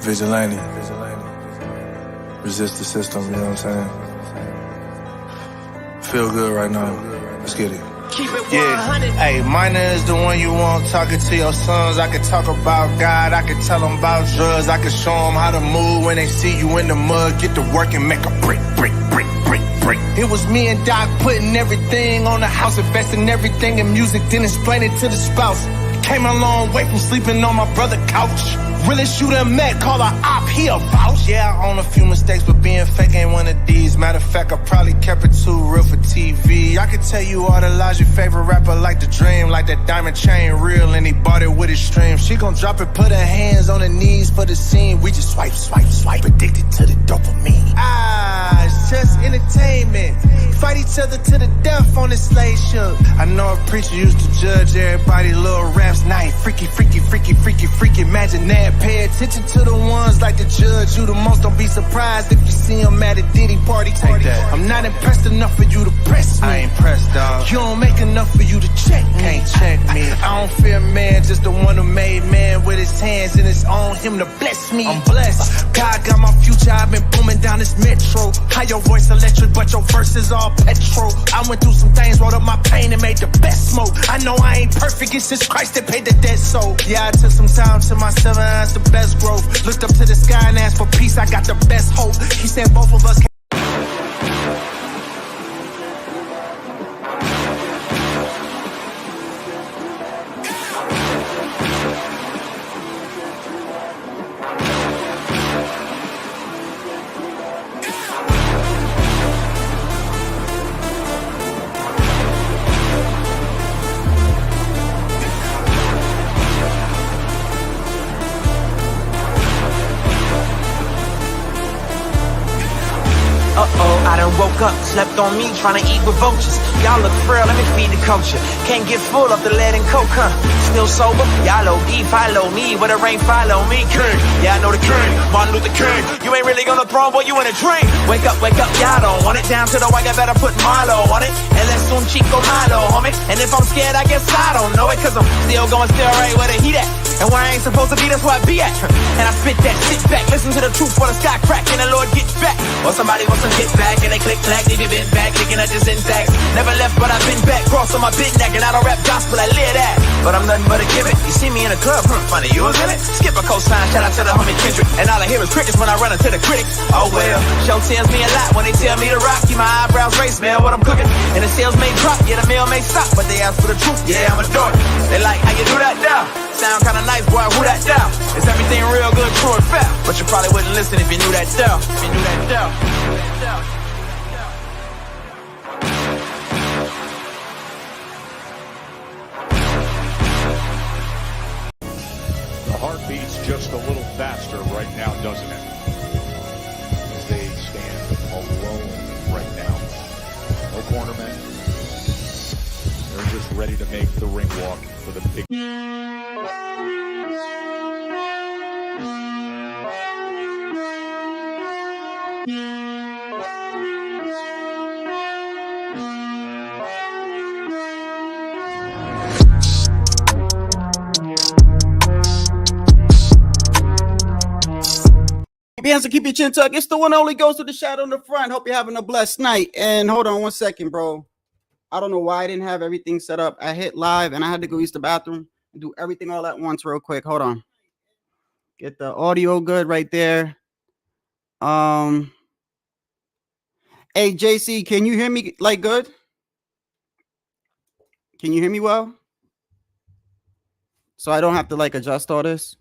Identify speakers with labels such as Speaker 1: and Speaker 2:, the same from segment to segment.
Speaker 1: Vigilante. Resist the system, you know what I'm saying? Feel good right now. Let's get it.
Speaker 2: Yeah, hey, minor is the one you want talking to your sons. I can talk about God, I can tell them about drugs. I can show them how to move when they see you in the mud. Get to work and make a brick. It was me and Doc putting everything on the house, investing everything in music, then explaining to the spouse. Came a long way from sleeping on my brother's couch. Really shooter met, call her op, he a vouch. Yeah, I own a few mistakes, but being fake ain't one of these. Matter of fact, I probably kept it too real for TV. I could tell you all the lies your favorite rapper like the dream, like that diamond chain real, and he bought it with his stream. She gon' drop it, put her hands on her knees for the scene. We just swipe, addicted to the dopamine. It's just entertainment. Fight each other to the death on this slave ship. I know a preacher used to judge everybody little raps night. Freaky. Imagine that. Pay attention to the ones like the judge you the most. Don't be surprised if you see him at a Diddy party. I'm not impressed enough for you to press me. I ain't pressed, dog. You don't make enough for you to check me. Can't check me. I don't fear man, just the one who made man with his hands in his own him to bless me. I'm blessed. God got my future. I've been booming down this metro. How your voice electric, but your verse is all petrol. I went through some things, wrote up my pain and made the best smoke. I know I ain't perfect, it's just Christ that paid the debt. So yeah, I took some time to myself and that's the best growth. Looked up to the sky and asked for peace, I got the best hope. He said both of us can.
Speaker 3: I done woke up, slept on me, trying to eat with vultures. Y'all look frail, let me feed the culture. Can't get full of the lead and coke, huh? Still sober? Y'all OD, follow me. Where the rain follow me, king. Yeah, I know the king, Martin Luther King. You ain't really gonna throne, boy, you in a dream. Wake up, y'all don't want it. Down to the white, I better put Marlo on it. And let's soon Chico Malo, homie. And if I'm scared, I guess I don't know it. Cause I'm still going still right where the heat at. And where I ain't supposed to be, that's where I be at. And I spit that, sit back, listen to the truth for the sky crack. And the Lord gets back. Or somebody wants to get back. And they click clack, they be bent back, looking at this intact. Never left, but I've been back. Cross on my bit neck, and I don't rap gospel, I live that. But I'm nothing but a gimmick. You see me in a club, funny, you was in it. Skip a cosign, shout out to the homie Kendrick. And all I hear is crickets when I run into the critics. Oh well, show tells me a lot when they tell me to rock. Keep my eyebrows raised, smell what I'm cooking. And the sales may drop, yeah, the mail may stop. But they ask for the truth, yeah, I'm a dork. They like, how you do that now? Sound kinda nice, boy, who that down? Is everything real good, true or fair? But you probably wouldn't listen if you knew that down. If you knew that down.
Speaker 4: The heart beats just a little faster right now, doesn't it? As they stand alone right now. No cornermen. They're just ready to make the ring walk for the big.
Speaker 5: Hands and keep your chin tucked. It's the one only goes to the shadow in the front. Hope you're having a blessed night. And hold on 1 second, bro. I don't know why I didn't have everything set up. I hit live and I had to go use the bathroom and do everything all at once real quick. Hold on. Get the audio good right there. Hey JC, can you hear me like good? Can you hear me well? So I don't have to like adjust all this.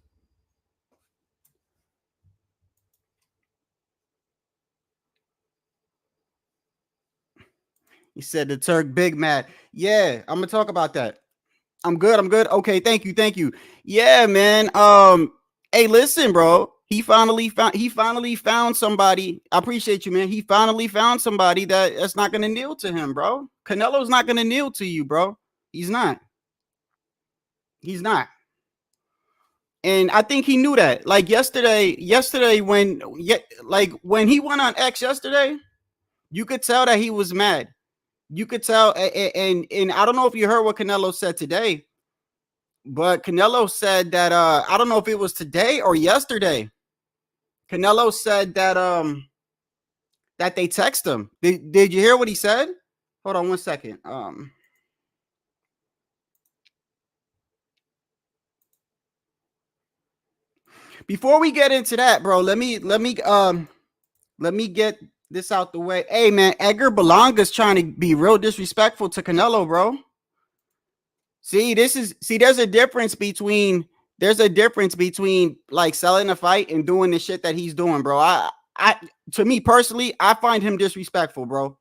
Speaker 5: He said the Turk big mad. Yeah, I'm gonna talk about that. I'm good. Okay, thank you. Yeah, man. Hey, listen, bro. He finally found somebody. I appreciate you, man. He finally found somebody that's not gonna kneel to him, bro. Canelo's not gonna kneel to you, bro. He's not. And I think he knew that. Like yesterday when he went on X yesterday, you could tell that he was mad. You could tell, and I don't know if you heard what Canelo said today, but Canelo said that I don't know if it was today or yesterday, Canelo said that that they text him. Did you hear what he said? Hold on 1 second. Before we get into that, bro, let me get this out the way. Hey man, Edgar Berlanga's trying to be real disrespectful to Canelo, bro. See, there's a difference between like selling a fight and doing the shit that he's doing, bro. I to me personally, I find him disrespectful, bro.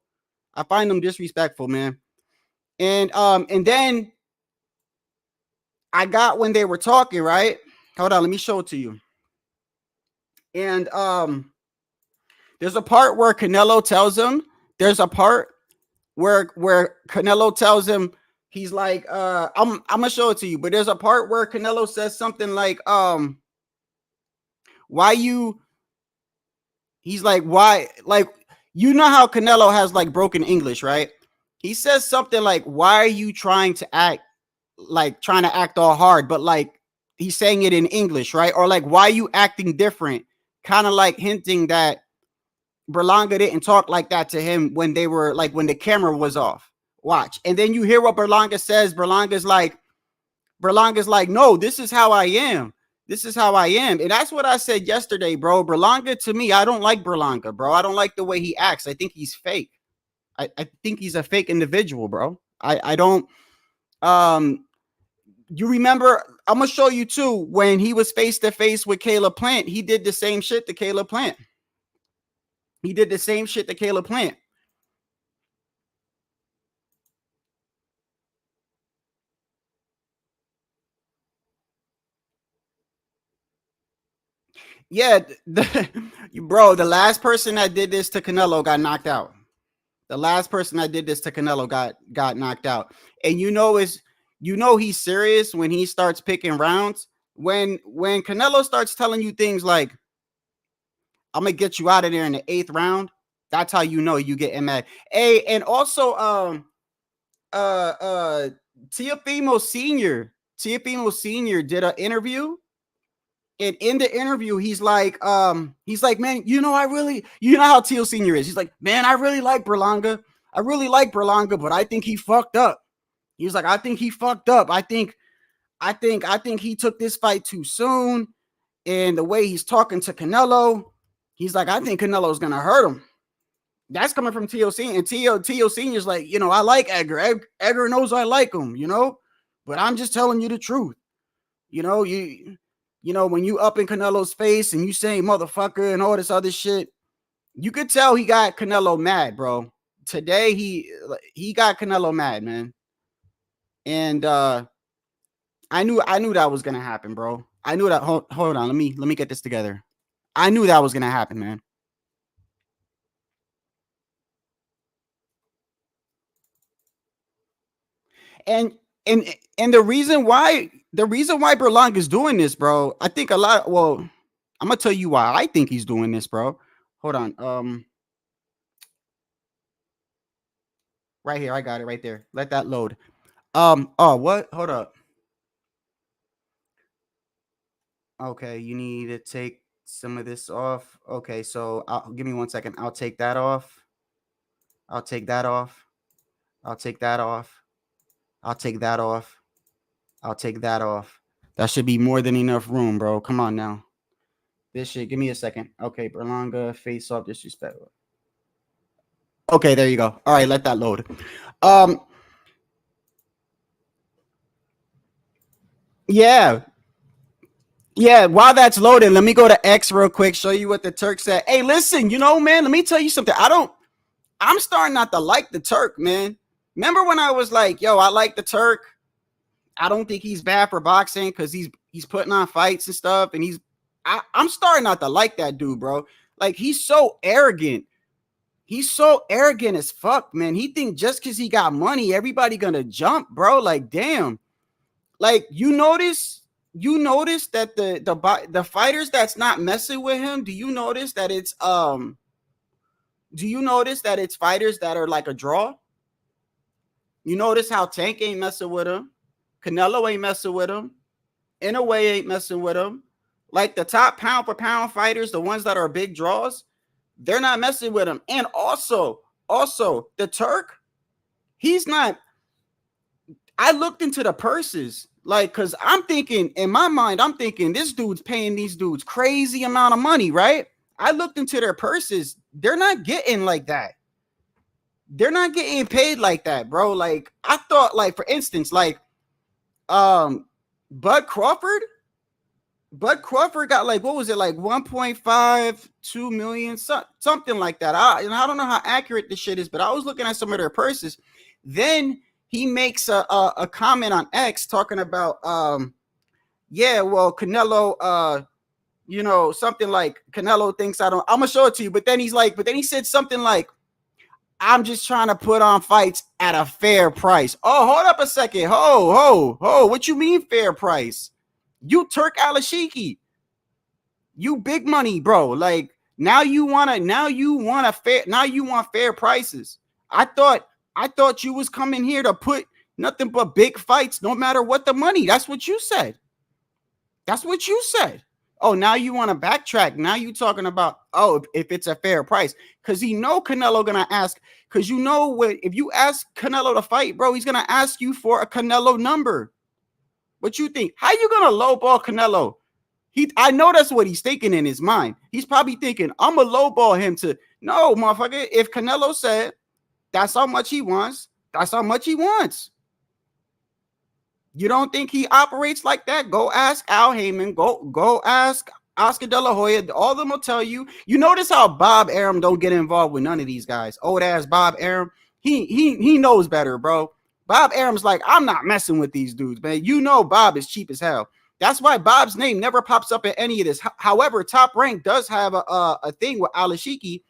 Speaker 5: I find him disrespectful, man. And then I got when they were talking, right? Hold on, let me show it to you. And there's a part where Canelo tells him, Canelo tells him, he's like, I'm gonna show it to you, but there's a part where Canelo says something like, he's like, why, like, you know how Canelo has like broken English, right? He says something like, why are you trying to act all hard, but like he's saying it in English, right? Or like, why are you acting different? Kind of like hinting that Berlanga didn't talk like that to him when they were like, when the camera was off. Watch. And then you hear what Berlanga says. Berlanga's like, no, this is how I am. This is how I am. And that's what I said yesterday, bro. Berlanga, to me, I don't like Berlanga, bro. I don't like the way he acts. I think he's fake. I think he's a fake individual, bro. I don't, you remember, I'm going to show you too, when he was face to face with Caleb Plant, he did the same shit to Caleb Plant. Yeah, bro, the last person that did this to Canelo got knocked out. Got knocked out. And you know he's serious when he starts picking rounds. When Canelo starts telling you things like, I'm gonna get you out of there in the 8th round, that's how you know you get mad. Hey, and also Teofimo Sr. did an interview. And in the interview, he's like, man, you know how Teal Sr. is. He's like, man, I really like Berlanga, but I think he fucked up. He was like, I think he fucked up. I think he took this fight too soon. And the way he's talking to Canelo, he's like, I think Canelo's gonna hurt him. That's coming from Teal Sr. And Teal Sr.'s like, I like Edgar. Edgar knows I like him, but I'm just telling you the truth. When you up in Canelo's face and you saying motherfucker and all this other shit, you could tell he got Canelo mad, bro. Today he got Canelo mad, man. And I knew that was gonna happen, bro. I knew that. Hold on, let me get this together. I knew that was gonna happen, man. And the reason why Berlanga is doing this, bro, I think I'm gonna tell you why I think he's doing this, bro. Hold on. Right here, I got it right there. Let that load. Oh, what? Hold up. Okay, you need to take some of this off. Okay, so give me 1 second. I'll take that off. I'll take that off. I'll take that off. I'll take that off. I'll take that off. That should be more than enough room, bro. Come on now. This shit, give me a second. Okay, Berlanga, face off, disrespect. Okay, there you go. All right, let that load. Yeah, while that's loading, let me go to X real quick, show you what the Turk said. Hey, listen, man, let me tell you something. I'm starting not to like the Turk, man. Remember when I was like, yo, I like the Turk. I don't think he's bad for boxing because he's putting on fights and stuff. And I'm starting not to like that dude, bro. Like, he's so arrogant. He's so arrogant as fuck, man. He think just because he got money, everybody gonna jump, bro. Like, damn. Like, you notice that the fighters that's not messing with him, do you notice that it's fighters that are like a draw? You notice how Tank ain't messing with him, Canelo ain't messing with him, Inouye ain't messing with him, Like the top pound for pound fighters, the ones that are big draws, they're not messing with him. And also the Turk, he's not. I looked into the purses, like, because I'm thinking, in my mind, I'm thinking this dude's paying these dudes crazy amount of money, right? I looked into their purses. They're not getting like that. They're not getting paid like that, bro. Like, I thought, like, for instance, like, Bud Crawford got like, what was it, like 1.52 million, something like that. I don't know how accurate this shit is, but I was looking at some of their purses. Then he makes a comment on X talking about, yeah, well, Canelo, you know, something like Canelo thinks I'm gonna show it to you. But then he said something like, I'm just trying to put on fights at a fair price. Oh, hold up a second. Ho. What you mean fair price? You Turki Alalshikh. You big money, bro. Like now you want fair prices. I thought you was coming here to put nothing but big fights, no matter what the money. That's what you said. Oh, now you want to backtrack. Now you talking about, oh, if it's a fair price. Because he know Canelo going to ask. Because you know what, if you ask Canelo to fight, bro, he's going to ask you for a Canelo number. What you think? How you going to lowball Canelo? I know that's what he's thinking in his mind. He's probably thinking, I'm going to lowball him to, no, motherfucker. If Canelo said that's how much he wants, that's how much he wants. You don't think he operates like that? Go ask Al Heyman. Go ask Oscar De La Hoya. All of them will tell you. You notice how Bob Arum don't get involved with none of these guys. Old ass Bob Arum. He knows better, bro. Bob Arum's like, I'm not messing with these dudes, man. You know Bob is cheap as hell. That's why Bob's name never pops up in any of this. However, Top Rank does have a thing with Alalshikh,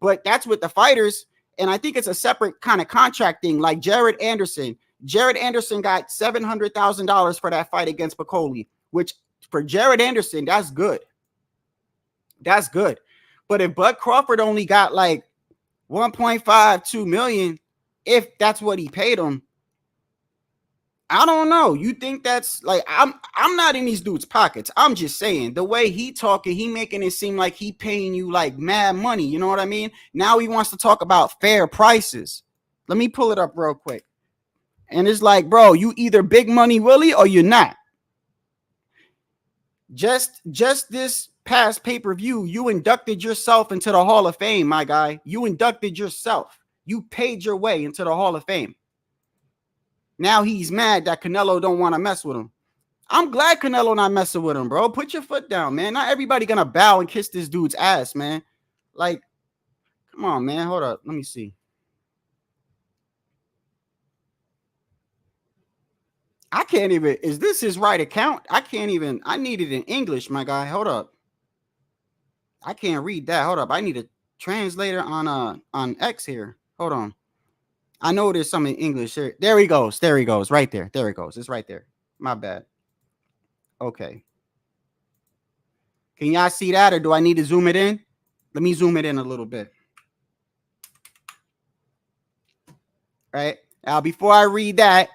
Speaker 5: but that's with the fighters. And I think it's a separate kind of contract thing, like Jared Anderson. Jared Anderson got $700,000 for that fight against Piccoli, which for Jared Anderson, that's good. That's good. But if Bud Crawford only got like 1.52 million, if that's what he paid him, I don't know. You think that's like, I'm not in these dudes' pockets. I'm just saying the way he talking, he making it seem like he paying you like mad money. You know what I mean? Now he wants to talk about fair prices. Let me pull it up real quick. And it's like, bro, you either big money Willie or you're not. Just this past pay-per-view, you inducted yourself into the Hall of Fame, my guy. You inducted yourself. You paid your way into the Hall of Fame. Now he's mad that Canelo don't want to mess with him. I'm glad Canelo not messing with him, bro. Put your foot down, man. Not everybody gonna bow and kiss this dude's ass, man. Like, come on, man. Hold up. Let me see. I can't even, is this his right account? I can't even, I need it in English, my guy. Hold up. I can't read that. Hold up. I need a translator on X here. Hold on. I know there's some in English here. There he goes. There he goes. Right there. There it goes. It's right there. My bad. Okay. Can y'all see that or do I need to zoom it in? Let me zoom it in a little bit. Right. Now, before I read that,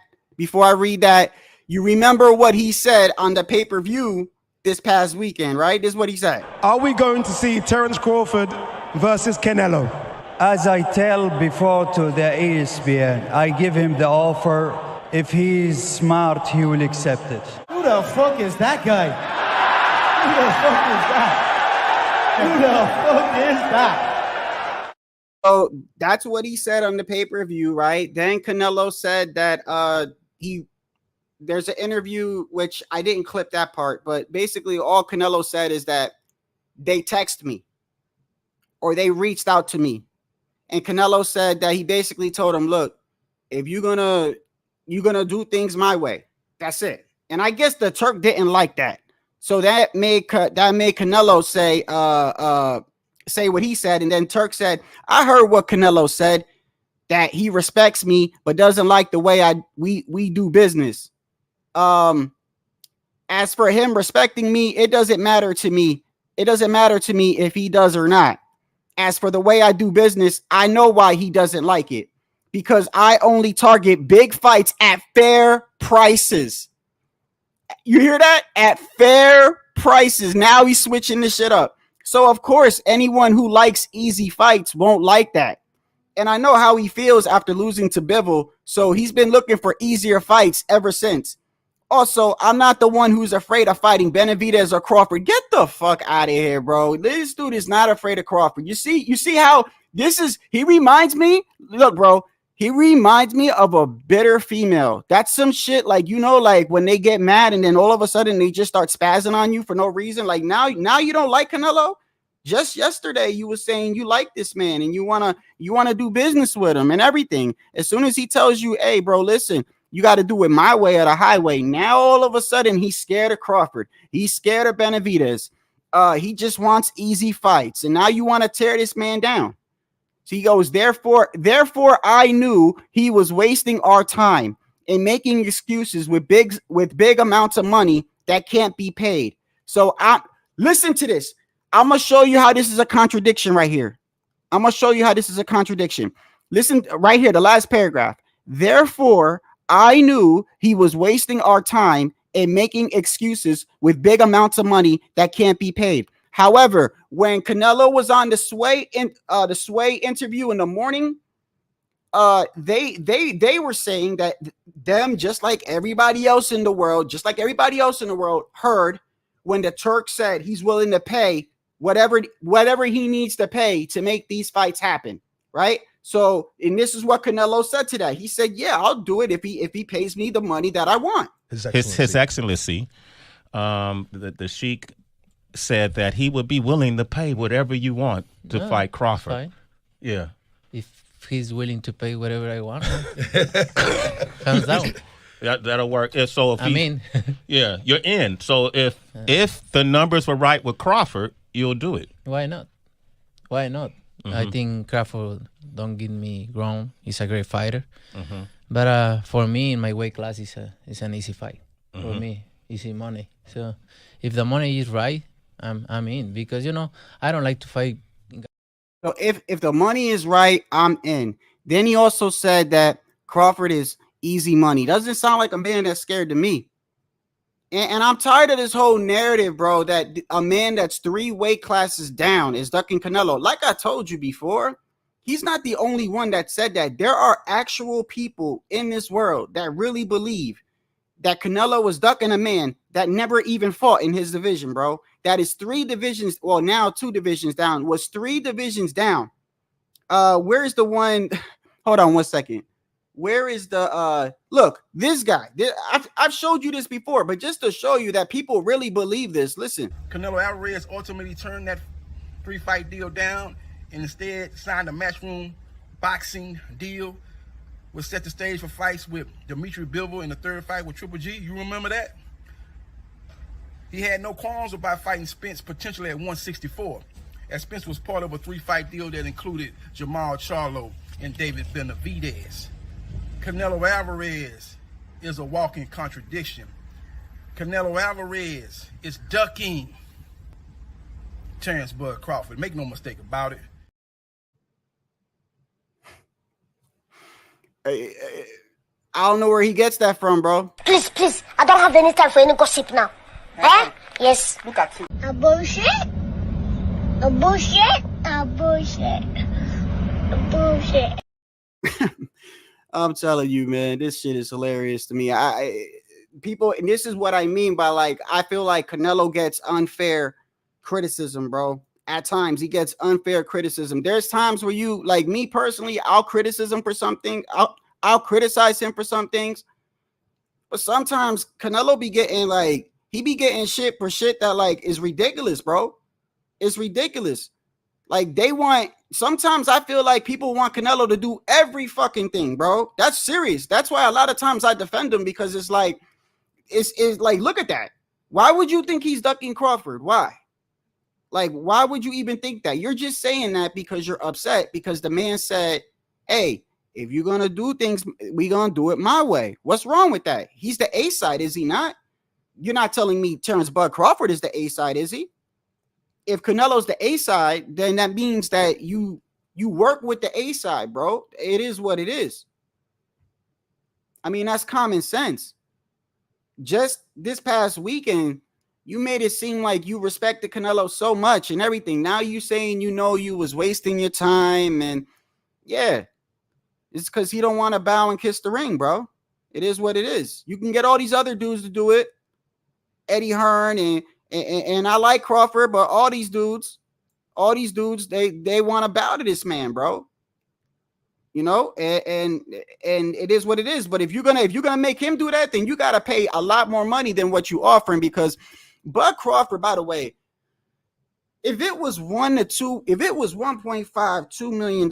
Speaker 5: you remember what he said on the pay-per-view this past weekend, right? This is what he said.
Speaker 6: Are we going to see Terence Crawford versus Canelo?
Speaker 7: As I tell before to the ESPN, I give him the offer. If he's smart, he will accept it.
Speaker 8: Who the fuck is that guy? Who the fuck is that?
Speaker 5: So that's what he said on the pay-per-view, right? Then Canelo said that there's an interview, which I didn't clip that part, but basically all Canelo said is that they text me or they reached out to me. And Canelo said that he basically told him, look, if you're gonna do things my way, that's it. And I guess the Turk didn't like that. So that made Canelo say what he said. And then Turk said, I heard what Canelo said, that he respects me, but doesn't like the way we do business. As for him respecting me, it doesn't matter to me. It doesn't matter to me if he does or not. As for the way I do business, I know why he doesn't like it. Because I only target big fights at fair prices. You hear that? At fair prices. Now he's switching the shit up. So of course, anyone who likes easy fights won't like that. And I know how he feels after losing to Bivol. So he's been looking for easier fights ever since. Also, I'm not the one who's afraid of fighting Benavidez or Crawford. Get the fuck out of here, bro. This dude is not afraid of Crawford. You see how this is, he reminds me, look, bro, he reminds me of a bitter female. That's some shit like, you know, like when they get mad and then all of a sudden they just start spazzing on you for no reason. Like now you don't like Canelo. Just yesterday you were saying you like this man and you wanna do business with him and everything. As soon as he tells you, hey, bro, listen, you got to do it my way or the highway. Now all of a sudden he's scared of Crawford. He's scared of Benavidez. He just wants easy fights, and now you want to tear this man down. So he goes, therefore I knew he was wasting our time and making excuses with big amounts of money that can't be paid. So listen to this. I'm gonna show you how this is a contradiction right here. I'm gonna show you how this is a contradiction. Listen right here, the last paragraph. Therefore, I knew he was wasting our time and making excuses with big amounts of money that can't be paid. However, when Canelo was on the Sway interview in the morning, they were saying that them, just like everybody else in the world, heard when the Turk said he's willing to pay whatever he needs to pay to make these fights happen, right? So, and this is what Canelo said to that. He said, yeah, I'll do it if he pays me the money that I want.
Speaker 9: His Excellency, the Sheikh said that he would be willing to pay whatever you want to fight Crawford.
Speaker 10: Fine.
Speaker 9: Yeah.
Speaker 10: If he's willing to pay whatever I want, hands down.
Speaker 9: That'll work. So if yeah, you're in. So if the numbers were right with Crawford, you'll do it.
Speaker 10: Why not? Why not?
Speaker 9: Mm-hmm.
Speaker 10: I think Crawford don't get me wrong. He's a great fighter. Mm-hmm. But for me, in my weight class, it's an easy fight. Mm-hmm. For me, easy money. So if the money is right, I'm in. Because, you know, I don't like to fight.
Speaker 5: So if the money is right, I'm in. Then he also said that Crawford is easy money. Doesn't sound like a man that's scared to me. And I'm tired of this whole narrative, bro, that a man that's 3 weight classes down is ducking Canelo. Like I told you before, he's not the only one that said that. There are actual people in this world that really believe that Canelo was ducking a man that never even fought in his division, bro. That is 3 divisions, well, now 2 divisions down, was 3 divisions down. Where's the one? Hold on one second. Where is the look, this guy, I've showed you this before, but just to show you that people really believe this, listen.
Speaker 11: Canelo Alvarez ultimately turned that 3-fight deal down and instead signed a matchroom boxing deal, which set the stage for fights with Dimitri Bivol in the 3rd fight with Triple G. You remember that? He had no qualms about fighting Spence potentially at 164, as Spence was part of a 3-fight deal that included Jamal Charlo and David Benavidez. Canelo Alvarez is a walking contradiction. Canelo Alvarez is ducking Terrence Bud Crawford. Make no mistake about it.
Speaker 5: I don't know where he gets that from, bro.
Speaker 12: Please, I don't have any time for any gossip now. Eh? Yes.
Speaker 11: Look at you.
Speaker 12: A bullshit. A bullshit. A bullshit. A bullshit.
Speaker 5: I'm telling you, man, this shit is hilarious to me. People, and this is what I mean by, like, I feel like Canelo gets unfair criticism, bro. At times he gets unfair criticism. There's times where you, like me personally, I'll criticize him for something. I'll criticize him for some things. But sometimes Canelo be getting, like, he be getting shit for shit that, like, is ridiculous, bro. It's ridiculous. Like, sometimes I feel like people want Canelo to do every fucking thing, bro. That's serious. That's why a lot of times I defend him, because it's like, look at that. Why would you think he's ducking Crawford? Why? Like, why would you even think that? You're just saying that because you're upset because the man said, hey, if you're going to do things, we're going to do it my way. What's wrong with that? He's the A side, is he not? You're not telling me Terrence Bud Crawford is the A side, is he? If Canelo's the A side, then that means that you work with the A side, bro. It is what it is. I mean, that's common sense. Just this past weekend, You made it seem like you respected Canelo so much and everything. Now you saying you was wasting your time, and yeah, it's because he don't want to bow and kiss the ring, bro. It is what it is. You can get all these other dudes to do it, Eddie Hearn and I like Crawford, but all these dudes, they want to bow to this man, bro. You know, and it is what it is. But if you're gonna make him do that, then you gotta pay a lot more money than what you offering, because Bud Crawford, by the way, if it was 1.5, $2 million,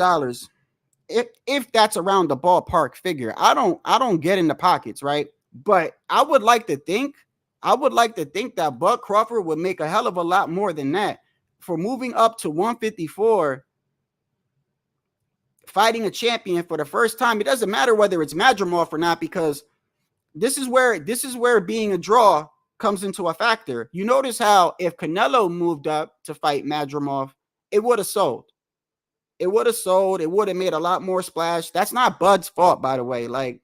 Speaker 5: if that's around the ballpark figure, I don't get in the pockets, right? But I would like to think that Bud Crawford would make a hell of a lot more than that for moving up to 154, fighting a champion for the first time. It doesn't matter whether it's Madrimov or not, because this is where being a draw comes into a factor. You notice how if Canelo moved up to fight Madrimov, it would have sold. It would have made a lot more splash. That's not Bud's fault, by the way. Like,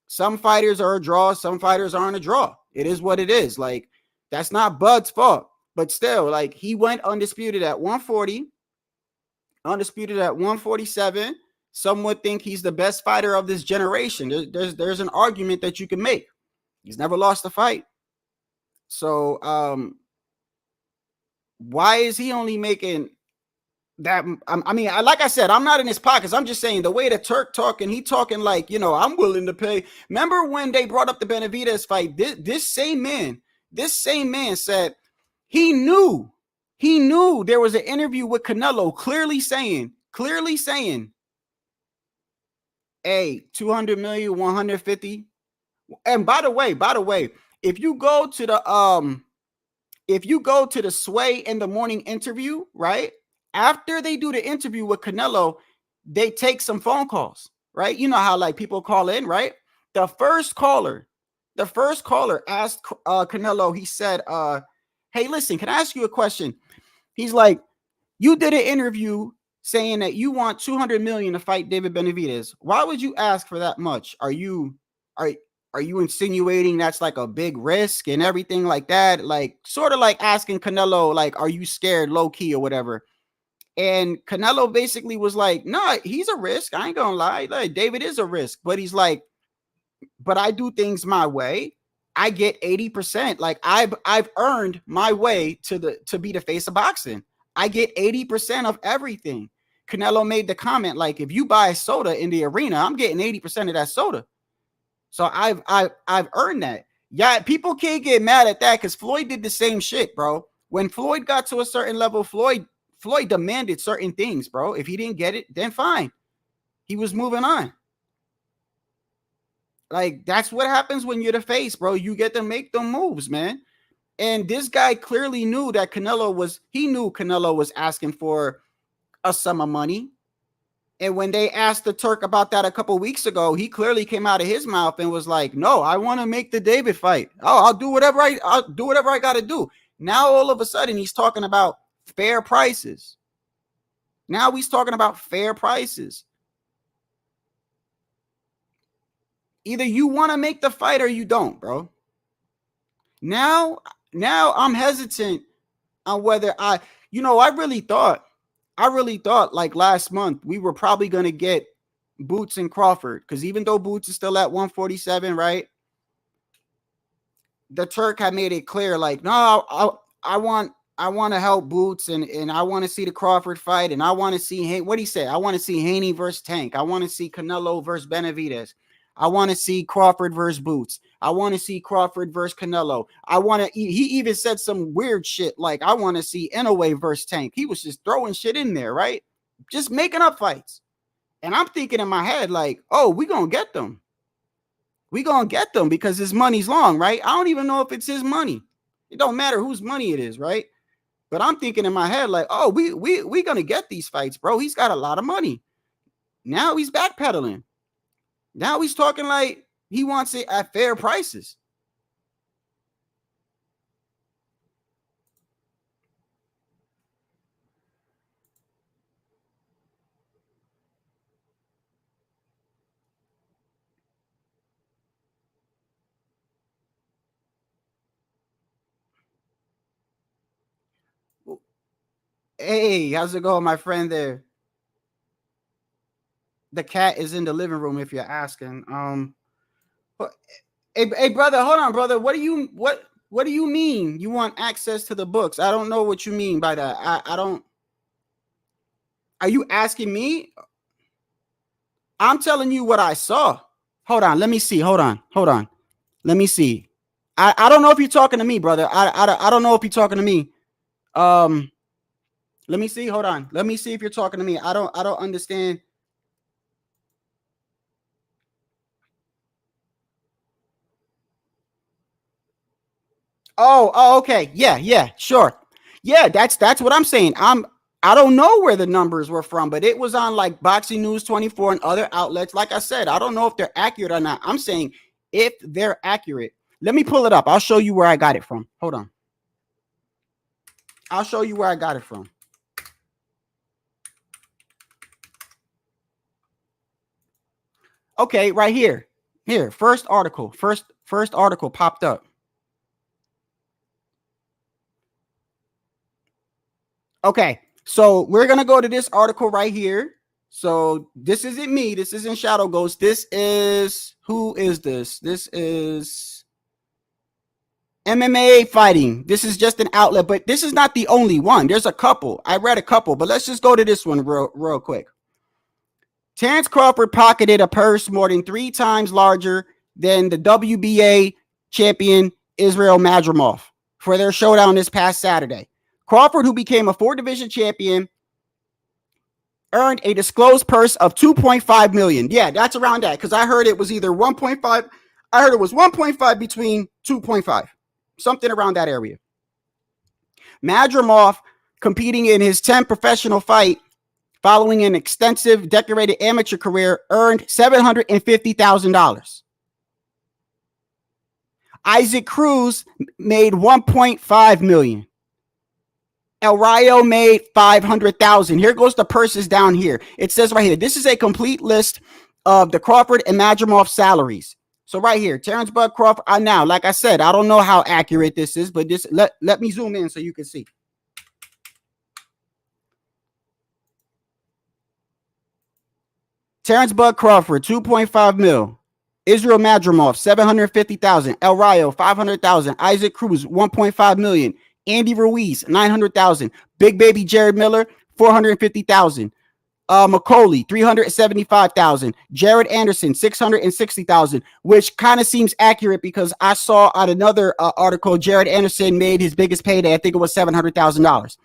Speaker 5: some fighters are a draw, some fighters aren't a draw. It is what it is. Like, that's not Bud's fault. But still, like, he went undisputed at 140, undisputed at 147. Some would think he's the best fighter of this generation. There's an argument that you can make. He's never lost a fight. So why is he only making that? I mean, like I said, I'm not in his pockets. I'm just saying the way the Turk talking, he talking like, I'm willing to pay. Remember when they brought up the Benavidez fight? This same man said he knew there was an interview with Canelo clearly saying, hey, 200 million, 150. And by the way, if you go to the Sway in the Morning interview, right? After they do the interview with Canelo, they take some phone calls, right? You know how like people call in, right? The first caller asked Canelo, he said, hey, listen, can I ask you a question? He's like, you did an interview saying that you want 200 million to fight David Benavidez. Why would you ask for that much? Are you insinuating that's like a big risk and everything like that? Like, sort of like asking Canelo, like, are you scared low key or whatever? And Canelo basically was like, no, he's a risk. I ain't gonna lie. Like, David is a risk, but he's like, but I do things my way. I get 80%. Like, I've earned my way to be the face of boxing. I get 80% of everything. Canelo made the comment, like, if you buy soda in the arena, I'm getting 80% of that soda. So I've earned that. Yeah, people can't get mad at that because Floyd did the same shit, bro. When Floyd got to a certain level, Floyd demanded certain things, bro. If he didn't get it, then fine. He was moving on. Like, that's what happens when you're the face, bro. You get to make them moves, man. And this guy clearly knew that Canelo was asking for a sum of money. And when they asked the Turk about that a couple weeks ago, he clearly came out of his mouth and was like, no, I want to make the David fight. Oh, I'll do whatever I got to do. Now, all of a sudden, he's talking about fair prices. Now he's talking about fair prices. Either you want to make the fight or you don't, bro. Now I'm hesitant on whether I really thought like last month we were probably going to get Boots and Crawford, because even though Boots is still at 147, right? The Turk had made it clear, like, no, I want to help Boots, and I want to see the Crawford fight, and I want to see what he said. I want to see Haney versus Tank. I want to see Canelo versus Benavidez. I want to see Crawford versus Boots. I want to see Crawford versus Canelo. He even said some weird shit like, I want to see Inoue versus Tank. He was just throwing shit in there, right? Just making up fights. And I'm thinking in my head, like, oh, we going to get them. We going to get them because his money's long, right? I don't even know if it's his money. It don't matter whose money it is, right? But I'm thinking in my head, like, oh, we going to get these fights, bro. He's got a lot of money. Now he's backpedaling. Now he's talking like he wants it at fair prices. Hey, how's it going, my friend there? The cat is in the living room if you're asking. Hey, brother, hold on, brother. What do you mean you want access to the books? I don't know what you mean by that. I don't. Are you asking me? I'm telling you what I saw. Hold on, let me see. Hold on. Let me see. I don't know if you're talking to me, brother. I don't know if you're talking to me. Let me see. Hold on. Let me see if you're talking to me. I don't understand. Oh, okay. Yeah, sure. Yeah, that's what I'm saying. I don't know where the numbers were from, but it was on like Boxing News 24 and other outlets. Like I said, I don't know if they're accurate or not. I'm saying if they're accurate. Let me pull it up. I'll show you where I got it from. Hold on. I'll show you where I got it from. Okay, right here. Here, first article. First article popped up. Okay, so we're gonna go to this article right here. So this isn't me. This isn't Shadow Ghost. This is, who is this? This is MMA Fighting. This is just an outlet, but this is not the only one. There's a couple. I read a couple, but let's just go to this one real quick. Terrence Crawford pocketed a purse more than 3 times larger than the WBA champion Israel Madrimov for their showdown this past Saturday. Crawford, who became a 4-division champion, earned a disclosed purse of $2.5 million. Yeah, that's around that, because I heard it was either 1.5. I heard it was 1.5 between 2.5, something around that area. Madrimov, competing in his 10th professional fight following an extensive decorated amateur career, earned $750,000. Isaac Cruz made $1.5 million. El Rayo made $500,000. Here goes the purses down here. It says right here, this is a complete list of the Crawford and Madrimov salaries. So right here, Terrence Bud Crawford. Now, like I said, I don't know how accurate this is, but this let me zoom in so you can see. Terrence Bud Crawford, 2.5 mil. Israel Madrimov, 750,000. El Rayo, 500,000. Isaac Cruz, 1.5 million. Andy Ruiz, 900,000. Big Baby Jared Miller, 450,000. McCauley, 375,000. Jared Anderson, 660,000, which kind of seems accurate because I saw on another article Jared Anderson made his biggest payday. I think it was $700,000.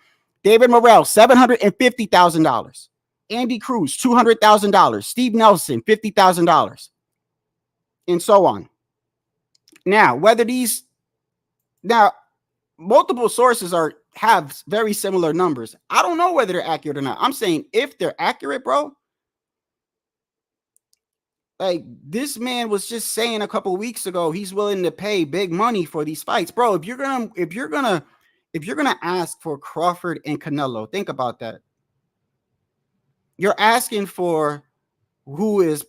Speaker 5: David Morrell, $750,000. Andy Cruz, $200,000. Steve Nelson, $50,000. And so on. Now, multiple sources have very similar numbers. I don't know whether they're accurate or not. I'm saying if they're accurate, bro, like this man was just saying a couple weeks ago, he's willing to pay big money for these fights, bro. If you're gonna ask for Crawford and Canelo, think about that. You're asking for who is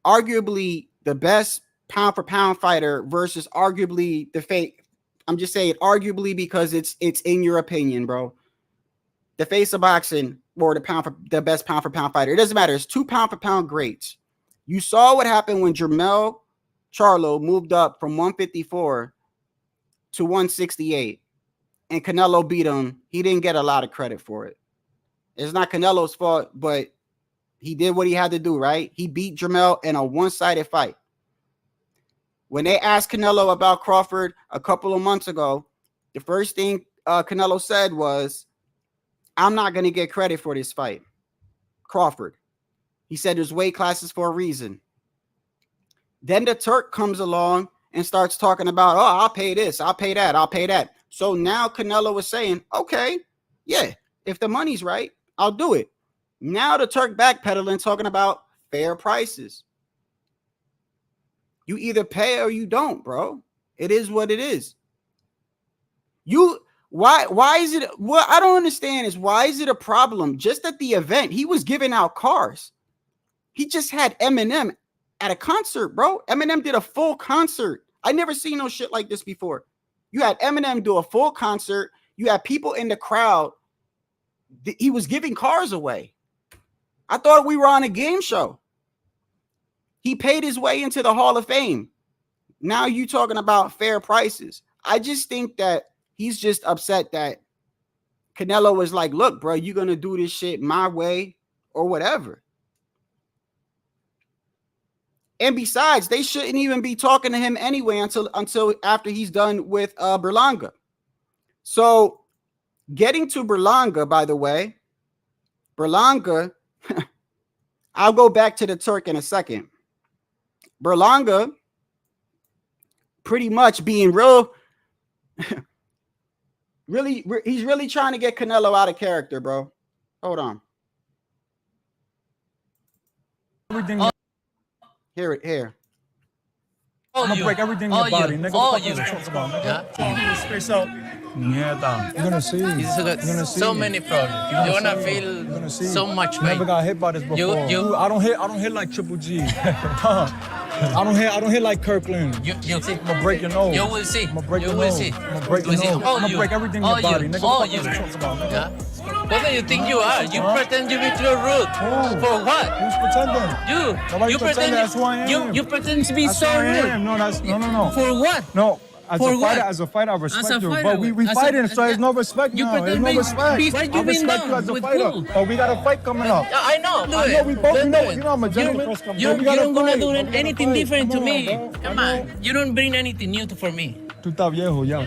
Speaker 5: arguably the best pound for pound fighter versus arguably the fake. I'm just saying arguably because it's in your opinion, bro. The face of boxing or the best pound for pound fighter. It doesn't matter. It's 2 pound for pound greats. You saw what happened when Jermell Charlo moved up from 154 to 168 and Canelo beat him. He didn't get a lot of credit for it. It's not Canelo's fault, but he did what he had to do, right? He beat Jermell in a one-sided fight. When they asked Canelo about Crawford a couple of months ago, the first thing Canelo said was, I'm not going to get credit for this fight. Crawford. He said there's weight classes for a reason. Then the Turk comes along and starts talking about, oh, I'll pay this, I'll pay that, I'll pay that. So now Canelo was saying, okay, yeah, if the money's right, I'll do it. Now the Turk backpedaling, talking about fair prices. You either pay or you don't, bro. It is what it is. Why is it? What I don't understand is why is it a problem? Just at the event, he was giving out cars. He just had Eminem at a concert, bro. Eminem did a full concert. I never seen no shit like this before. You had Eminem do a full concert. You had people in the crowd he was giving cars away. I thought we were on a game show. He paid his way into the Hall of Fame. Now you talking about fair prices. I just think that he's just upset that Canelo was like, look, bro, you're going to do this shit my way or whatever. And besides, they shouldn't even be talking to him anyway until after he's done with Berlanga. So getting to Berlanga, by the way, Berlanga, I'll go back to the Turk in a second. Berlanga pretty much being real, he's really trying to get Canelo out of character, bro. Hold on.
Speaker 13: Everything.
Speaker 5: Here.
Speaker 13: I'm gonna break everything in your body, nigga. What you talk about, nigga? Straight up. Yeah, you're gonna see. You're gonna see.
Speaker 10: So many problems. You're gonna feel so much pain.
Speaker 13: Never got hit by this before. I don't hit like Triple G. I don't hit like Kirkland.
Speaker 10: You see.
Speaker 13: I'm gonna break your nose.
Speaker 10: You will see.
Speaker 13: I'm gonna break
Speaker 10: your
Speaker 13: nose.
Speaker 10: see.
Speaker 13: I'm gonna break your nose. I'm gonna break everything in your body, nigga. What you talk about, nigga?
Speaker 10: What do you think you are? You pretend you be too rude. For what?
Speaker 13: Who's pretending?
Speaker 10: You pretend.
Speaker 13: That's who I am.
Speaker 10: You pretend to be
Speaker 13: that's
Speaker 10: so
Speaker 13: rude.
Speaker 10: No. For what?
Speaker 13: No. As a fighter, I respect you. But we fighting, so there's no respect now. There's no respect. I respect you as a fighter. But we got a fight coming up.
Speaker 10: I know.
Speaker 13: We both know. You know I'm a gentleman.
Speaker 10: You don't gonna do anything different to me. Come on. You don't bring anything new for me.
Speaker 13: Tú estás viejo ya.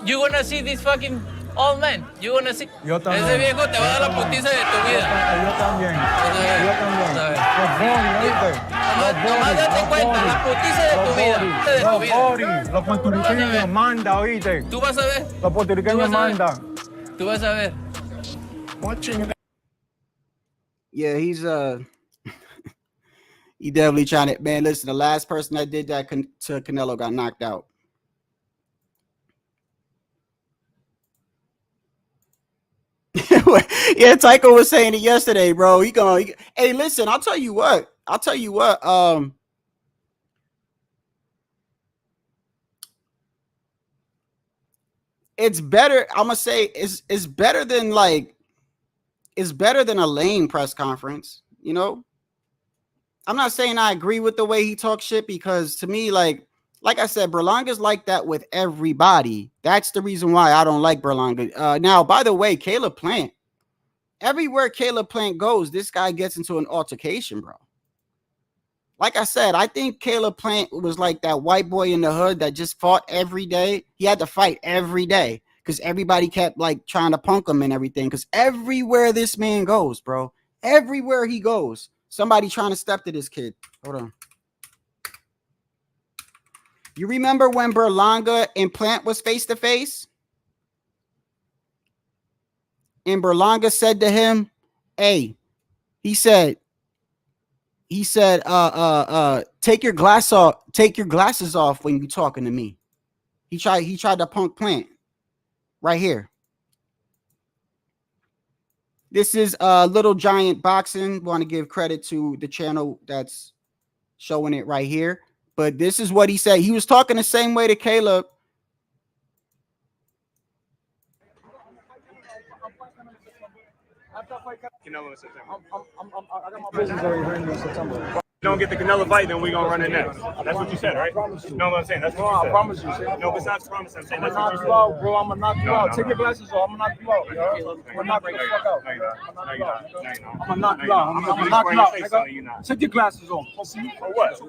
Speaker 10: You gonna see this fucking old man. You gonna see.
Speaker 13: Yo también.
Speaker 10: Ese viejo te va a dar la putiza de tu vida.
Speaker 13: Yo también.
Speaker 10: Nomás date cuenta, la putiza de tu vida.
Speaker 13: Los puertorriqueños mandan, oíste.
Speaker 10: Tú vas a ver.
Speaker 13: Los puertorriqueños mandan.
Speaker 10: Tú vas a ver.
Speaker 5: Yeah, he's he definitely trying to, man, listen, the last person that did that to Canelo got knocked out. Yeah, Tycho was saying it yesterday, bro. Hey, listen, I'll tell you what. It's better. I'm gonna say it's better than a lame press conference, you know. I'm not saying I agree with the way he talks shit, because to me, like I said, Berlanga's like that with everybody. That's the reason why I don't like Berlanga. Now, by the way, Caleb Plant, everywhere Caleb Plant goes, this guy gets into an altercation, bro. Like I said, I think Caleb Plant was like that white boy in the hood that just fought every day. He had to fight every day because everybody kept like trying to punk him and everything. Because everywhere this man goes, bro, everywhere he goes, somebody trying to step to this kid. Hold on. You remember when Berlanga and Plant was face to face? And Berlanga said to him, hey, he said, take your glasses off when you're talking to me. He tried to punk Plant right here. This is Little Giant Boxing. Want to give credit to the channel that's showing it right here. But this is what he said. He was talking the same way to Caleb.
Speaker 14: Canelo in September. I got my business already running in September. If you don't get the Canelo fight, then we're going to run it next. That's what you said, right? I promise you. No, what I'm saying. That's what you said. I promise you. No, besides promise, I'm saying that's what you said. I'm going to knock you out, bro. I'm going to knock you out. Take your glasses off. I'm going to knock you out. I'm going to knock you the fuck out. I'm going to knock you out. I'm going to knock you out. Take your glasses off. For what?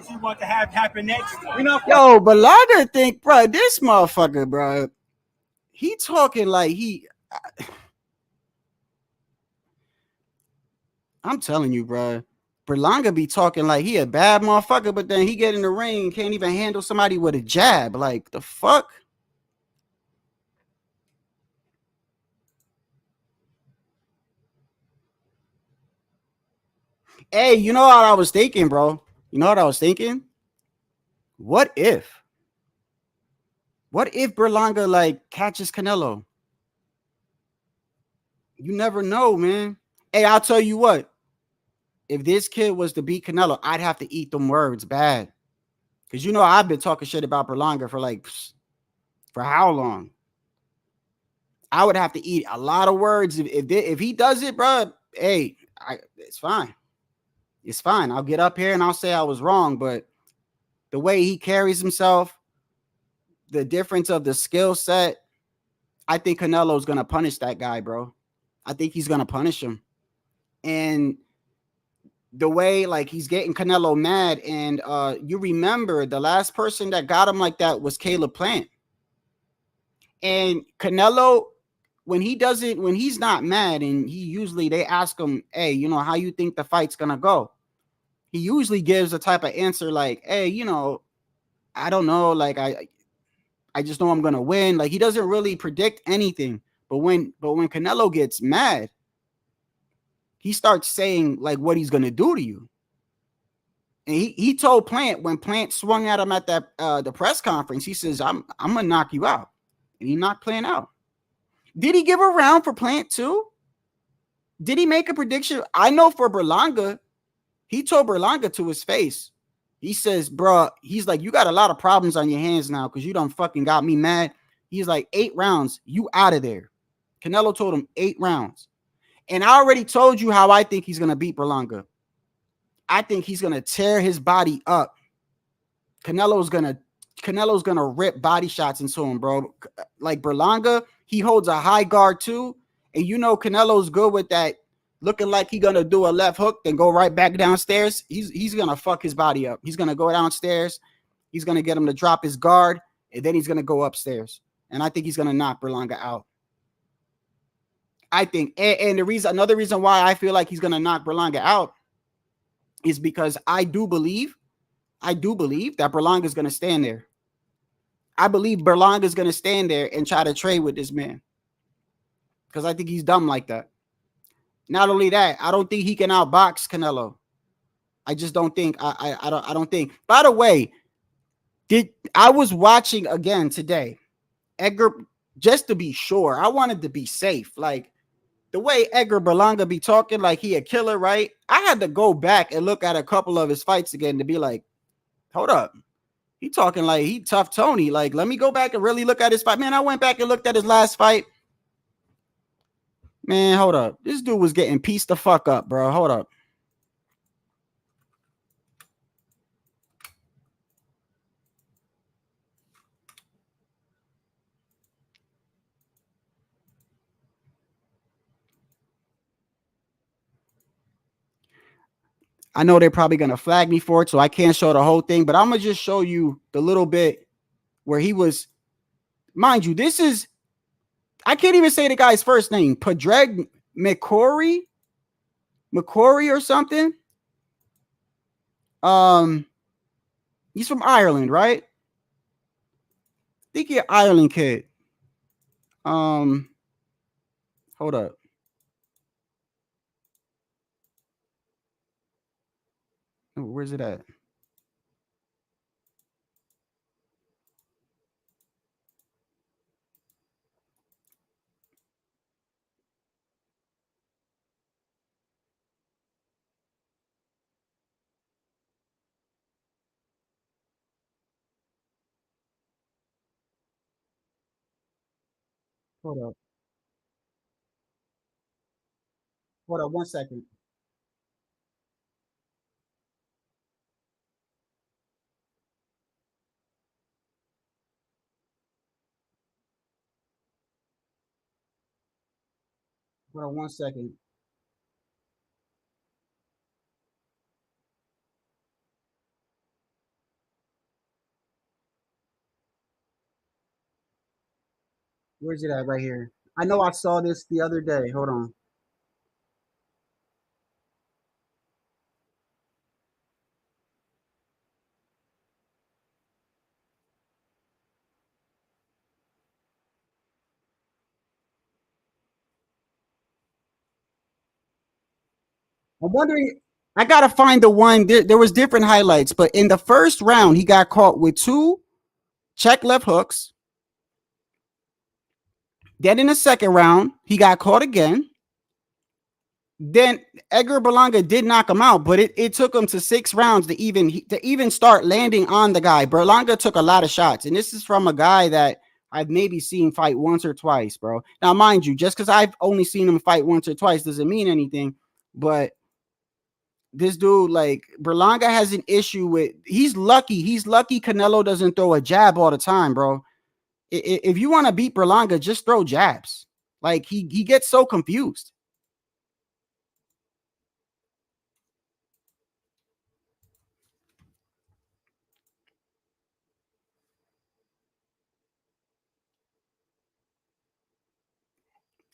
Speaker 14: You want to have happen next?
Speaker 5: Yo, Berlanga think, bro, this motherfucker, bro, he talking like he... I'm telling you, bro. Berlanga be talking like he a bad motherfucker, but then he get in the ring, can't even handle somebody with a jab. Like, the fuck? Hey, you know what I was thinking, bro? You know what I was thinking? What if Berlanga, like, catches Canelo? You never know, man. Hey, I'll tell you what. If this kid was to beat Canelo, I'd have to eat them words bad. Because, you know, I've been talking shit about Berlanga for how long? I would have to eat a lot of words if he does it, bro. Hey, it's fine. It's fine. I'll get up here and I'll say I was wrong, but the way he carries himself, the difference of the skill set, I think Canelo's gonna punish that guy, bro. I think he's gonna punish him, and the way like he's getting Canelo mad, and you remember the last person that got him like that was Caleb Plant, and Canelo. When he's not mad, and they ask him, hey, you know, how you think the fight's gonna go? He usually gives a type of answer like, hey, you know, I don't know, like I just know I'm gonna win. Like he doesn't really predict anything. But when Canelo gets mad, he starts saying like what he's gonna do to you. And he told Plant when Plant swung at him at that the press conference, he says, I'm gonna knock you out. And he knocked Plant out. Did he give a round for Plant too? Did he make a prediction? I know for Berlanga, he told Berlanga to his face. He says, bro, he's like, you got a lot of problems on your hands now because you done fucking got me mad. He's like, 8 rounds, you out of there. Canelo told him 8 rounds. And I already told you how I think he's going to beat Berlanga. I think he's going to tear his body up. Canelo's going to rip body shots into him, bro. Like Berlanga, he holds a high guard too. And you know Canelo's good with that, looking like he's going to do a left hook, then go right back downstairs. He's going to fuck his body up. He's going to go downstairs. He's going to get him to drop his guard, and then he's going to go upstairs. And I think he's going to knock Berlanga out. I think, and another reason why I feel like he's going to knock Berlanga out is because I do believe that Berlanga is going to stand there. I believe Berlanga is going to stand there and try to trade with this man because I think he's dumb like that. Not only that, I don't think he can outbox Canelo. I just don't think. I don't think. By the way, I was watching again today, Edgar, just to be sure. I wanted to be safe. Like the way Edgar Berlanga be talking like he a killer, right? I had to go back and look at a couple of his fights again to be like, hold up. He talking like he tough Tony. Like, let me go back and really look at his fight. Man, I went back and looked at his last fight. Man, hold up. This dude was getting pieced the fuck up, bro. Hold up. I know they're probably going to flag me for it, so I can't show the whole thing, but I'm going to just show you the little bit where he was, mind you, this is, I can't even say the guy's first name, Padraig McCrory or something. He's from Ireland, right? I think he's an Ireland kid. Hold up. Where's it at? Hold up. Hold up 1 second. Hold on 1 second. Where's it at? Right here. I know I saw this the other day. Hold on. I'm wondering, I gotta find the one. There was different highlights, but in the first round, he got caught with 2 check left hooks. Then in the second round, he got caught again. Then Edgar Berlanga did knock him out, but it took him to 6 rounds to even start landing on the guy. Berlanga took a lot of shots, and this is from a guy that I've maybe seen fight once or twice, bro. Now, mind you, just because I've only seen him fight once or twice doesn't mean anything. But this dude, like, Berlanga has an issue with, he's lucky Canelo doesn't throw a jab all the time, bro. If you want to beat Berlanga, just throw jabs. Like, he gets so confused.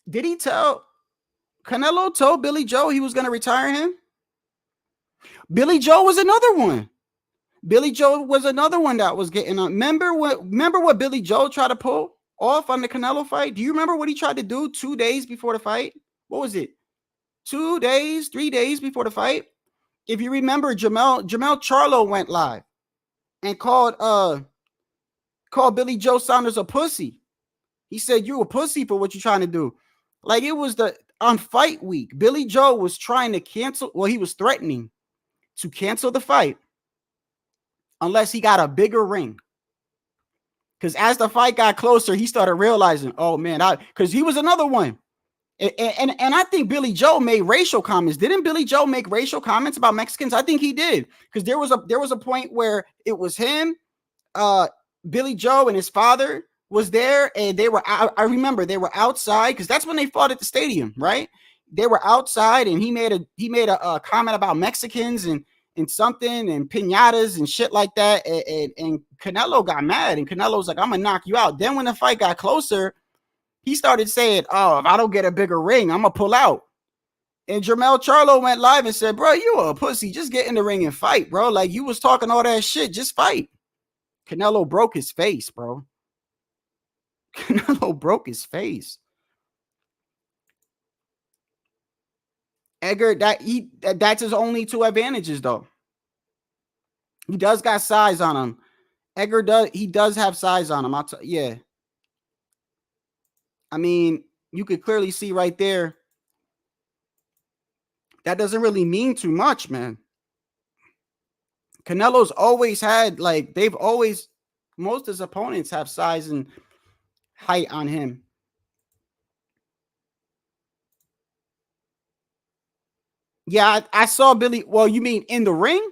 Speaker 5: Did he tell Canelo told Billy Joe he was going to retire him? Billy Joe was another one. Billy Joe was another one that was getting on. Remember what Billy Joe tried to pull off on the Canelo fight? Do you remember what he tried to do 2 days before the fight? What was it? 2 days, 3 days before the fight? If you remember, Jamel Charlo went live and called Billy Joe Saunders a pussy. He said, "You a pussy for what you're trying to do." Like, it was on fight week. Billy Joe was trying to cancel. Well, he was threatening to cancel the fight unless he got a bigger ring. Because as the fight got closer, he started realizing, oh man, because he was another one. And I think Billy Joe made racial comments. Didn't Billy Joe make racial comments about Mexicans? I think he did. Because there was a point where it was him, Billy Joe, and his father was there, and they were out. I remember they were outside because that's when they fought at the stadium, right? They were outside, and he made a comment about Mexicans and something and piñatas and shit like that. And Canelo got mad, and Canelo's like, "I'm gonna knock you out." Then when the fight got closer, he started saying, "Oh, if I don't get a bigger ring, I'm gonna pull out." And Jamel Charlo went live and said, "Bro, you a pussy. Just get in the ring and fight, bro. Like, you was talking all that shit. Just fight." Canelo broke his face, bro. Canelo broke his face. Edgar, that's his only two advantages, though. He does got size on him. Edgar does have size on him. Yeah. I mean, you could clearly see right there. That doesn't really mean too much, man. Canelo's always had, like, most of his opponents have size and height on him. Yeah, I saw Billy. Well, you mean in the ring?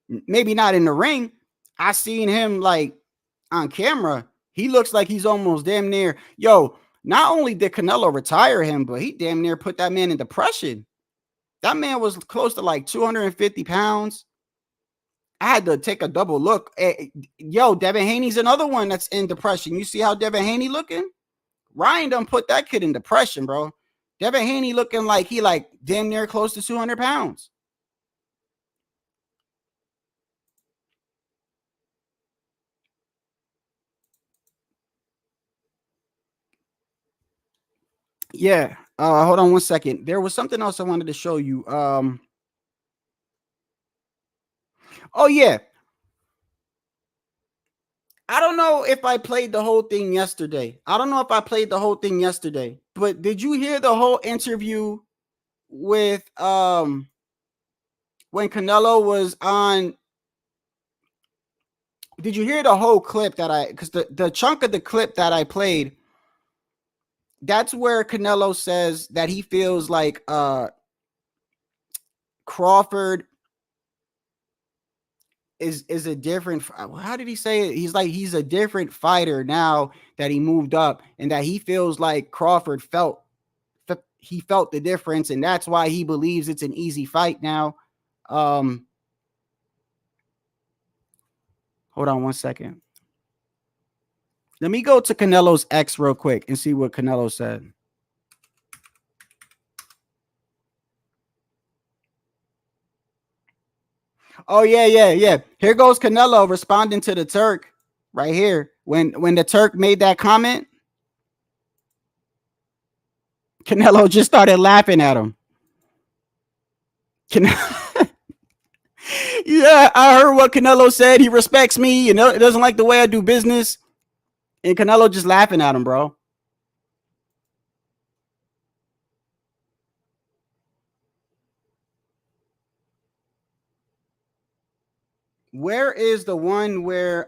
Speaker 5: Maybe not in the ring. I seen him, like, on camera. He looks like he's almost damn near. Yo, not only did Canelo retire him, but he damn near put that man in depression. That man was close to like 250 pounds. I had to take a double look. Yo, Devin Haney's another one that's in depression. You see how Devin Haney looking? Ryan done put that kid in depression, bro. Devin Haney looking like he like damn near close to 200 pounds. Yeah. Hold on one second. There was something else I wanted to show you. Oh yeah. I don't know if I played the whole thing yesterday. But did you hear the whole interview with when Canelo was on? Did you hear the whole clip because the chunk of the clip that I played, that's where Canelo says that he feels like Crawford is a different, how did he say it? He's like, he's a different fighter now that he moved up, and that he feels like Crawford felt the difference, and that's why he believes it's an easy fight now. Hold on one second. Let me go to Canelo's X real quick and see what Canelo said. Oh, yeah. Here goes Canelo responding to the Turk right here. When the Turk made that comment, Canelo just started laughing at him. Yeah, I heard what Canelo said. He respects me, it doesn't like the way I do business. And Canelo just laughing at him, bro. Where is the one where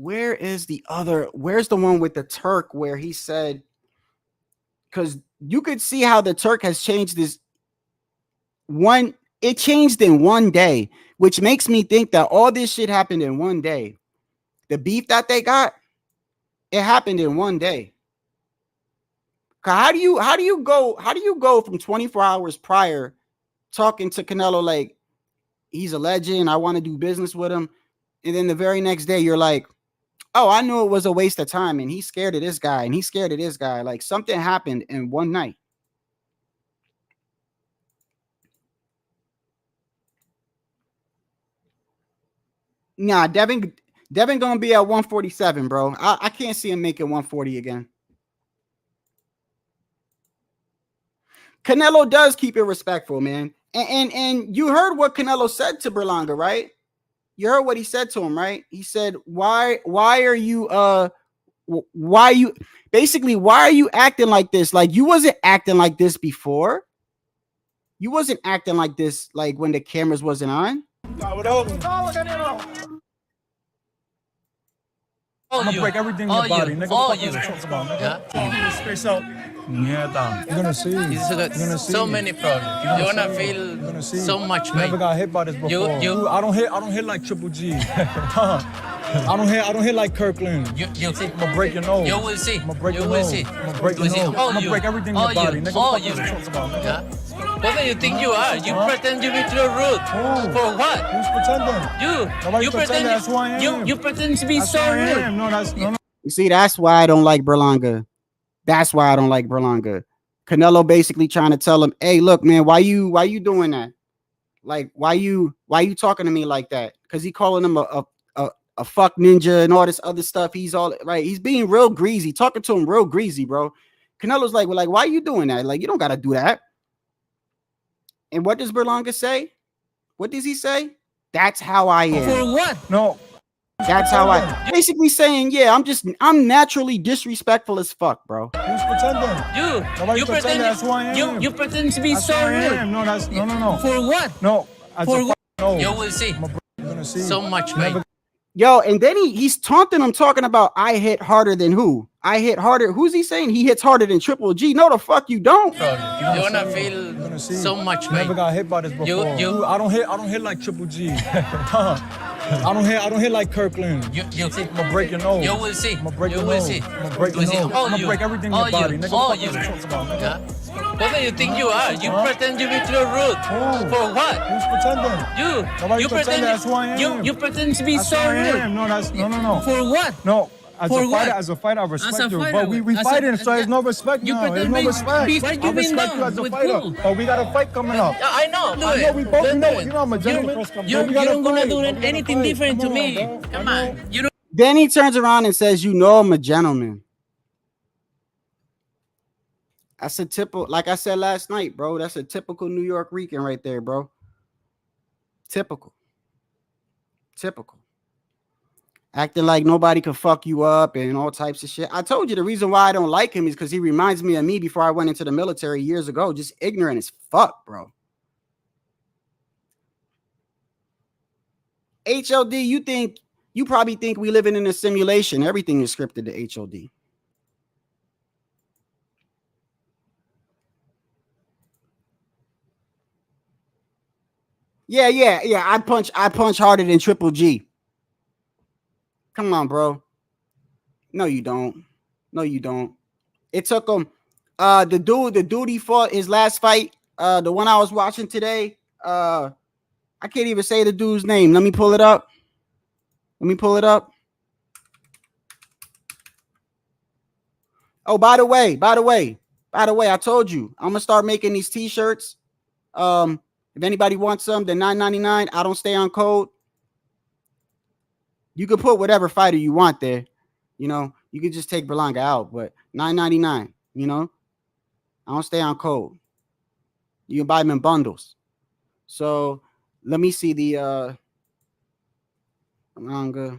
Speaker 5: where is the other? Where's the one with the Turk where he said, because you could see how the Turk has changed this one. It changed in one day, which makes me think that all this shit happened in one day. The beef that they got, it happened in one day. How do you go from 24 hours prior talking to Canelo like he's a legend, I want to do business with him, and then the very next day you're like, oh, I knew it was a waste of time, and he's scared of this guy, and he's scared of this guy. Like something happened in one night. Nah, Devin gonna be at 147, bro. I can't see him making 140 again. Canelo does keep it respectful, man. And you heard what Canelo said to Berlanga, right? You heard what he said to him, right? He said, why are you why are you acting like this? Like you wasn't acting like this before. You wasn't acting like this like when the cameras wasn't on.
Speaker 13: I'm gonna break everything in your body, nigga.
Speaker 10: All you.
Speaker 13: Yeah. Space out. Yeah, you're gonna see. You're gonna see.
Speaker 10: So many problems. You're gonna feel so much pain.
Speaker 13: Never got hit by this before. I don't hit like Triple G. I don't hit like Kirkland.
Speaker 10: You'll see.
Speaker 13: I'm gonna break your nose.
Speaker 10: You will see.
Speaker 13: I'm gonna break
Speaker 10: you
Speaker 13: your
Speaker 10: will
Speaker 13: nose.
Speaker 10: see.
Speaker 13: I'm gonna break your nose. I'm gonna break everything in your body, nigga.
Speaker 10: All you. Yeah. What do you think you are? You pretend to be too rude. For what?
Speaker 13: Who's pretending?
Speaker 10: You pretend.
Speaker 13: That's who I am.
Speaker 10: You pretend to be
Speaker 13: that's
Speaker 10: so rude.
Speaker 13: No.
Speaker 5: You see, that's why I don't like Berlanga. That's why I don't like Berlanga. Canelo basically trying to tell him, "Hey, look, man, why you doing that? Like, why you talking to me like that?" Because he calling him a fuck ninja and all this other stuff. He's all right. He's being real greasy, talking to him real greasy, bro. Canelo's like, why you doing that? Like, you don't gotta do that. And what does Berlanga say? What does he say? That's how I am.
Speaker 10: For what?
Speaker 13: No.
Speaker 5: That's how I basically saying, yeah, I'm naturally disrespectful as fuck, bro.
Speaker 13: Who's pretending?
Speaker 10: You pretend
Speaker 13: that's who I am.
Speaker 10: You pretend to be
Speaker 13: that's
Speaker 10: so rude.
Speaker 13: No.
Speaker 10: For what?
Speaker 13: No.
Speaker 10: For what?
Speaker 13: No.
Speaker 10: You will see.
Speaker 13: You're gonna see.
Speaker 10: So much pain.
Speaker 5: Yo, and then he's taunting him, talking about I hit harder than who? I hit harder. Who's he saying? He hits harder than Triple G. No, the fuck you don't.
Speaker 10: You're gonna feel so much pain.
Speaker 13: Never got hit by this before. I don't hit like Triple G. I don't hit like Kirkland.
Speaker 10: You'll see.
Speaker 13: I'm gonna break your nose.
Speaker 10: You will see.
Speaker 13: I'm gonna break your
Speaker 10: will
Speaker 13: nose.
Speaker 10: see.
Speaker 13: I'm gonna break your nose. I'm gonna break everything in your body, nigga.
Speaker 10: All you. Yeah. What do you think you are? You pretend to be too rude. For what?
Speaker 13: Who's pretending?
Speaker 10: You pretend.
Speaker 13: That's who I am.
Speaker 10: You pretend to be
Speaker 13: that's
Speaker 10: so rude.
Speaker 13: No.
Speaker 10: For what?
Speaker 13: No. As a fighter, I respect you. But we fighting, so there's no respect now. There's no respect. I respect you as a fighter. But we got a fight coming up.
Speaker 10: I know.
Speaker 13: We both know. You know I'm a gentleman.
Speaker 10: You're not gonna do anything different to me. Come on. You don't.
Speaker 5: Then he turns around and says, "You know I'm a gentleman." That's a typical, like I said last night, bro. That's a typical New York Rican right there, bro. Typical. Acting like nobody can fuck you up and all types of shit. I told you the reason why I don't like him is because he reminds me of me before I went into the military years ago. Just ignorant as fuck, bro. HLD, you probably think we living in a simulation. Everything is scripted to HLD. Yeah. I punch harder than Triple G. Come on, bro. No, you don't. It took him. The dude he fought his last fight. The one I was watching today. I can't even say the dude's name. Let me pull it up. Oh, by the way, I told you I'm gonna start making these t-shirts. If anybody wants some, they're $9.99. I don't stay on code. You can put whatever fighter you want there. You know, you could just take Berlanga out, but $9.99, you know. I don't stay on code. You can buy them in bundles. So let me see the Berlanga.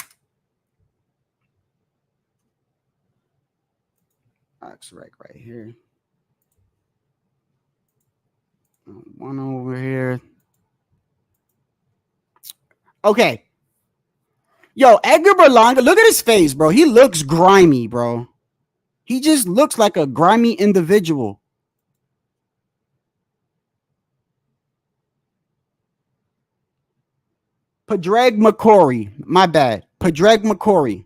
Speaker 5: That's right here. One over here. Okay. Yo, Edgar Berlanga, look at his face, bro. He looks grimy, bro. He just looks like a grimy individual. Padraig McCrory. My bad. Padraig McCrory.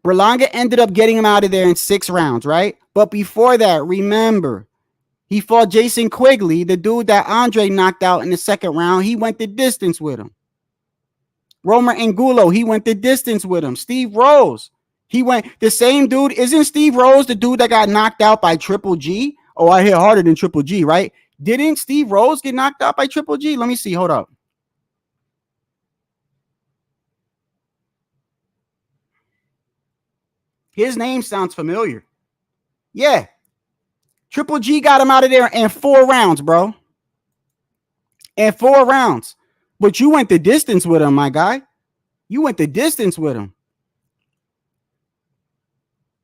Speaker 5: Berlanga ended up getting him out of there in 6 rounds, right? But before that, remember, he fought Jason Quigley, the dude that Andre knocked out in the 2nd round. He went the distance with him. Romer Angulo, he went the distance with him. Steve Rose, he went the same dude. Isn't Steve Rose the dude that got knocked out by Triple G? Oh, I hit harder than Triple G, right? Didn't Steve Rose get knocked out by Triple G? Let me see. Hold up. His name sounds familiar. Yeah. Triple G got him out of there in 4 rounds, bro. In 4 rounds. But you went the distance with him, my guy. You went the distance with him.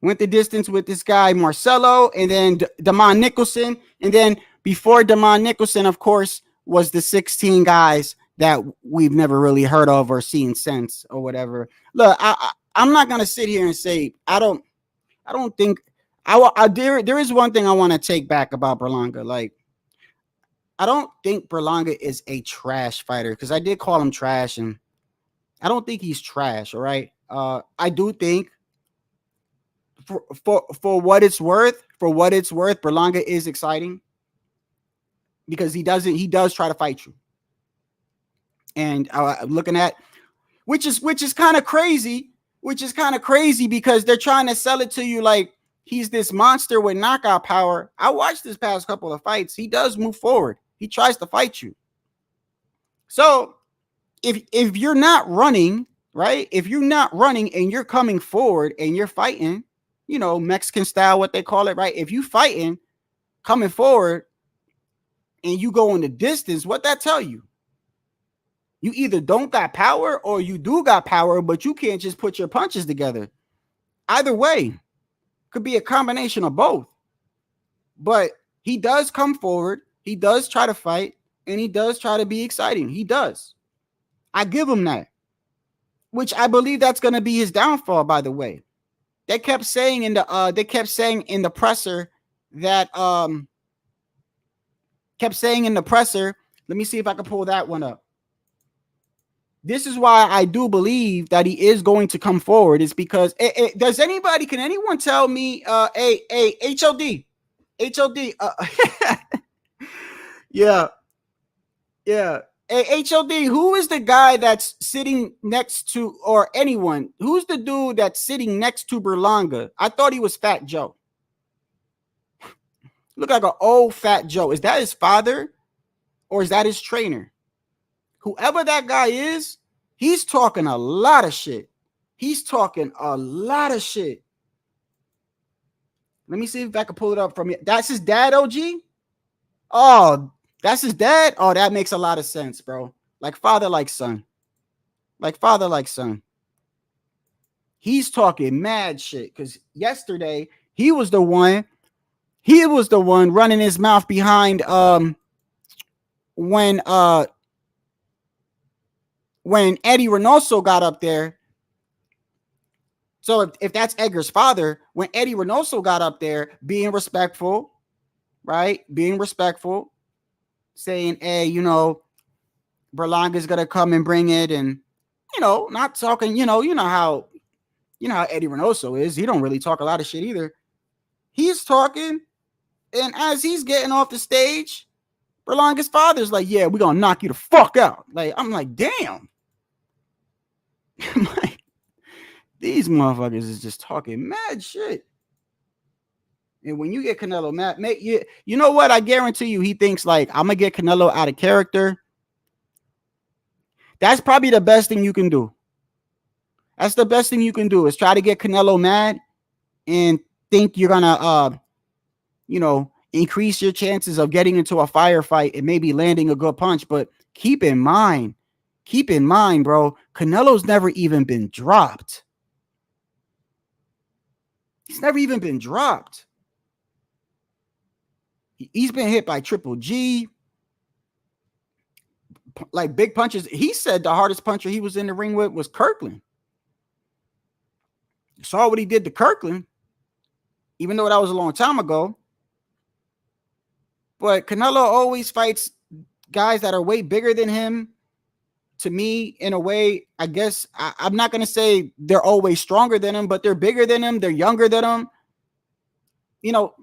Speaker 5: Went the distance with this guy, Marcelo, and then Damon Nicholson. And then before Damon Nicholson, of course, was the 16 guys that we've never really heard of or seen since or whatever. Look, I'm not gonna sit here and say I don't think there is one thing I want to take back about Berlanga. Like, I don't think Berlanga is a trash fighter, because I did call him trash, and I don't think he's trash. All right. I do think for what it's worth, Berlanga is exciting, because he does try to fight you. And looking at, which is kind of crazy. Because they're trying to sell it to you like he's this monster with knockout power. I watched this past couple of fights. He does move forward. He tries to fight you. So if you're not running, right? If you're not running and you're coming forward and you're fighting, you know, Mexican style, what they call it, right? If you fighting, coming forward, and you go in the distance, what that tell you? You either don't got power or you do got power, but you can't just put your punches together. Either way, could be a combination of both. But he does come forward. He does try to fight, and he does try to be exciting. He does. I give him that, which I believe that's going to be his downfall, by the way. They kept saying in the presser that let me see if I can pull that one up. This is why I do believe that he is going to come forward, is because can anyone tell me, HOD, yeah. Hey, HOD, who is the guy that's sitting next to, or anyone, who's the dude that's sitting next to Berlanga? I thought he was Fat Joe. Look like an old Fat Joe. Is that his father, or is that his trainer? Whoever that guy is, he's talking a lot of shit. Let me see if I can pull it up from here. That's his dad, OG? Oh, that's his dad? Oh, that makes a lot of sense, bro. Like father, like son. He's talking mad shit, because yesterday he was the one running his mouth behind when Eddie Reynoso got up there. So if that's Edgar's father, when Eddie Reynoso got up there, being respectful, right? Saying, hey, you know, Berlanga's gonna come and bring it, and not talking, you know how Eddie Reynoso is. He don't really talk a lot of shit either. He's talking, and as he's getting off the stage, Berlanga's father's like, yeah, we're gonna knock you the fuck out. Like, I'm like, damn. These motherfuckers is just talking mad shit. And when you get Canelo mad, you know what? I guarantee you, he thinks like, I'm gonna get Canelo out of character. That's probably the best thing you can do. That's the best thing you can do, is try to get Canelo mad and think you're gonna, increase your chances of getting into a firefight and maybe landing a good punch. But keep in mind, bro, Canelo's never even been dropped. He's never even been dropped. He's been hit by Triple G, like big punches. He said the hardest puncher he was in the ring with was Kirkland. You saw what he did to Kirkland, even though that was a long time ago. But Canelo always fights guys that are way bigger than him. To me, in a way, I guess I'm not going to say they're always stronger than him, but they're bigger than him. They're younger than him. You know,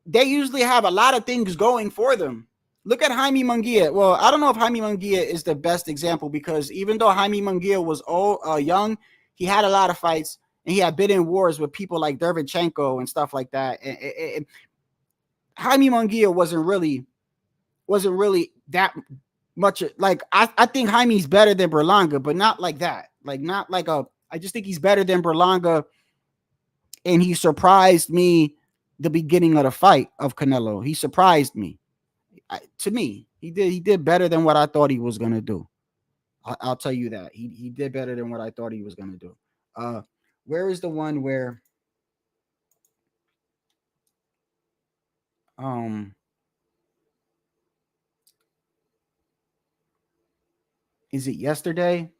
Speaker 5: they usually have a lot of things going for them. Look at Jaime Munguia. Well, I don't know if Jaime Munguia is the best example because even though Jaime Munguia was young, he had a lot of fights and he had been in wars with people like Derevchenko and stuff like that. And Jaime Munguia wasn't really that much. Like I think Jaime's better than Berlanga, but not like that. Like not like I just think he's better than Berlanga, and he surprised me the beginning of the fight of Canelo. He surprised me. To me, he did better than what I thought he was gonna do. I'll tell you that he did better than what I thought he was gonna do. Where is the one where is it yesterday?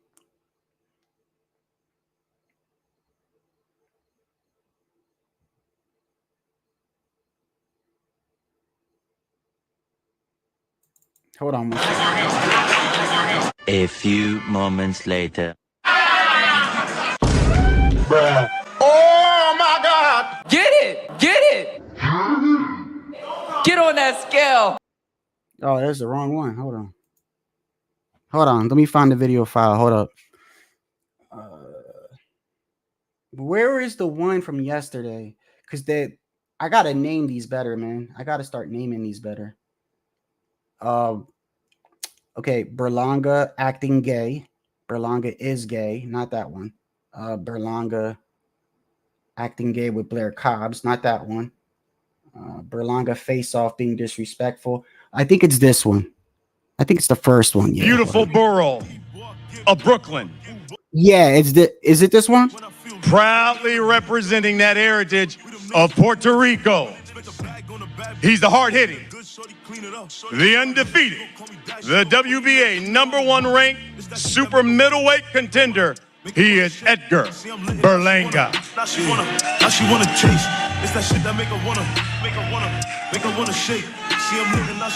Speaker 5: Hold on.
Speaker 15: A few moments later.
Speaker 2: Bruh. Oh my God!
Speaker 16: Get it! Get it! Get on that scale!
Speaker 5: Oh, there's the wrong one. Hold on. Let me find the video file. Hold up. Where is the one from yesterday? Because I gotta name these better, man. I gotta start naming these better. Okay, Berlanga acting gay. Berlanga is gay, not that one. Berlanga acting gay with Blair Cobbs, not that one. Berlanga face off being disrespectful. I think it's this one. I think it's the first one. Yeah,
Speaker 17: beautiful borough of Brooklyn.
Speaker 5: Yeah, is it this one?
Speaker 17: Proudly representing that heritage of Puerto Rico. He's the hard-hitting, the undefeated, the WBA #1 ranked super middleweight contender. He is Edgar Berlanga.
Speaker 18: Now she wanna chase. It's that shit that make her wanna shake. See him looking, now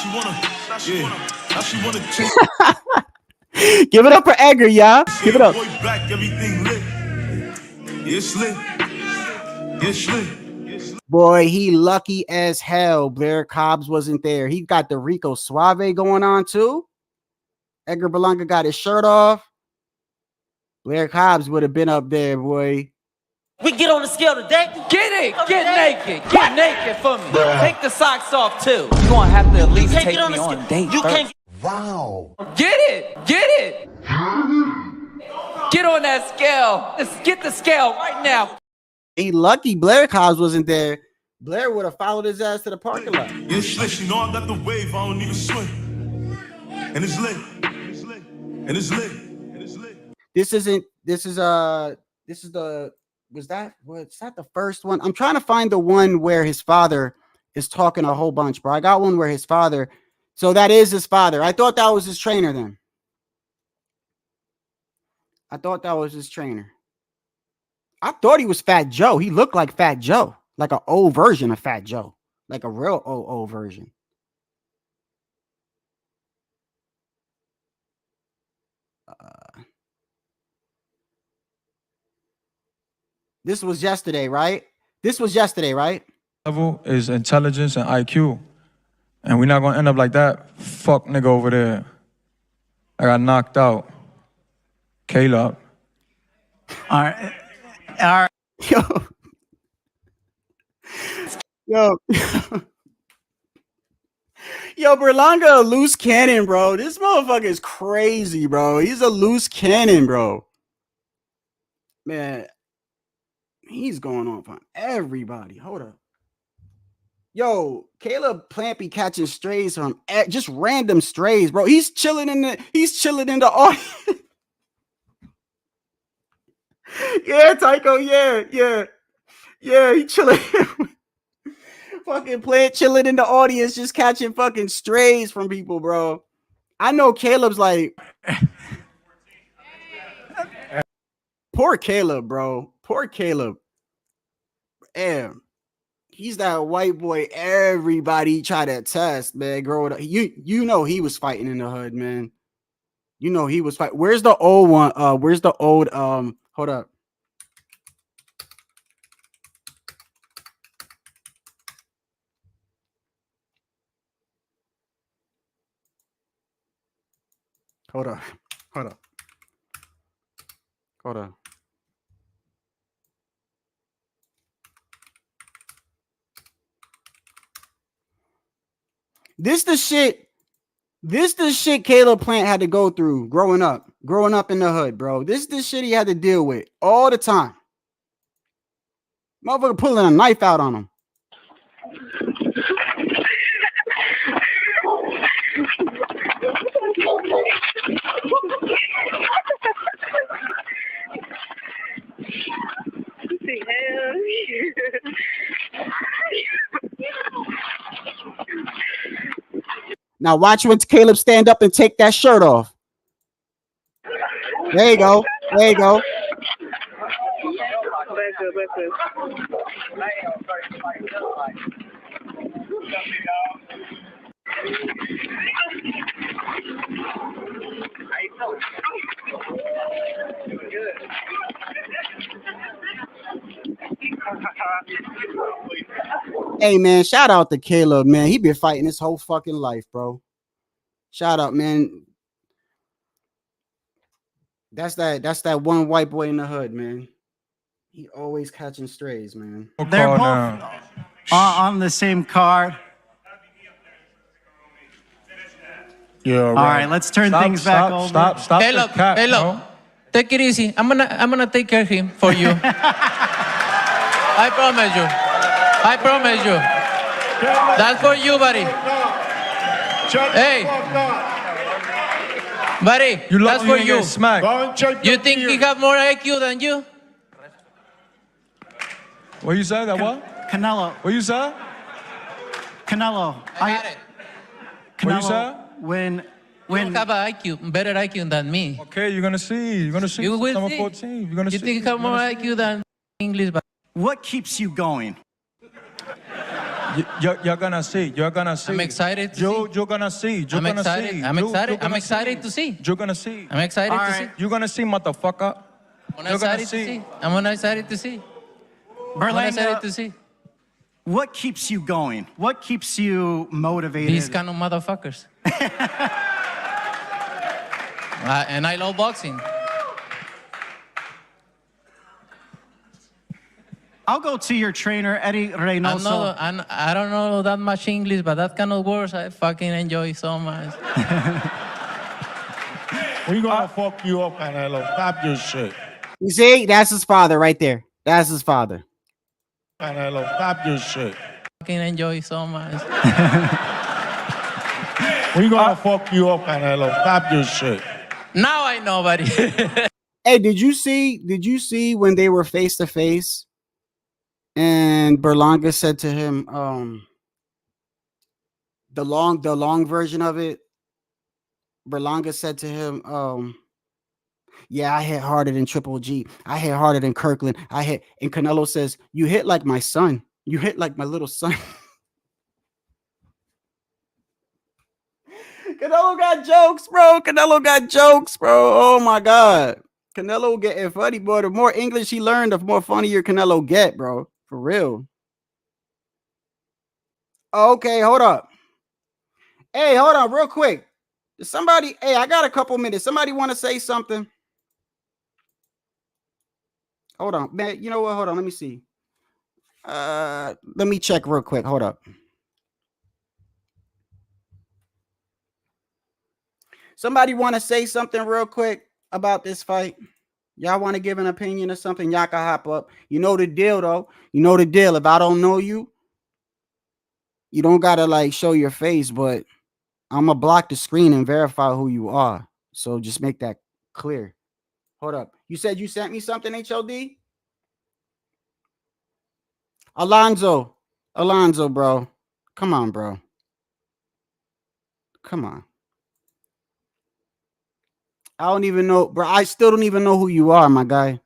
Speaker 18: she wanna chase.
Speaker 5: Give it up for Edgar, y'all. Give it up.
Speaker 18: Back, everything lit. It's lit. It's lit.
Speaker 5: Boy, he lucky as hell. Blair Cobbs wasn't there. He got the Rico Suave going on too. Edgar Berlanga got his shirt off. Blair Cobbs would have been up there, boy.
Speaker 16: We get on the scale today. Get it. Get naked. Get naked for me.
Speaker 5: Bruh.
Speaker 16: Take the socks off too. You're gonna have to at least take me on a date. You can't.
Speaker 18: Wow.
Speaker 16: Get it. Get it. Get on that scale. Let's get the scale right now.
Speaker 5: He lucky Blair Cobbs wasn't there. Blair would have followed his ass to the parking lot.
Speaker 18: Yeah, slick. You know I got the wave. I don't even swim. And it's lit. And it's lit.
Speaker 5: This is the was that the first one? I'm trying to find the one where his father is talking a whole bunch, bro. I got one where his father, so that is his father. I thought that was his trainer then. I thought that was his trainer. I thought he was Fat Joe. He looked like Fat Joe, like an old version of Fat Joe, like a real old version. This was yesterday, right?
Speaker 13: Level is intelligence and IQ. And we're not going to end up like that fuck nigga over there. I got knocked out. Caleb.
Speaker 5: All right. Yo. Yo, Berlanga a loose cannon, bro. This motherfucker is crazy, bro. He's a loose cannon, bro. Man, he's going off on everybody. Hold up. Yo, Caleb Plant be catching strays from just random strays, bro. He's chilling in the audience. Yeah, Tycho, yeah, he chilling. Fucking Plant chilling in the audience, just catching fucking strays from people, bro. I know Caleb's like, Poor Caleb, bro. Poor Caleb. Damn. He's that white boy everybody try to test, man. Growing up. You know he was fighting in the hood, man. You know he was fighting. Where's the old one? Where's the old hold up. Hold up. Hold up. Hold up. This the shit Caleb Plant had to go through growing up in the hood, bro. This is the shit he had to deal with all the time. Motherfucker pulling a knife out on him. Now watch when Caleb stand up and take that shirt off. There you go. There you go. Hey man, shout out to Caleb, man. He been fighting his whole fucking life, bro. Shout out, man. That's that one white boy in the hood, man. He always catching strays, man.
Speaker 19: They're both on the same card.
Speaker 2: Yeah.
Speaker 19: All right, let's turn things back over.
Speaker 10: Stop. Caleb, take it easy. I'm gonna take care of him for you. I promise you. I promise you. That's for you, buddy. Hey, buddy, that's for you. You think he have more IQ than you?
Speaker 13: What you say? That what?
Speaker 19: Canelo.
Speaker 13: What you say?
Speaker 19: Canelo.
Speaker 10: I got it.
Speaker 19: Canelo,
Speaker 13: What you say?
Speaker 19: when
Speaker 10: you have an IQ, better IQ than me.
Speaker 13: Okay, you're gonna see. You're gonna see.
Speaker 10: You will
Speaker 13: Number
Speaker 10: see.
Speaker 13: 14. You're gonna
Speaker 10: You
Speaker 13: see.
Speaker 10: think you have more IQ than English? But
Speaker 19: what keeps you going?
Speaker 13: You're gonna see. You're gonna see.
Speaker 10: I'm excited to see.
Speaker 13: You're gonna see. You're
Speaker 10: I'm
Speaker 13: gonna
Speaker 10: excited.
Speaker 13: see.
Speaker 10: I'm excited.
Speaker 13: You're
Speaker 10: I'm
Speaker 13: gonna
Speaker 10: excited to see.
Speaker 13: You're gonna see.
Speaker 10: I'm excited to see.
Speaker 13: You're gonna see, motherfucker.
Speaker 10: I'm excited to see. I'm excited to see. I'm excited to see.
Speaker 19: What keeps you going? What keeps you motivated?
Speaker 10: These kind of motherfuckers. And I love boxing.
Speaker 19: I'll go to your trainer, Eddie Reynoso.
Speaker 10: I don't know that much English, but that kind of words I fucking enjoy so much.
Speaker 2: We gonna fuck you up, Canelo. Stop your shit.
Speaker 5: You see, that's his father right there. That's his father.
Speaker 2: Canelo, stop your shit.
Speaker 10: Fucking enjoy so much.
Speaker 2: We gonna fuck you up, Canelo. Stop your shit.
Speaker 10: Now I know, buddy.
Speaker 5: Hey, did you see when they were face to face? And Berlanga said to him, the long version of it. Berlanga said to him, yeah, I hit harder than Triple G. I hit harder than Kirkland. And Canelo says, you hit like my son. You hit like my little son. Canelo got jokes, bro. Canelo got jokes, bro. Oh my God. Canelo getting funny, boy. The more English he learned, the more funnier Canelo get, bro. For real. Okay, hold up. Hey, hold on real quick. Somebody, hey, I got a couple minutes. Somebody want to say something? Hold on, man. You know what? Hold on. Let me see. Let me check real quick. Hold up. Somebody want to say something real quick about this fight? Y'all want to give an opinion or something? Y'all can hop up. You know the deal, though. You know the deal. If I don't know you, you don't got to like show your face, but I'm going to block the screen and verify who you are. So just make that clear. Hold up. You said you sent me something, HLD? Alonzo, bro. Come on, bro. Come on. I don't even know, bro. I still don't even know who you are, my guy.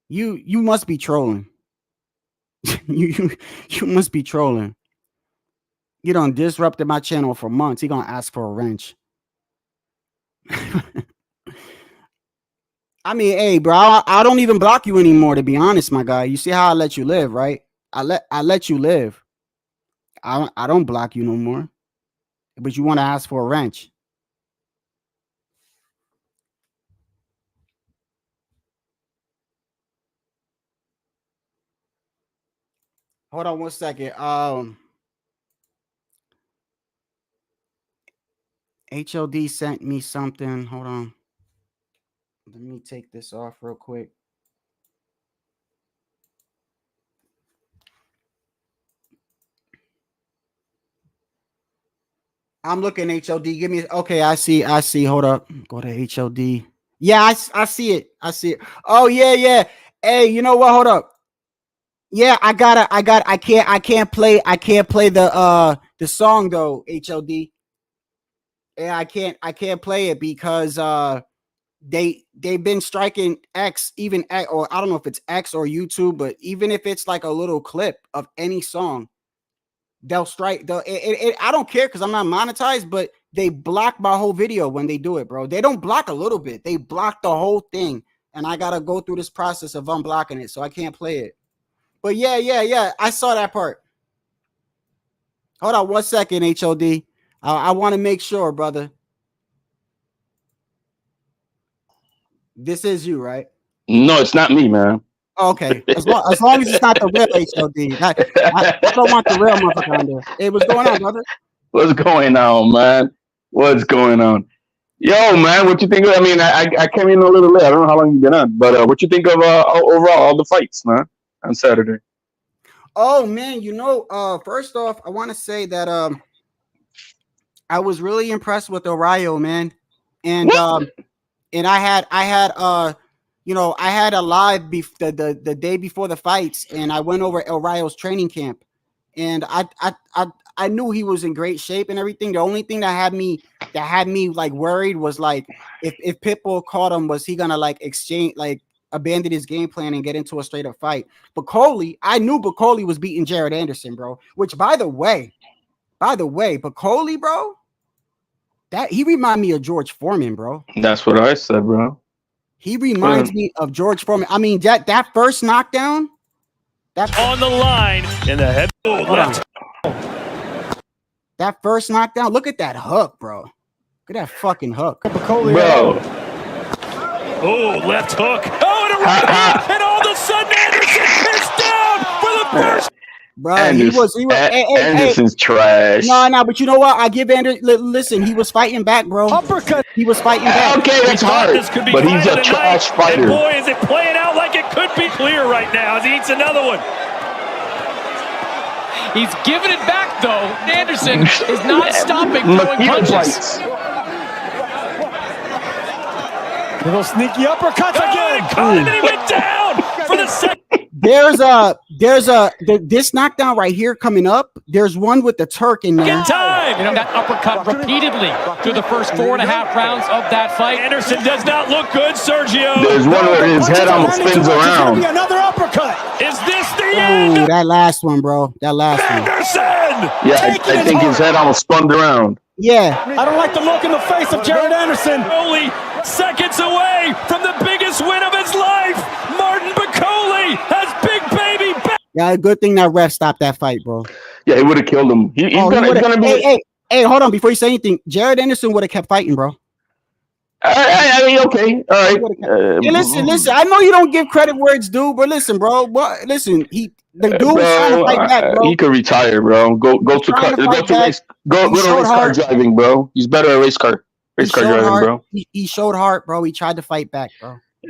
Speaker 5: You must be trolling. you must be trolling. You done disrupted my channel for months. He gonna ask for a wrench. I mean, hey, bro, I don't even block you anymore, to be honest, my guy. You see how I let you live, right? I let you live. I don't block you no more. But you want to ask for a wrench. Hold on 1 second. HOD sent me something. Hold on. Let me take this off real quick. I'm looking HOD. Give me okay. I see. Hold up. Go to HOD. Yeah, I see it. I see it. Oh yeah. Hey, you know what? Hold up. Yeah, I can't play the song though, HOD. Yeah, I can't play it because they've been striking X, even X, or I don't know if it's X or YouTube, but even if it's like a little clip of any song, they'll strike. I don't care because I'm not monetized, but they block my whole video when they do it, bro. They don't block a little bit; they block the whole thing, and I gotta go through this process of unblocking it, so I can't play it. But yeah, I saw that part. Hold on 1 second, HOD. I want to make sure, brother. This is you, right?
Speaker 20: No, it's not me, man.
Speaker 5: Okay, as long as it's not the real HOD. I don't want the real motherfucker on there. Hey, what's going on, brother?
Speaker 20: What's going on, man? What's going on? Yo, man, what you think of, I mean, I came in a little late. I don't know how long you've been on, but what you think of overall all the fights, man, on Saturday?
Speaker 5: Oh man, first off, I want to say that I was really impressed with Orion, man. And I had I had a live the day before the fights, and I went over El Rayo's training camp, and I knew he was in great shape and everything. The only thing that had me like worried was like if Pitbull caught him, was he gonna like abandon his game plan and get into a straight up fight? Bacoli, I knew Bacoli was beating Jared Anderson, bro. Which by the way, Bacoli, bro, that he reminded me of George Foreman, bro.
Speaker 20: That's what I said, bro.
Speaker 5: He reminds me of George Foreman. I mean, that first knockdown, that's
Speaker 14: on the line in the head. Left.
Speaker 5: That first knockdown, look at that hook, bro. Look at that fucking hook.
Speaker 20: Bro.
Speaker 14: Oh, left hook. Oh, and a right hook. And all of a sudden, Anderson is down for the first.
Speaker 5: Bro,
Speaker 20: Anderson's trash.
Speaker 5: No, but you know what? I give Anderson. Listen, he was fighting back, bro. Uppercut. He was fighting back.
Speaker 20: Okay, that's hard. But he's a trash fighter.
Speaker 14: And boy, is it playing out like it could be clear right now as he eats another one.
Speaker 16: He's giving it back, though. Anderson is not stopping throwing punches.
Speaker 8: Little sneaky uppercuts again.
Speaker 14: And he went down for the second.
Speaker 5: This knockdown right here coming up. There's one with the Turk in there.
Speaker 16: Time. That uppercut repeatedly through the first 4.5 rounds of that fight.
Speaker 14: Anderson does not look good, Sergio.
Speaker 20: There's one where his head almost spins around.
Speaker 8: Another uppercut.
Speaker 14: Is this the end?
Speaker 5: That last one, bro. That last one.
Speaker 14: Anderson.
Speaker 20: Yeah, I think his head almost spun around.
Speaker 5: Yeah.
Speaker 8: I don't like the look in the face of Jared Anderson.
Speaker 14: Only seconds away from the biggest win of his life. Martin Bacoli has Big Baby back.
Speaker 5: Yeah, good thing that ref stopped that fight, bro.
Speaker 20: Yeah, he would have killed him. He's gonna be.
Speaker 5: Hey, hold on. Before you say anything, Jared Anderson would have kept fighting, bro.
Speaker 20: I mean, okay, all right.
Speaker 5: Hey, listen. I know you don't give credit where it's due, but listen, bro. Listen, the dude was trying to fight back, bro.
Speaker 20: He could retire, bro. Go to race car driving, bro. He's better at race car driving, bro.
Speaker 5: He showed heart, bro. He tried to fight back,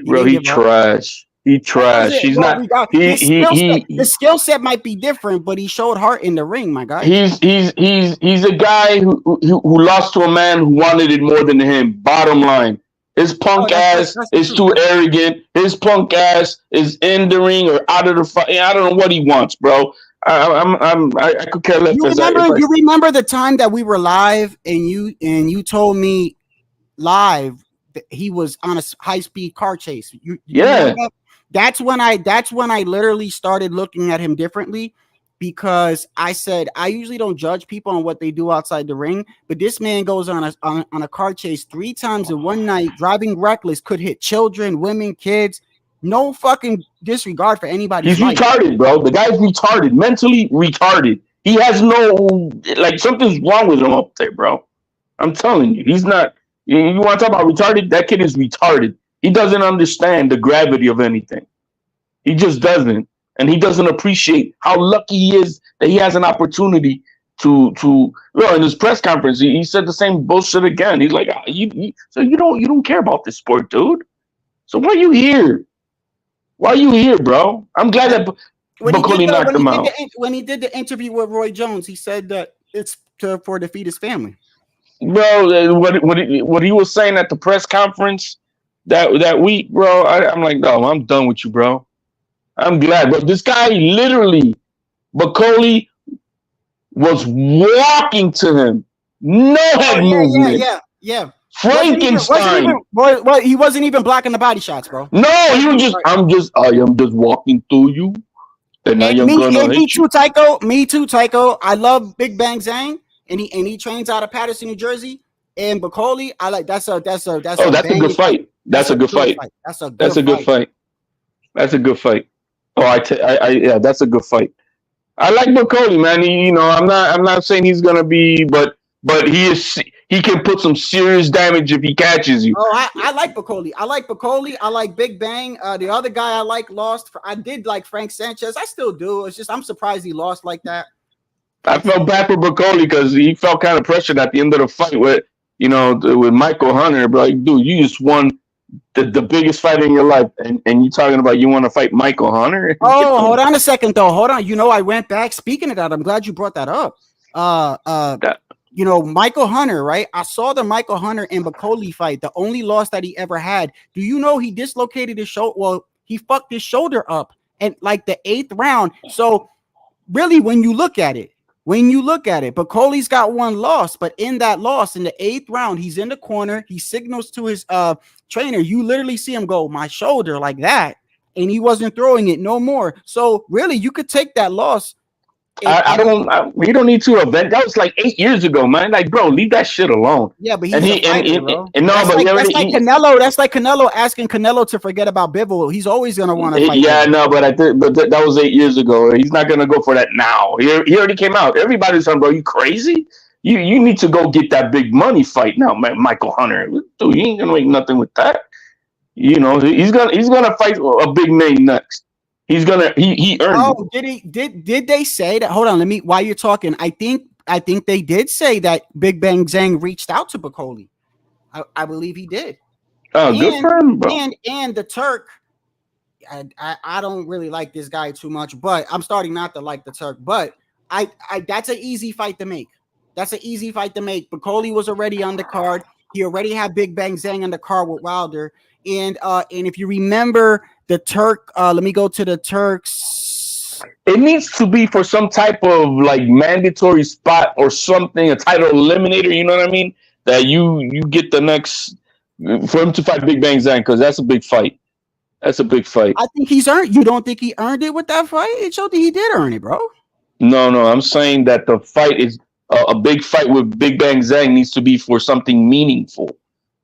Speaker 5: bro.
Speaker 20: He trash. He trash. He's not.
Speaker 5: The skill set might be different, but he showed heart in the ring, my guy.
Speaker 20: He's a guy who lost to a man who wanted it more than him. Bottom line, his punk ass is too arrogant. His punk ass is in the ring or out of the fight. I don't know what he wants, bro. I could care less.
Speaker 5: You remember the time that we were live and you told me live he was on a high-speed car chase. You
Speaker 20: Yeah.
Speaker 5: know that? That's when I literally started looking at him differently, because I said I usually don't judge people on what they do outside the ring, but this man goes on a car chase 3 times in one night, driving reckless, could hit children, women, kids. No fucking disregard for anybody's
Speaker 20: He's
Speaker 5: life.
Speaker 20: retarded, bro. The guy's retarded, mentally retarded. He has no, like, something's wrong with him up there, bro. I'm telling you, he's not. You want to talk about retarded? That kid is retarded. He doesn't understand the gravity of anything. He just doesn't, and he doesn't appreciate how lucky he is that he has an opportunity to. Well, in his press conference, he said the same bullshit again. He's like, so you don't care about this sport, dude. So why are you here? Why are you here, bro? I'm glad that Buckley knocked him out.
Speaker 5: When he did the interview with Roy Jones, he said that it's for to feed his family.
Speaker 20: Bro, what he was saying at the press conference that week, bro, I'm like, no, I'm done with you, bro. I'm glad. But this guy literally, Buckley was walking to him. No head movement.
Speaker 5: Yeah.
Speaker 20: Frankenstein.
Speaker 5: He wasn't even blocking the body shots, bro.
Speaker 20: No, he was just. I am just walking through you, and I am gonna hit you.
Speaker 5: Me too, Tycho. I love Big Bang Zhang, and he trains out of Patterson, New Jersey. And Buckley, I like that's a good
Speaker 20: fight. That's a good fight. That's a good fight. That's a good fight. Oh, yeah, that's a good fight. I like Buckley, man. I'm not saying he's gonna be, but he can put some serious damage if he catches you.
Speaker 5: Oh, I like Buckley. I like Big Bang. The other guy I lost. I did like Frank Sanchez. I still do. It's just I'm surprised he lost like that.
Speaker 20: I felt bad for Buckley because he felt kind of pressured at the end of the fight with Michael Hunter. But like, dude, you just won the biggest fight in your life, and you're talking about you want to fight Michael Hunter?
Speaker 5: Oh, hold on a second, though. Hold on. I went back. Speaking of that, I'm glad you brought that up. Michael Hunter, right? I saw the Michael Hunter and Buckley fight, the only loss that he ever had. Do you know he dislocated his shoulder? Well, he fucked his shoulder up in like the 8th round. So really, when you look at it, Buckley's got one loss, but in that loss, in the 8th round, he's in the corner. He signals to his trainer. You literally see him go, my shoulder, like that. And he wasn't throwing it no more. So really, you could take that loss.
Speaker 20: We don't need to avenge. That was like 8 years ago, man. Like, bro, leave that shit alone.
Speaker 5: Yeah, but
Speaker 20: that's
Speaker 5: like Canelo. That's like Canelo asking Canelo to forget about Bivol. He's always gonna want to fight.
Speaker 20: Yeah, no, but that was 8 years ago. He's not gonna go for that now. He already came out. Everybody's saying, bro, you crazy? You need to go get that big money fight now, man. Michael Hunter, dude, you ain't gonna make nothing with that. He's gonna fight a big name next. He's gonna he earned it.
Speaker 5: Did they say that? Hold on, while you're talking, I think they did say that Big Bang Zhang reached out to Buckley. I believe he did.
Speaker 20: Oh, good for him, bro.
Speaker 5: And the Turk, I don't really like this guy too much, but I'm starting not to like the Turk. But I that's an easy fight to make. Buckley was already on the card. He already had Big Bang Zhang on the card with Wilder. And if you remember the Turk, let me go to the Turks.
Speaker 20: It needs to be for some type of like mandatory spot or something, a title eliminator. You know what I mean? That you get the next for him to fight Big Bang Zhang, because that's a big fight. I think he's earned.
Speaker 5: You don't think he earned it with that fight? It showed that he did earn it, bro.
Speaker 20: No. I'm saying that the fight is a big fight with Big Bang Zhang needs to be for something meaningful.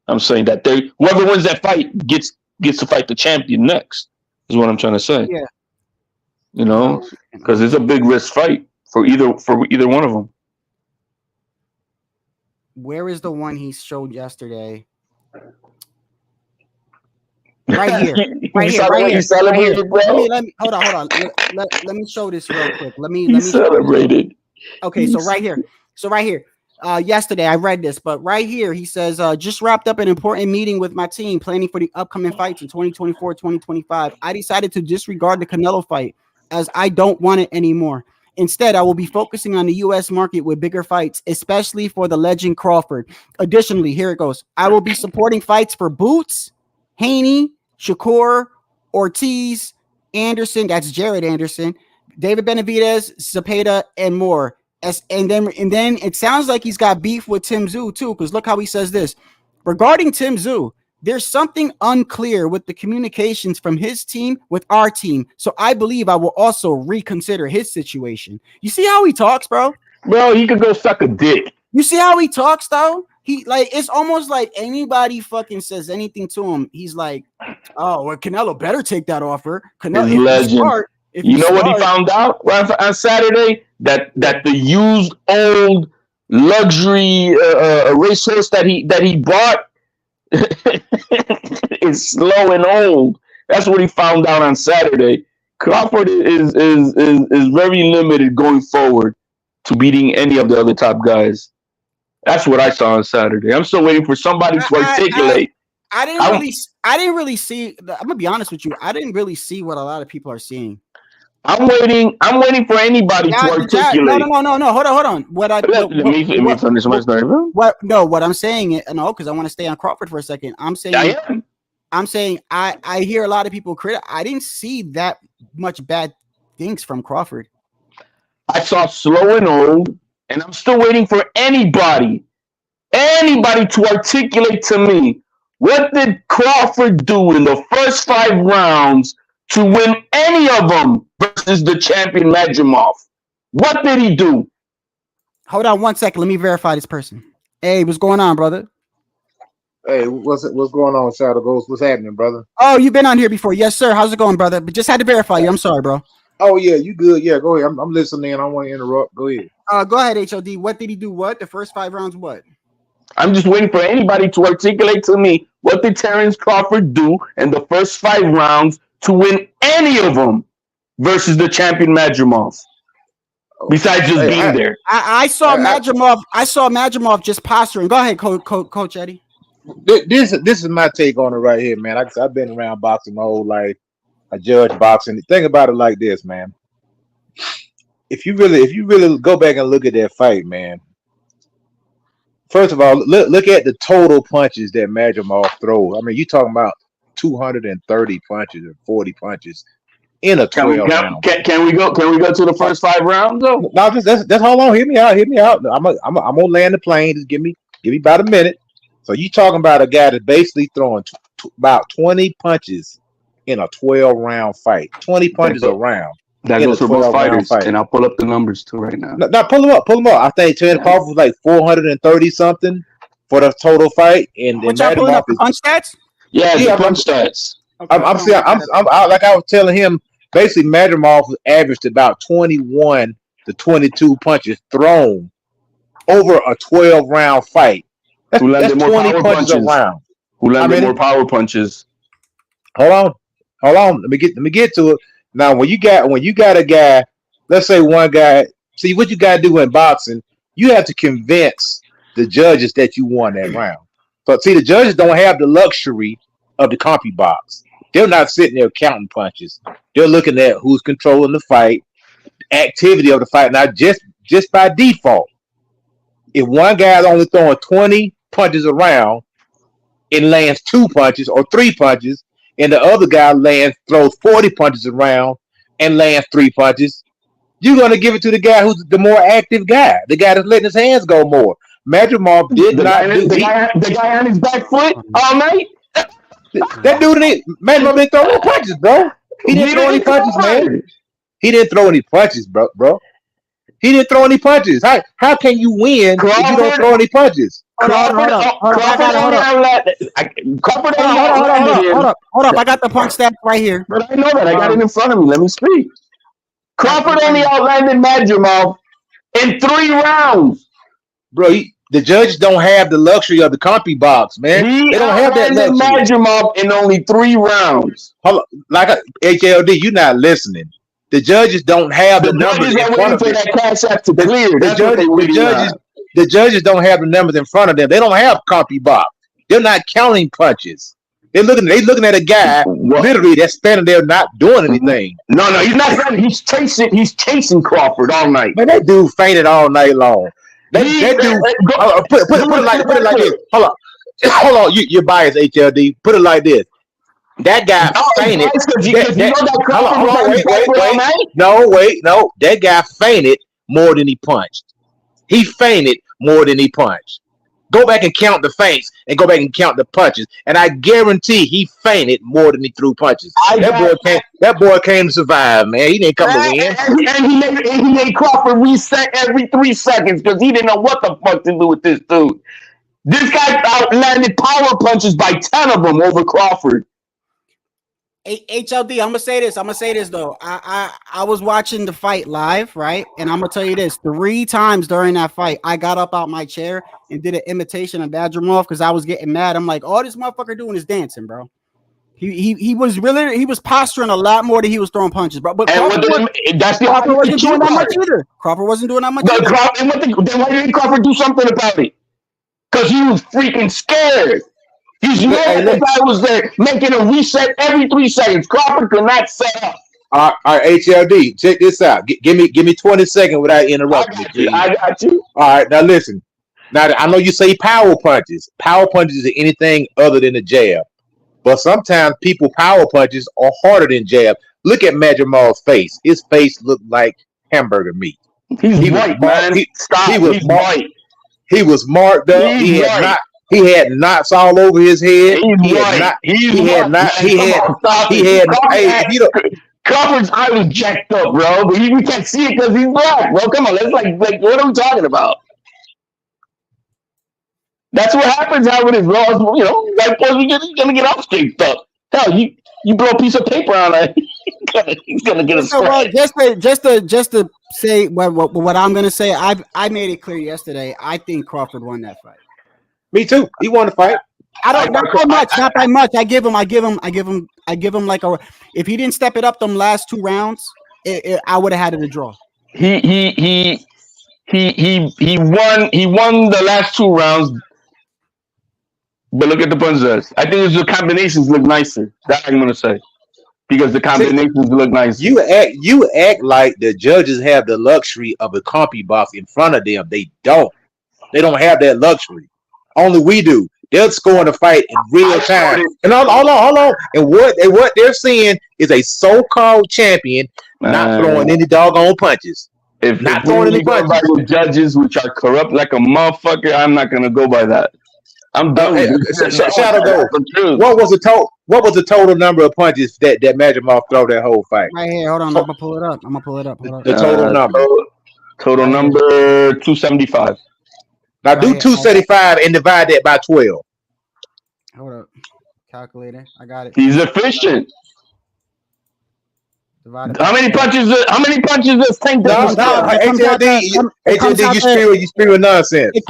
Speaker 20: I'm saying that whoever wins that fight gets to fight the champion next, is what I'm trying to say.
Speaker 5: Yeah.
Speaker 20: Because it's a big risk fight for either one of them.
Speaker 5: Where is the one he showed yesterday? Right here. Right here. Let me hold on. Let me show this real quick. Let me
Speaker 20: celebrated.
Speaker 5: Okay, so right here. Yesterday I read this, but right here he says, just wrapped up an important meeting with my team planning for the upcoming fights in 2024, 2025. I decided to disregard the Canelo fight as I don't want it anymore. Instead, I will be focusing on the U.S. market with bigger fights, especially for the legend Crawford. Additionally, here it goes. I will be supporting fights for Boots, Haney, Shakur, Ortiz, Anderson, that's Jared Anderson, David Benavidez, Zepeda, and more. And then it sounds like he's got beef with Tim Tszyu too, because look how he says this. Regarding Tim Tszyu, there's something unclear with the communications from his team with our team. So I believe I will also reconsider his situation. You see how he talks, bro?
Speaker 20: Bro, he could go suck a dick.
Speaker 5: You see how he talks, though? He like it's almost like anybody fucking says anything to him, he's like, "Oh, well, Canelo better take that offer." Canelo,
Speaker 20: His legend. You know what he found out on Saturday? That the used old luxury racehorse that he bought is slow and old. That's what he found out on Saturday. Crawford is very limited going forward to beating any of the other top guys. That's what I saw on Saturday. I'm still waiting for somebody to articulate.
Speaker 5: I didn't really see. I'm gonna be honest with you. I didn't really see what a lot of people are seeing.
Speaker 20: I'm waiting for anybody to articulate.
Speaker 5: No. Hold on. What I'm saying, no, because I want to stay on Crawford for a second. I'm saying I hear a lot of people I didn't see that much bad things from Crawford.
Speaker 20: I saw slow and old, and I'm still waiting for anybody to articulate to me, what did Crawford do in the first 5 rounds to win any of them versus the champion Madrimov? What did he do?
Speaker 5: Hold on 1 second. Let me verify this person. Hey, what's going on, brother?
Speaker 21: Hey, what's going on, Shadow Ghost? What's happening, brother?
Speaker 5: Oh, you've been on here before. Yes, sir. How's it going, brother? But just had to verify you. I'm sorry, bro.
Speaker 21: Oh, yeah, you good. Yeah, go ahead. I'm listening. I don't want to interrupt. Go ahead.
Speaker 5: Go ahead, HOD. What did he do? What? The first 5 rounds, what?
Speaker 20: I'm just waiting for anybody to articulate to me, what did Terrence Crawford do in the first 5 rounds to win any of them versus the champion Madrimov? Besides just being there.
Speaker 5: I saw Madrimov. I saw Madrimov just posturing. Go ahead, Coach Eddie.
Speaker 21: This is my take on it right here, man. I've been around boxing my whole life. I judge boxing. Think about it like this, man. If you really go back and look at that fight, man. First of all, look at the total punches that Madrimov throws. I mean, you talking about 230 punches or 40 punches in a 12 round.
Speaker 20: Can we go to the first 5 rounds though?
Speaker 21: No, that's hold on. Hear me out. I'm gonna land the plane. Just give me about a minute. So you talking about a guy that's basically throwing about 20 punches in a 12 round fight. 20 punches a round.
Speaker 20: That goes for both fighters, and I'll pull up the numbers too right now.
Speaker 21: No, pull them up. I think Terrence Crawford was like 430 something for the total fight, and
Speaker 5: Madrimov is punch stats.
Speaker 20: Yeah, punch stats.
Speaker 21: I'm like I was telling him. Basically, Madrimov averaged about 21 to 22 punches thrown over a 12 round fight. That's 20 punches a round.
Speaker 20: Who landed more power punches?
Speaker 21: Hold on. Let me get to it. Now, when you got a guy, let's say one guy, see what you got to do in boxing, you have to convince the judges that you won that round. So, see, the judges don't have the luxury of the CompuBox. They're not sitting there counting punches. They're looking at who's controlling the fight, activity of the fight, not just by default. If one guy's only throwing 20 punches around and lands 2 punches or 3 punches, and the other guy throws 40 punches around and lands 3 punches, you're going to give it to the guy who's the more active guy, the guy that's letting his hands go more. Madrimov did not do
Speaker 20: the guy on his back foot all night.
Speaker 21: That dude Madrimov didn't throw any punches, bro. He didn't throw any punches, man. He didn't throw any punches, bro. He didn't throw any punches. How can you win if you don't throw any punches?
Speaker 5: Hold up. I got the punch stats right here.
Speaker 20: But I know that. I got it in front of me. Let me speak. Crawford only outlanded Madrimov in 3 rounds.
Speaker 21: Bro, the judges don't have the luxury of the CompuBox, man. They don't have that luxury.
Speaker 20: Madrimov in only 3 rounds.
Speaker 21: Hold on. Like HLD, you're not listening. The judges don't have the numbers in front of them.
Speaker 20: That cash app to clear.
Speaker 21: The judges don't have the numbers in front of them. They don't have CompuBox. They're not counting punches. They're looking at a guy literally that's standing there not doing anything.
Speaker 20: No, he's not running. He's chasing Crawford all night.
Speaker 21: Man, that dude fainted all night long. Put it like this. Hold on. You're biased, HLD. Put it like this. That guy fainted. No. That guy fainted more than he punched. He fainted more than he punched. Go back and count the feints and go back and count the punches, and I guarantee he feinted more than he threw punches. That boy came to survive, man. He didn't come to win.
Speaker 20: And he made Crawford reset every 3 seconds because he didn't know what the fuck to do with this dude. This guy landed power punches by 10 of them over Crawford.
Speaker 5: HLD, I'm gonna say this though. I was watching the fight live, right? And I'm gonna tell you this: 3 times during that fight, I got up out my chair and did an imitation of Madrimov because I was getting mad. I'm like, all this motherfucker doing is dancing, bro. He was posturing a lot more than he was throwing punches, bro. But Crawford wasn't doing that much either. Crawford wasn't doing that much either.
Speaker 20: Then why didn't Crawford do something about it? Because he was freaking scared. He's mad that guy was there making a reset every 3 seconds. Crawford could not set up.
Speaker 21: All right, HLD, check this out. Give me 20 seconds without interrupting me.
Speaker 20: I got you.
Speaker 21: All right, now listen. Now I know you say power punches. Power punches are anything other than a jab. But sometimes people power punches are harder than jab. Look at Madrimov's face. His face looked like hamburger meat.
Speaker 20: He's white, man.
Speaker 21: He's white. He was marked up. He had knots all over his head.
Speaker 20: Crawford's eye was jacked up, bro. But we can't see it because he's black, bro. Come on, let's like what are we talking about? That's what happens out with his bro. You know, like he's gonna get off scraped up. Hell, you blow a piece of paper on it, he's gonna get a scratch.
Speaker 5: Just to say what I'm gonna say, I made it clear yesterday. I think Crawford won that fight.
Speaker 21: Me too. He won the fight.
Speaker 5: Not by much. I give him like a. If he didn't step it up them last 2 rounds, I would have had it a draw.
Speaker 20: He won the last 2 rounds. But look at the punches. I think the combinations look nicer. That I'm gonna say. Because the combinations look nice.
Speaker 21: You act like the judges have the luxury of a compy box in front of them. They don't. They don't have that luxury. Only we do. They're scoring the fight in real time. And hold on. And what they're seeing is a so-called champion not throwing any doggone punches.
Speaker 20: If we go by the judges, which are corrupt like a motherfucker, I'm not gonna go by that. I'm done.
Speaker 21: Shadow Gold. What was the total number of punches that Madrimov throw that whole fight?
Speaker 5: Right here. Hold on. I'm gonna pull it up. Hold on.
Speaker 21: The total number.
Speaker 20: Total number 275.
Speaker 21: Now do 275 and divide that by 12.
Speaker 5: Hold up. Calculator. I got it.
Speaker 20: He's efficient. How many punches does Tank do?
Speaker 21: HLD, you spewing nonsense.
Speaker 5: It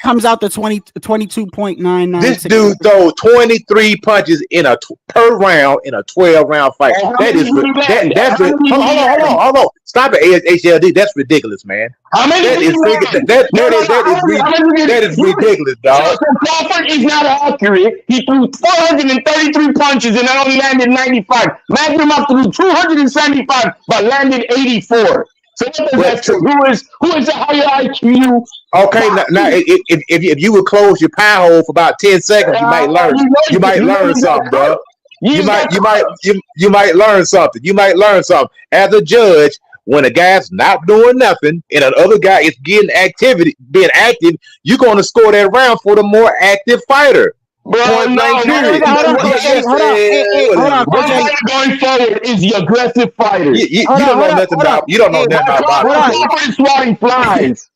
Speaker 5: comes out to 22.99.
Speaker 21: This dude throw 23 punches in per round in a 12-round fight. Hold on. Stop it, HLD. That's ridiculous, man. That is ridiculous, dog.
Speaker 20: So Crawford is not accurate. He threw 433 punches and only landed 95. Madrimov threw 275 but landed 84. So what does that say? Who is the higher IQ?
Speaker 21: Okay, now if you would close your pie hole for about 10 seconds, you might learn. You might learn something, dog. You might learn something. You might learn something. As a judge, when a guy's not doing nothing and another guy is being active, you're going to score that round for the more active fighter.
Speaker 20: Bro, hold on. Going forward is the aggressive fighter.
Speaker 21: You don't know nothing about
Speaker 20: swatting flies.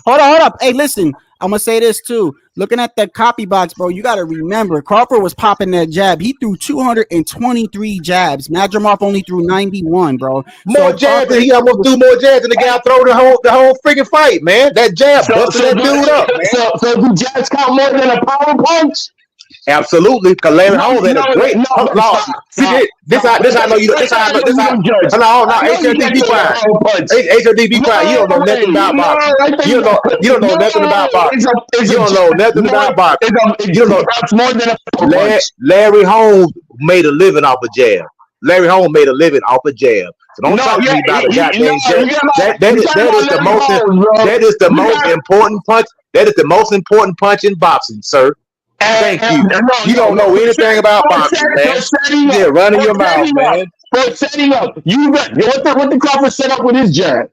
Speaker 5: Hold up. Hey, listen. I'm gonna say this too. Looking at that copy box, bro, you gotta remember Crawford was popping that jab. He threw 223 jabs. Madrimov only threw 91, bro.
Speaker 21: More jabs than he almost threw more jabs than the guy throw the whole freaking fight, man. That jab busted that dude up, man.
Speaker 20: So do jabs count more than a power punch?
Speaker 21: Absolutely, because Larry Holmes had a great. This I know you. This how I know. HLD be quiet. HLD be quiet. You don't know nothing about boxing. You don't know nothing about boxing. You don't know nothing about boxing. You don't know.
Speaker 20: That's more than a punch.
Speaker 21: Larry Holmes made a living off a jab. Larry Holmes made a living off a jab. So don't talk to me about a goddamn jab. That is the most important punch. That is the most important punch in boxing, sir. Thank you. You don't know anything about boxing, man. Yeah, running your mouth, man.
Speaker 20: For setting up, what the Crawford set up with his jab?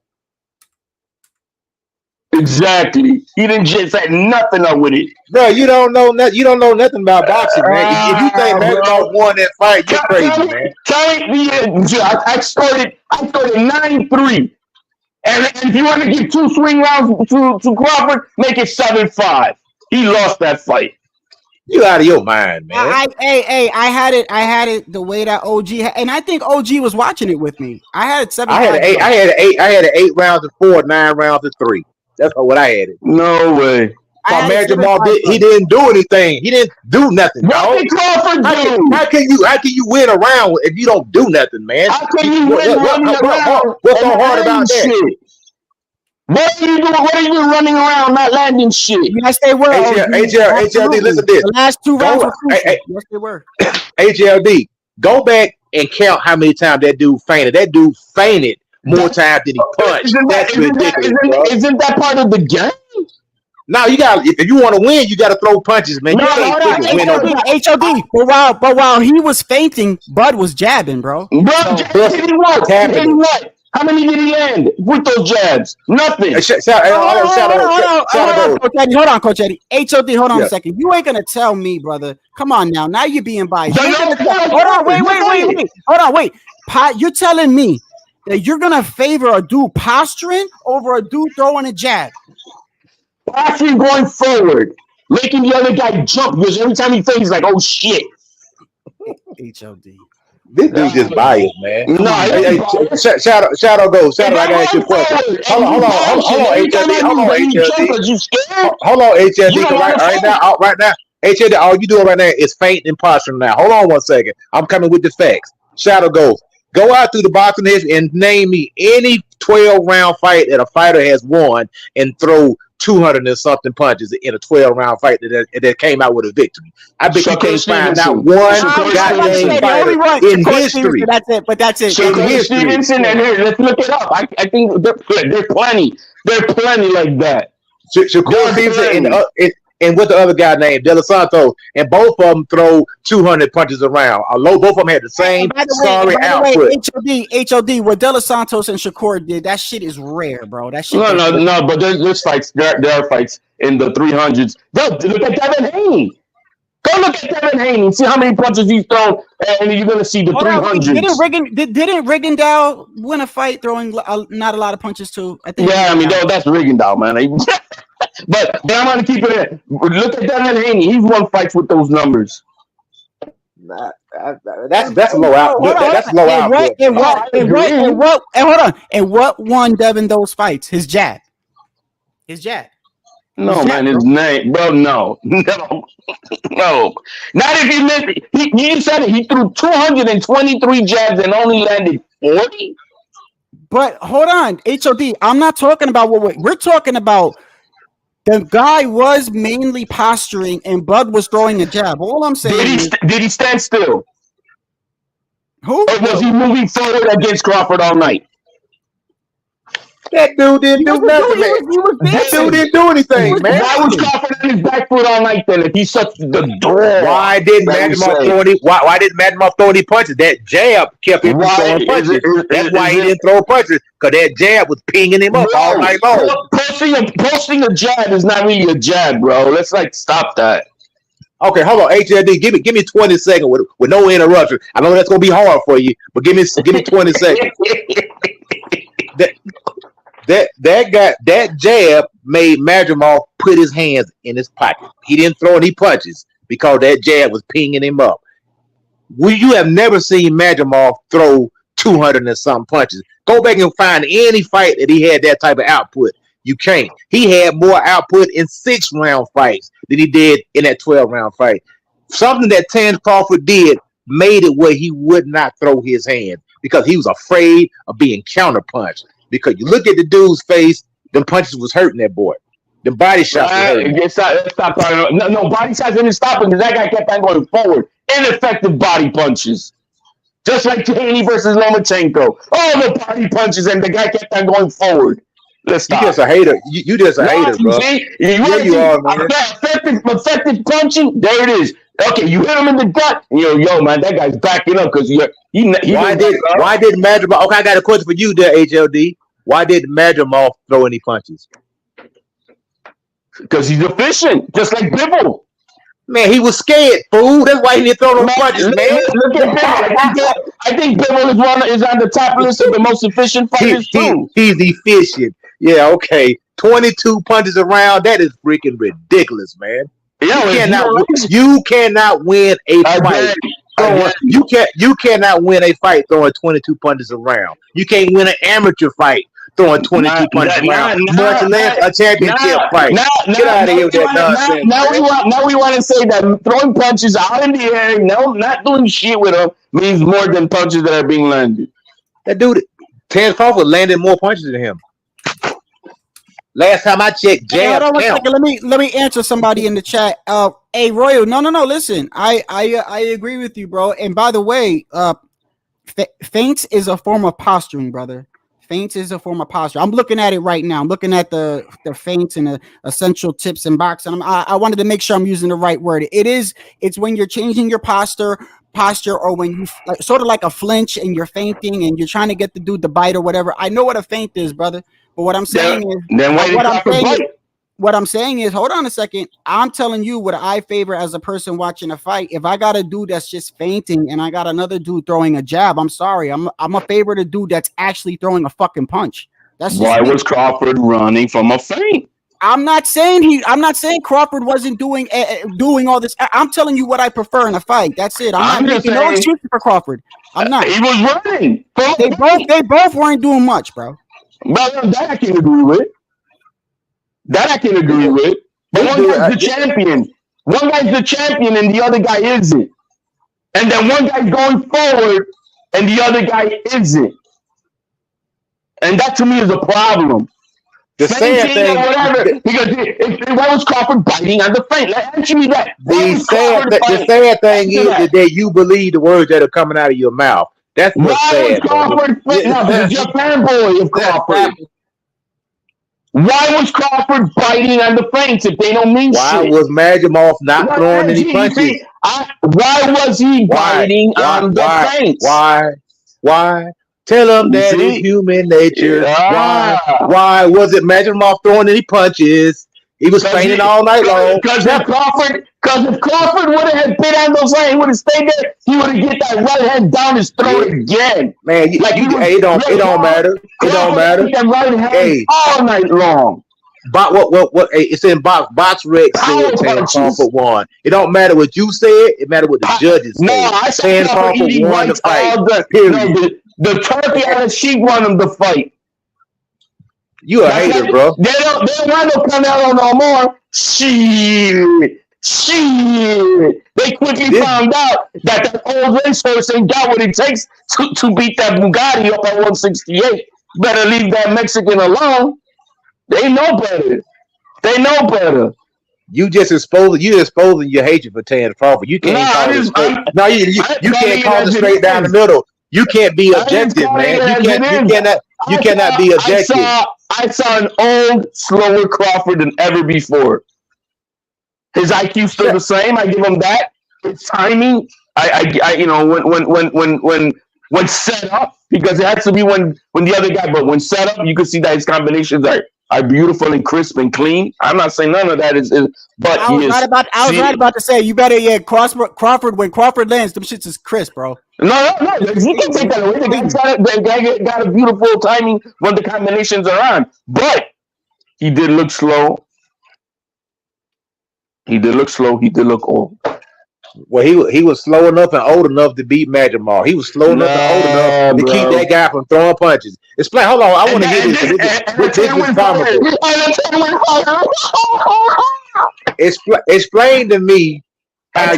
Speaker 20: Exactly. He didn't just set nothing up with it.
Speaker 21: Bro, you don't know nothing. You don't know nothing about boxing, man. If you think Madrimov won that fight, you're crazy, man.
Speaker 20: Tell me, I scored it 9-3. And if you want to give 2 swing rounds to Crawford, make it 7-5. He lost that fight.
Speaker 21: You out of your mind, man.
Speaker 5: I had it the way that OG had, and I think OG was watching it with me. I had it 7.
Speaker 21: I had an 8 rounds to 4, 9 rounds to 3. That's what I had it.
Speaker 20: No way.
Speaker 21: Madrimov he didn't do anything. He didn't do nothing.
Speaker 20: What did Crawford do?
Speaker 21: How can you win a round if you don't do nothing, man?
Speaker 20: How can you win running around?
Speaker 21: What's so hard about that?
Speaker 20: What are you doing? What are you doing running around, not landing shit?
Speaker 5: Yes, they were.
Speaker 21: HLD, listen to this.
Speaker 5: The last 2 rounds were crucial. Yes, they were.
Speaker 21: HLD, go back and count how many times that dude fainted. That dude fainted more times than he punched. That's ridiculous, bro.
Speaker 20: Isn't that part of the game?
Speaker 21: No, you got. If you want to win, you got to throw punches, man. You can't
Speaker 5: HOD. But while he was fainting, Bud was jabbing, bro.
Speaker 20: Did he what? How many did he land with those jabs? Nothing.
Speaker 5: Hold on, Coach Eddie. HOD, hold on a second. You ain't gonna tell me, brother. Come on now. Now you're being biased. Hold on, wait. Hold on, wait. You're telling me that you're gonna favor a dude posturing over a dude throwing a jab?
Speaker 20: Posturing going forward, making the other guy jump because every time he fails, he's like, "Oh shit."
Speaker 5: HOD.
Speaker 21: This dude just biased, man.
Speaker 20: No,
Speaker 21: Shadow goes. Shadow, I got your question. Hold on, HLD. Right now, HLD, all you doing right now is fainting and posturing now. Hold on one second. I'm coming with the facts. Shadow goes. Go out through the boxing history and name me any 12-round fight that a fighter has won and throw 200 and something punches in a 12-round fight that came out with a victory. I bet you can't find out one goddamn fighter in history.
Speaker 5: That's it.
Speaker 20: Stevenson and let's look it up. I think they're plenty. They're plenty like that.
Speaker 21: Shakur Stevenson and what the other guy named De Los Santos, and both of them throw 200 punches around. Both of them had the same sorry output.
Speaker 5: HOD, what De Los Santos and Shakur did, that shit is rare, bro. That shit.
Speaker 20: No. But there's fights. There are fights in the 300s. Look at Devin Haney. Go look at Devin Haney and see how many punches he's thrown, and you're gonna see the 300s.
Speaker 5: Didn't Rigondeaux win a fight throwing not a lot of punches too? I think.
Speaker 20: Yeah, I mean that's Rigondeaux, man. But I'm gonna keep it in. Look at Devin Haney. He's won fights with those numbers.
Speaker 21: That's low output. That's low output.
Speaker 5: And what won Devin those fights? His jab.
Speaker 20: No, man, his name, bro. No. Not if he missed. You said it. He threw 223 jabs and only landed 40.
Speaker 5: But hold on, HOD. I'm not talking about what we're talking about. The guy was mainly posturing, and Bud was throwing a jab. All I'm saying
Speaker 20: did he stand still?
Speaker 5: Who?
Speaker 20: Or was he moving forward against Crawford all night?
Speaker 21: That dude didn't do nothing, man. That dude didn't do anything, man.
Speaker 20: Why was Crawford on his back foot all night then? If he's such the door.
Speaker 21: Why didn't Madrimov throw any punches? That jab kept him from throwing punches. That's why he didn't throw punches, because that jab was pinging him up all night long.
Speaker 20: Posting a jab is not really a jab, bro. Let's stop that.
Speaker 21: Okay, hold on, HLD. Give me 20 seconds with no interruption. I know that's gonna be hard for you, but give me 20 seconds. That jab made Madrimov put his hands in his pocket. He didn't throw any punches because that jab was pinging him up. You have never seen Madrimov throw 200 and something punches. Go back and find any fight that he had that type of output. You can't. He had more output in 6-round fights than he did in that 12-round fight. Something that Terrence Crawford did made it where he would not throw his hand because he was afraid of being counterpunched. Because you look at the dude's face, them punches was hurting that boy. The body shots were hurting.
Speaker 20: Stop. No, body shots didn't stop him because that guy kept on going forward. Ineffective body punches. Just like Haney versus Lomachenko. All the body punches and the guy kept on going forward. Let's stop.
Speaker 21: You just a hater. You just a hater, bro.
Speaker 20: You are, man. Effective punching, there it is. Okay, you hit him in the gut. Yo, man, that guy's backing up because why did Madrimov? Okay, I got a question for you there, HLD. Why did Madrimov throw any punches? Because he's efficient, just like Bivol.
Speaker 21: Man, he was scared, fool. That's why he didn't throw no punches, man.
Speaker 20: Look at Bivol. I think Bivol is on the top list of the most efficient fighters too.
Speaker 21: He's efficient. Yeah, okay. 22 punches around. That is freaking ridiculous, man.
Speaker 20: Yeah,
Speaker 21: you cannot win a fight. You cannot win a fight throwing 22 punches around. You can't win an amateur fight throwing 22 punches around. Much less a championship fight. Get out of here with that nonsense.
Speaker 20: Now we want to say that throwing punches out in the air, not doing shit with them, means more than punches that are being landed.
Speaker 21: That dude, Terrence Crawford landed more punches than him. Last time I checked, jab.
Speaker 5: Hold on 1 second. Let me answer somebody in the chat. Hey, Royal. No. Listen, I agree with you, bro. And by the way, feints is a form of posturing, brother. Feints is a form of posture. I'm looking at it right now. I'm looking at the feints and the essential tips in boxing. I wanted to make sure I'm using the right word. It's when you're changing your posture, or when you sort of like a flinch and you're feinting and you're trying to get the dude to bite or whatever. I know what a feint is, brother. But what I'm saying what I'm saying is, hold on a second. I'm telling you what I favor as a person watching a fight. If I got a dude that's just feinting and I got another dude throwing a jab, I'm sorry. I'm a favor to dude that's actually throwing a fucking punch. That's
Speaker 20: why was Crawford running from a feint?
Speaker 5: I'm not saying Crawford wasn't doing all this. I'm telling you what I prefer in a fight. That's it. I'm not making no excuses for Crawford. I'm not.
Speaker 20: He was running.
Speaker 5: They both weren't doing much, bro.
Speaker 20: But that I can agree with. But one guy's the champion. One guy's the champion and the other guy isn't. And then one guy's going forward and the other guy isn't. And that to me is a problem.
Speaker 21: The sad thing,
Speaker 20: whatever, because why was Crawford biting on the feint? Answer me that.
Speaker 21: The sad thing is that you believe the words that are coming out of your mouth. That's what's sad.
Speaker 20: Because you're a fanboy of Crawford. Why was Crawford biting on the feints if they don't mean shit?
Speaker 21: Why was Madrimov not throwing any punches?
Speaker 20: Why was he biting on the feints?
Speaker 21: Why? Tell him that is human nature. Why was it Madrimov throwing any punches? He was feinting all night long.
Speaker 20: Because if Crawford would have bit on those legs, he would have stayed there. He would have get that right hand down his throat again.
Speaker 21: Man, it don't matter. It don't matter.
Speaker 20: That right hand all night long.
Speaker 21: But what? It's in box rec said Crawford won. It don't matter what you said. It matters what the judges said.
Speaker 20: No, I said Crawford won the fight. The Turki Alalshikh won him the fight.
Speaker 21: You a hater, bro.
Speaker 20: They don't want no Canelo no more. Shit. They quickly found out that old racehorse ain't got what it takes to beat that Bugatti up at 168. Better leave that Mexican alone. They know better.
Speaker 21: You exposing your hatred for Terrence Crawford. You can't call it straight. You can't call it straight down the middle. You can't be objective, man. You cannot be objective.
Speaker 20: I saw an old, slower Crawford than ever before. His IQ still the same. I give him that. His timing, when set up, because it has to be when the other guy. But when set up, you can see that his combinations are beautiful and crisp and clean. I'm not saying none of that is but
Speaker 5: I was right about to say you better Crawford when Crawford lands, them shits is crisp, bro.
Speaker 20: No. You can take that away. The guy got a beautiful timing when the combinations are on. But he did look slow. He did look old.
Speaker 21: Well, he was slow enough and old enough to beat Madrimov. He was slow enough and old enough to keep that guy from throwing punches. Explain. Hold on. I want to hear this. This is comical. Explain to me how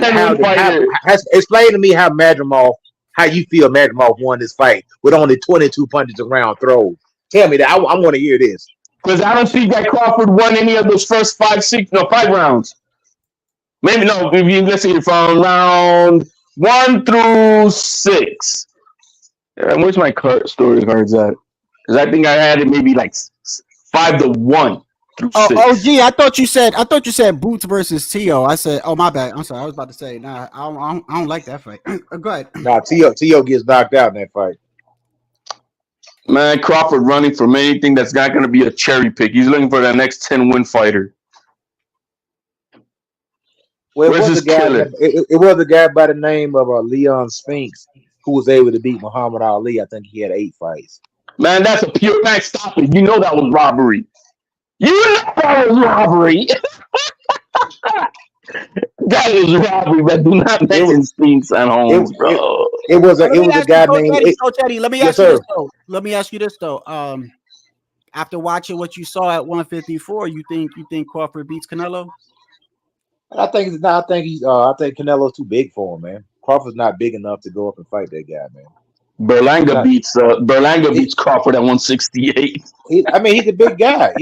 Speaker 21: Madrimov, how you feel Madrimov won this fight with only 22 punches around throws. Tell me that. I want to hear this.
Speaker 20: Because I don't think that Crawford won any of those first 5 rounds. Maybe no. Let's see, from round 1 through 6. Where's my story cards at? Because I think I had it maybe like 5-1 through 6.
Speaker 5: Oh, gee, I thought you said Boots versus Tio. I said, oh my bad. I'm sorry. I was about to say, nah, I don't like that fight. Go ahead.
Speaker 21: Nah, Tio gets knocked out in that fight.
Speaker 20: Man, Crawford running from anything that's not going to be a cherry pick. He's looking for that next 10-win fighter.
Speaker 21: Well,
Speaker 20: Where's his killer?
Speaker 21: It was a guy by the name of Leon Spinks who was able to beat Muhammad Ali. I think he had 8 fights.
Speaker 20: Man, that's a pure man. Stop it. You know that was robbery. You know that was robbery. That was robbery, but do not mention Spinks and Holmes, bro.
Speaker 21: It was a guy named
Speaker 5: Coach Eddie, let me ask you this though. Let me ask you this though. After watching what you saw at 154, you think Crawford beats Canelo?
Speaker 21: I think Canelo's too big for him, man. Crawford's not big enough to go up and fight that guy, man.
Speaker 20: Berlanga beats Crawford at 168.
Speaker 21: He's a big guy.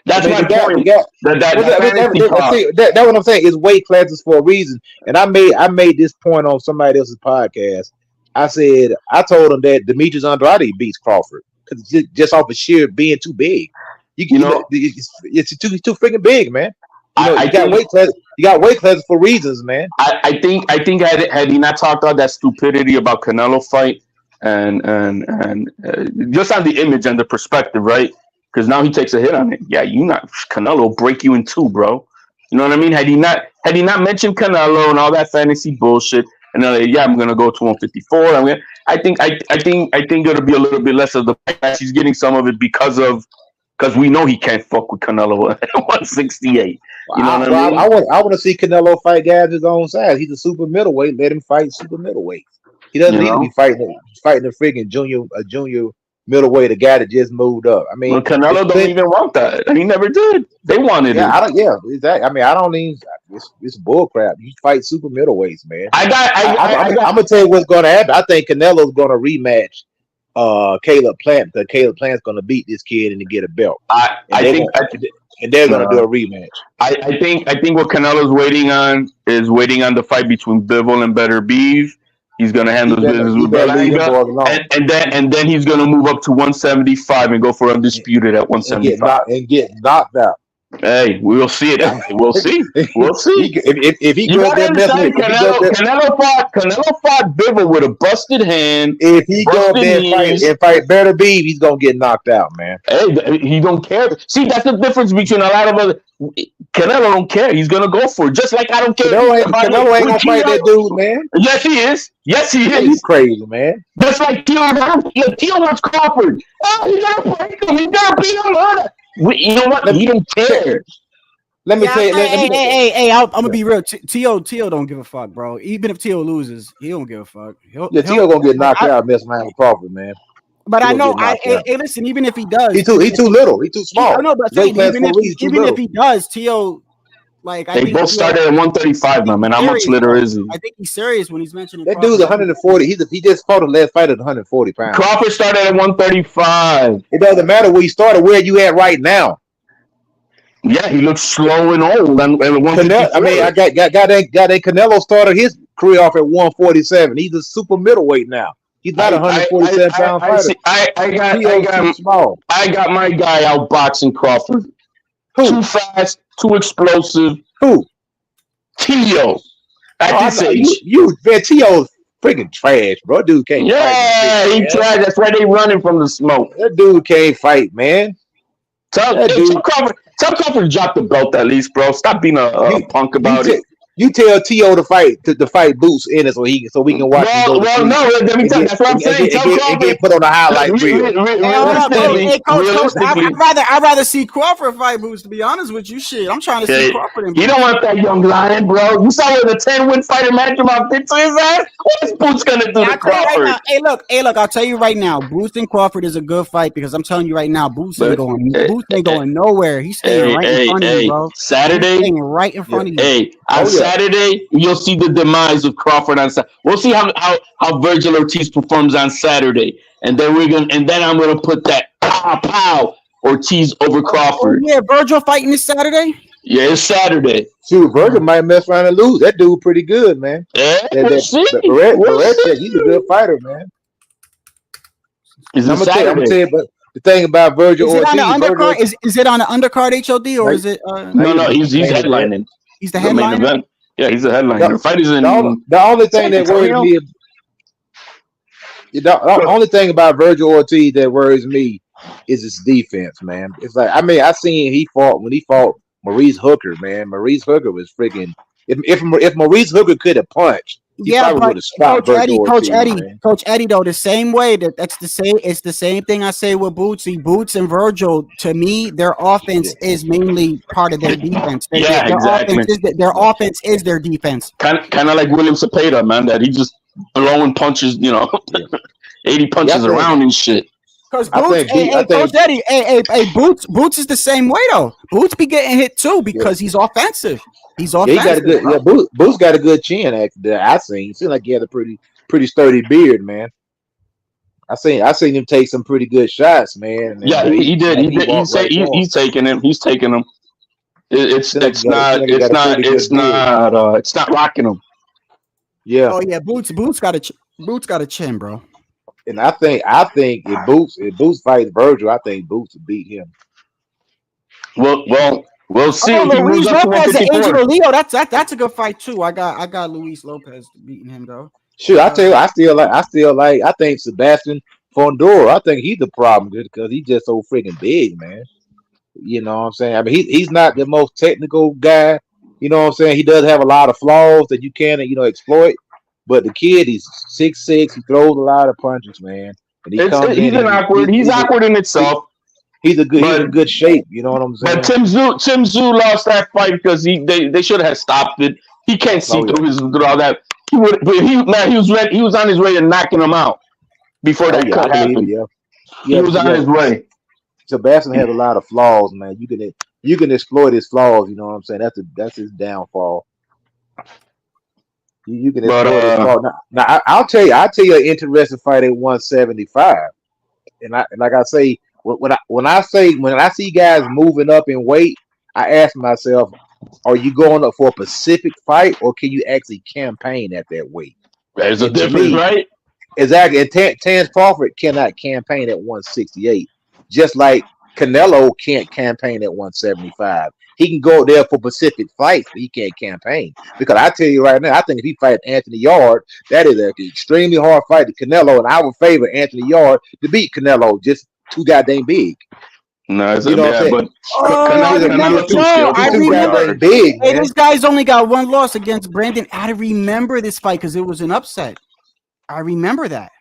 Speaker 20: That's my point.
Speaker 21: That's what I'm saying. It's weight classes for a reason. And I made this point on somebody else's podcast. I told him that Demetrius Andrade beats Crawford because just off of sheer being too big. It's too freaking big, man. You got weight classes for reasons, man.
Speaker 20: I think had he not talked about that stupidity about Canelo fight and just on the image and the perspective, right? Because now he takes a hit on it. Yeah, Canelo will break you in two, bro. You know what I mean? Had he not mentioned Canelo and all that fantasy bullshit, and then I'm gonna go to 154. I think it'll be a little bit less of the backlash. He's getting some of it because we know he can't fuck with Canelo at 168. You know what I mean?
Speaker 21: I want to see Canelo fight guys his own size. He's a super middleweight. Let him fight super middleweight. He doesn't need to be fighting a freaking junior middleweight, a guy that just moved up.
Speaker 20: Canelo don't even want that. He never did. They wanted it.
Speaker 21: Exactly. I don't even. It's bull crap. You fight super middleweights, man. I'm gonna tell you what's going to happen. I think Canelo's going to rematch Caleb Plant because Caleb Plant's going to beat this kid and to get a belt. And they're going to do a rematch.
Speaker 20: I think what Canelo's waiting on the fight between Bivol and Better Beef. He's going to handle his business with Berlanga, and then he's going to move up to 175 and go for undisputed at 175
Speaker 21: and get knocked out.
Speaker 20: Hey, we'll see it. We'll see. We'll see.
Speaker 21: If he goes there,
Speaker 20: Canelo fought Bivol with a busted hand.
Speaker 21: If he goes there and fight Better Beef, he's gonna get knocked out, man.
Speaker 20: Hey, he don't care. See, that's the difference between a lot of other. Canelo don't care. He's gonna go for it, just like I don't care.
Speaker 21: Canelo ain't gonna fight that dude, man.
Speaker 20: Yes, he is. Yes, he is.
Speaker 21: He's crazy, man.
Speaker 20: Just like Tio wants Crawford. Oh, you gotta break him. You gotta beat him. You know what? He don't care.
Speaker 21: Let me tell you.
Speaker 5: Hey, I'm gonna be real. Tio don't give a fuck, bro. Even if Tio loses, he don't give a fuck.
Speaker 21: Tio gonna get knocked out, messing around with Crawford, man.
Speaker 5: But I know. Hey, listen. Even if he does,
Speaker 21: he's too little. He's too small.
Speaker 5: I know, but even if he does, Tio. I
Speaker 20: they both started at 135 now, man. How much litter is he?
Speaker 5: I think he's serious when he's mentioning
Speaker 21: that dude's 140. He just fought the last fight at 140 pounds.
Speaker 20: Crawford started at 135.
Speaker 21: It doesn't matter where you started. Where you at right now?
Speaker 20: Yeah, he looks slow and old. And
Speaker 21: Canelo started his career off at 147. He's a super middleweight now. He's not 147 pound fighter.
Speaker 20: I got my guy outboxing Crawford.
Speaker 21: Who?
Speaker 20: Too fast, too explosive.
Speaker 21: Who?
Speaker 20: Tio. At this age.
Speaker 21: Tio's freaking trash, bro. Dude can't fight.
Speaker 20: Yeah, he trash. That's why they running from the smoke.
Speaker 21: That dude can't fight, man.
Speaker 20: Tell Crawford to drop the belt at least, bro. Stop being a punk about it.
Speaker 21: You tell Tio to fight Boots in it so we can watch.
Speaker 20: No, let me tell you. That's what I'm saying.
Speaker 21: And get put on the highlight reel.
Speaker 5: Hey, Coach, I'd rather see Crawford fight Boots. To be honest with you, shit, I'm trying to see Crawford.
Speaker 20: You don't want that young lion, bro. You saw what the 10-win fighter Madrimov did to his ass. What's Boots gonna do to Crawford?
Speaker 5: Hey, look. I'll tell you right now, Boots and Crawford is a good fight because I'm telling you right now, Boots ain't going nowhere. He's staying right in front of you, bro.
Speaker 20: Saturday,
Speaker 5: staying right in front of you.
Speaker 20: Hey, Saturday, you'll see the demise of Crawford on Saturday. We'll see how Virgil Ortiz performs on Saturday, and then I'm gonna put that pow Ortiz over Crawford.
Speaker 5: Yeah, Virgil fighting this Saturday.
Speaker 20: Yeah, it's Saturday.
Speaker 21: Shoot, Virgil might mess around and lose. That dude pretty good, man.
Speaker 20: Yeah,
Speaker 21: he's a good fighter, man.
Speaker 20: I'm gonna
Speaker 21: tell you, but the thing about Virgil Ortiz,
Speaker 5: on the undercard, is it on the undercard HOD or is it?
Speaker 20: No, he's headlining.
Speaker 5: He's the headliner.
Speaker 20: Yeah, he's the headliner. The fight is in.
Speaker 21: The only thing that worries me, the only thing about Virgil Ortiz that worries me is his defense, man. It's like I seen when he fought Maurice Hooker, man. Maurice Hooker was freaking. If Maurice Hooker could have punched, he
Speaker 5: Yeah,
Speaker 21: probably
Speaker 5: but
Speaker 21: would have stopped
Speaker 5: Coach Eddie, though, the same way that's the same. It's the same thing I say with Bootsy, Boots and Virgil. To me, their offense is mainly part of their defense.
Speaker 20: Yeah,
Speaker 5: Their
Speaker 20: exactly.
Speaker 5: offense is their defense.
Speaker 20: Kind of like William Cepeda, man. That he just throwing punches, 80 punches around and shit.
Speaker 5: Because Coach Eddie, Boots is the same way though. Boots be getting hit too because he's offensive. He's offensive.
Speaker 21: He got a good. Boots got a good chin. Actually, I seen. He seemed like he had a pretty sturdy beard, man. I seen him take some pretty good shots, man.
Speaker 20: Yeah, he did. He's taking him. He's taking them. It's not rocking him.
Speaker 21: Yeah.
Speaker 5: Oh yeah, Boots got a chin, bro.
Speaker 21: And I think if Boots fights Virgil, I think Boots will beat him.
Speaker 20: We'll see.
Speaker 5: Luis Lopez and Angelo Leo. That's a good fight too. I got Luis Lopez beating him though.
Speaker 21: Sure, I tell you, I think Sebastian Fondor. I think he's the problem because he's just so freaking big, man. You know what I'm saying? I mean, he's not the most technical guy. You know what I'm saying? He does have a lot of flaws that you can, exploit. But the kid, he's 6'6". He throws a lot of punches, man. And
Speaker 20: he's awkward in itself.
Speaker 21: He's in good shape. You know what I'm saying?
Speaker 20: But Tim Tszyu lost that fight because they should have stopped it. He can't see through all that. He was ready. He was on his way to knocking him out before that cut happened. He was on his way.
Speaker 21: Sebastian has a lot of flaws, man. You can exploit his flaws. You know what I'm saying? That's his downfall. You can exploit his flaws. Now I'll tell you an interesting fight at 175. And like I say, when I see guys moving up in weight, I ask myself, are you going up for a Pacific fight or can you actually campaign at that weight?
Speaker 20: There's a difference, right?
Speaker 22: Exactly. And Terence Crawford cannot campaign at 168, just like Canelo can't campaign at 175. He can go there for Pacific fights, but he can't campaign. Because I tell you right now, I think if he fights Anthony Yard, that is an extremely hard fight to Canelo, and I would favor Anthony Yard to beat Canelo, just too goddamn big.
Speaker 20: No, it's
Speaker 14: You know what I'm saying?
Speaker 5: I
Speaker 21: Too
Speaker 5: remember.
Speaker 21: goddamn big,
Speaker 5: Hey,
Speaker 21: man.
Speaker 5: this guy's only got one loss against Brandon. I remember this fight because it was an upset. I remember that.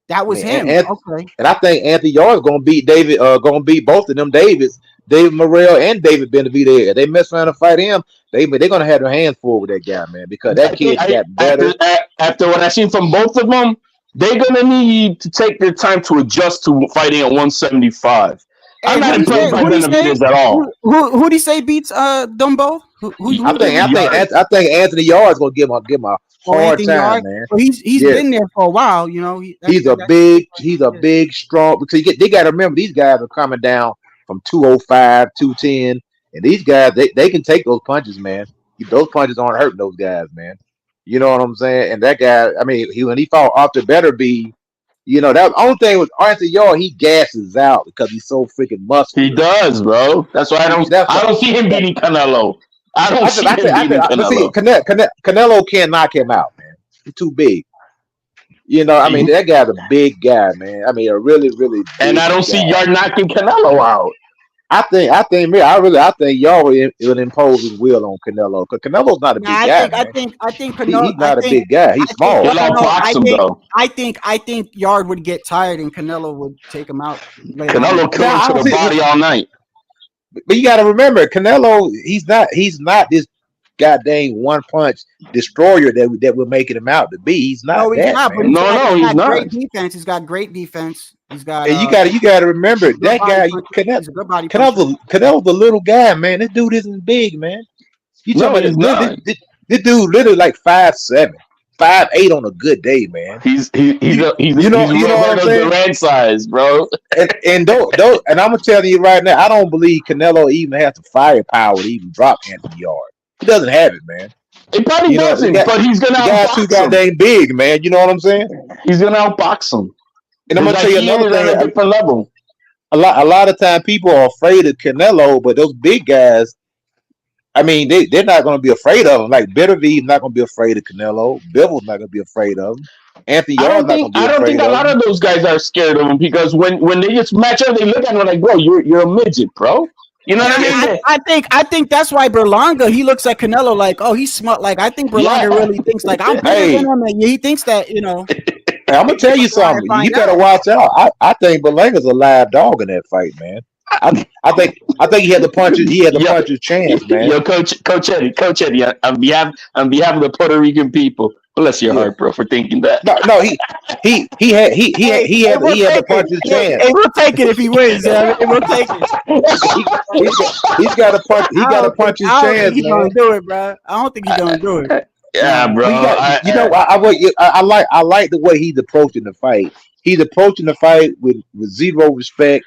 Speaker 5: That was him. Okay.
Speaker 21: And I think Anthony Yard's gonna beat David. Gonna beat both of them Davids, David Morrell and David Benavidez. If they mess around and fight him, they're gonna have their hands full with that guy, man. Because that kid got better.
Speaker 20: After what I've seen from both of them, they're gonna need to take their time to adjust to fighting at 175. I'm not impressed by Benavidez at all.
Speaker 5: Who do you say beats Dumbo?
Speaker 21: I think Anthony Yard's gonna give him a hard time, man.
Speaker 5: Well, he's been there for a while, you know.
Speaker 21: He's a big, strong. Because they got to remember these guys are coming down from 205, 210, and these guys they can take those punches, man. Those punches aren't hurting those guys, man. You know what I'm saying? And that guy, I mean, when he fought Arthur Betterby, you know, that only thing with Arthur Yard, he gasses out because he's so freaking muscular.
Speaker 20: He does, bro. That's why I don't see him beating Canelo. I don't see him beating Canelo.
Speaker 21: Canelo can't knock him out, man. He's too big. You know, I mean, that guy's a big guy, man. I mean, a really, really big
Speaker 20: and I don't see Yard knocking Canelo out.
Speaker 21: I think y'all will impose his will on Canelo because Canelo's not a big guy.
Speaker 5: I think Canelo.
Speaker 21: He's not a big guy. He's small.
Speaker 5: I think Yard would get tired and Canelo would take him out.
Speaker 20: Canelo killed him to the body all night.
Speaker 21: But you got to remember, Canelo. He's not this goddamn one punch destroyer that we're making him out to be. He's not.
Speaker 5: No, he's not.
Speaker 21: Man.
Speaker 5: He's not. Great defense. He's got great defense. He's got.
Speaker 21: And you got to remember that guy. Canelo's a little guy, man. This dude isn't big, man. You talking about this dude literally like 5'7", 5'8" on a good day, man.
Speaker 20: He's you know what I'm saying? Durant size, bro.
Speaker 21: And I'm gonna tell you right now, I don't believe Canelo even has the firepower to even drop Anthony Yard. He doesn't have it, man.
Speaker 20: He probably doesn't, but he's gonna outbox
Speaker 21: too goddamn big, man. You know what I'm saying?
Speaker 20: He's gonna outbox him.
Speaker 21: And I'm gonna tell you another thing.
Speaker 20: On a different level.
Speaker 21: A lot of time people are afraid of Canelo, but those big guys, I mean, they're not gonna be afraid of him. Like Beterbiev not gonna be afraid of Canelo. Bibble's not gonna be afraid of him. Anthony Yard's not gonna be afraid of him.
Speaker 20: I don't think a lot of those guys are scared of him because when they just match up, they look at him like, bro, you're a midget, bro. You know what I mean?
Speaker 5: I think that's why Berlanga, he looks at Canelo like, oh, he's smart. Like, I think Berlanga really thinks like I'm better than him, and he thinks that, you know.
Speaker 21: Hey, I'm gonna tell you something. You better watch out. I think Berlanga's a live dog in that fight, man. I think he had the punches. He had the punches chance, man.
Speaker 20: Yo, Coach Eddie, on behalf of the Puerto Rican people, bless your heart, bro, for thinking that.
Speaker 21: No, he had the punches chance.
Speaker 5: Hey, we'll take it if he wins. We'll take it.
Speaker 21: He's got a punch. He got a punch his chance.
Speaker 5: I don't think he's gonna do it, bro. I don't think he's gonna do it.
Speaker 20: Yeah, bro.
Speaker 21: I like the way he's approaching the fight. He's approaching the fight with zero respect.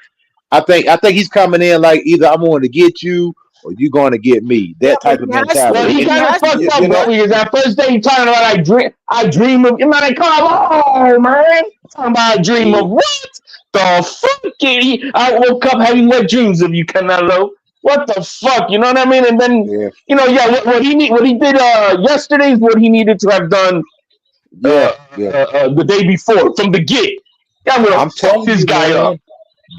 Speaker 21: I think he's coming in like either I'm going to get you or you're going to get me. That type of mentality.
Speaker 20: Well, he got fucked up, bro. Because that first day he's talking about I dream of. You know they come on, man. Talking about I dream of what? The fuck? I woke up having wet dreams of you, Canelo. What the fuck? You know what I mean? And then what he did yesterday is what he needed to have done the day before from the get. I'm telling this guy up.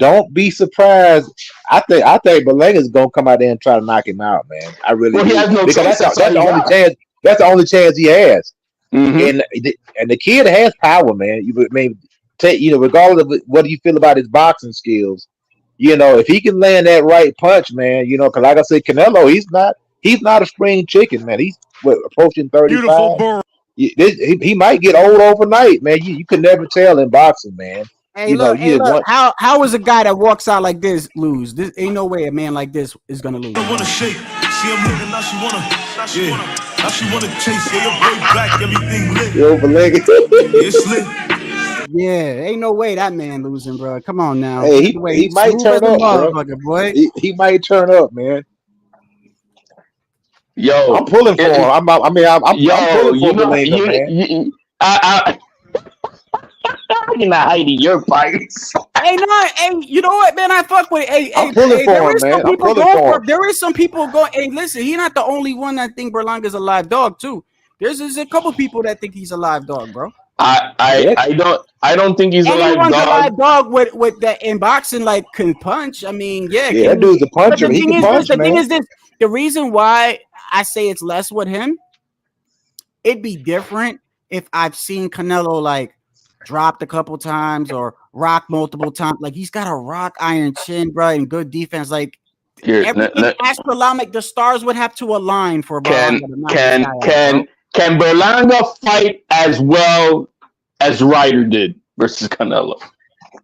Speaker 21: Don't be surprised. I think Berlanga's gonna come out there and try to knock him out, man. I really do.
Speaker 20: He has no
Speaker 21: because that's the only chance. That's the only chance he has. Mm-hmm. And the kid has power, man. Regardless of what you feel about his boxing skills, if he can land that right punch, man, because like I said, Canelo, he's not a spring chicken, man. He's approaching 35. He might get old overnight, man. You can never tell in boxing, man.
Speaker 5: Hey, look, how is a guy that walks out like this lose? This ain't no way a man like this is gonna lose.
Speaker 18: I wanna shake. See him looking, now she wanna chase. Yeah, your boy back, everything lit.
Speaker 21: Yo, Berlanga.
Speaker 18: It's lit.
Speaker 5: Yeah, ain't no way that man losing, bro. Come on now.
Speaker 21: Hey, he might turn up, bro.
Speaker 5: Boy.
Speaker 21: He might turn up, man.
Speaker 20: Yo,
Speaker 21: I'm pulling for him. I'm pulling for Berlanga, man.
Speaker 20: You're not hiding your fights.
Speaker 5: Hey, you know what, man? I fuck with it.
Speaker 21: I'm pulling for him, man. I'm pulling for him.
Speaker 5: There is some people going. Hey, listen, he's not the only one that think Berlanga's a live dog too. There's a couple people that think he's a live dog, bro.
Speaker 20: I don't think he's a live dog.
Speaker 5: A live dog with that in boxing like can punch. I mean,
Speaker 21: that dude's a puncher. He can punch, man.
Speaker 5: The thing is this: the reason why I say it's less with him, it'd be different if I've seen Canelo like dropped a couple times or rock multiple times. Like he's got a rock iron chin, bro, and good defense. Like everything astronomical, the stars would have to align for
Speaker 20: Berlanga. Can Berlanga fight as well as Ryder did versus Canelo?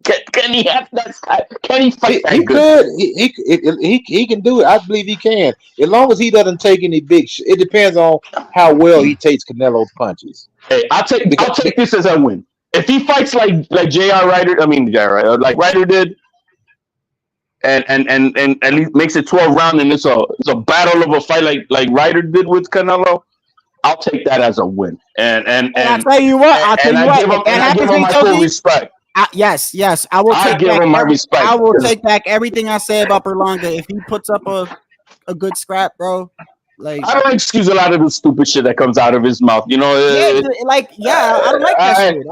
Speaker 20: Can he have that? Can he fight?
Speaker 21: He could. He can do it. I believe he can. As long as he doesn't take any big. It depends on how well he takes Canelo's punches.
Speaker 20: Hey, I'll take this as a win. If he fights like like Ryder did, and at least makes it 12 rounds, and it's a battle of a fight like Ryder did with Canelo, I'll take that as a win. And
Speaker 5: I'll tell you what, I give him my full respect. Yes, I will. I give him my respect. I will take back everything I say about Berlanga if he puts up a good scrap, bro. Like
Speaker 20: I don't excuse a lot of the stupid shit that comes out of his mouth, I don't like
Speaker 5: that shit.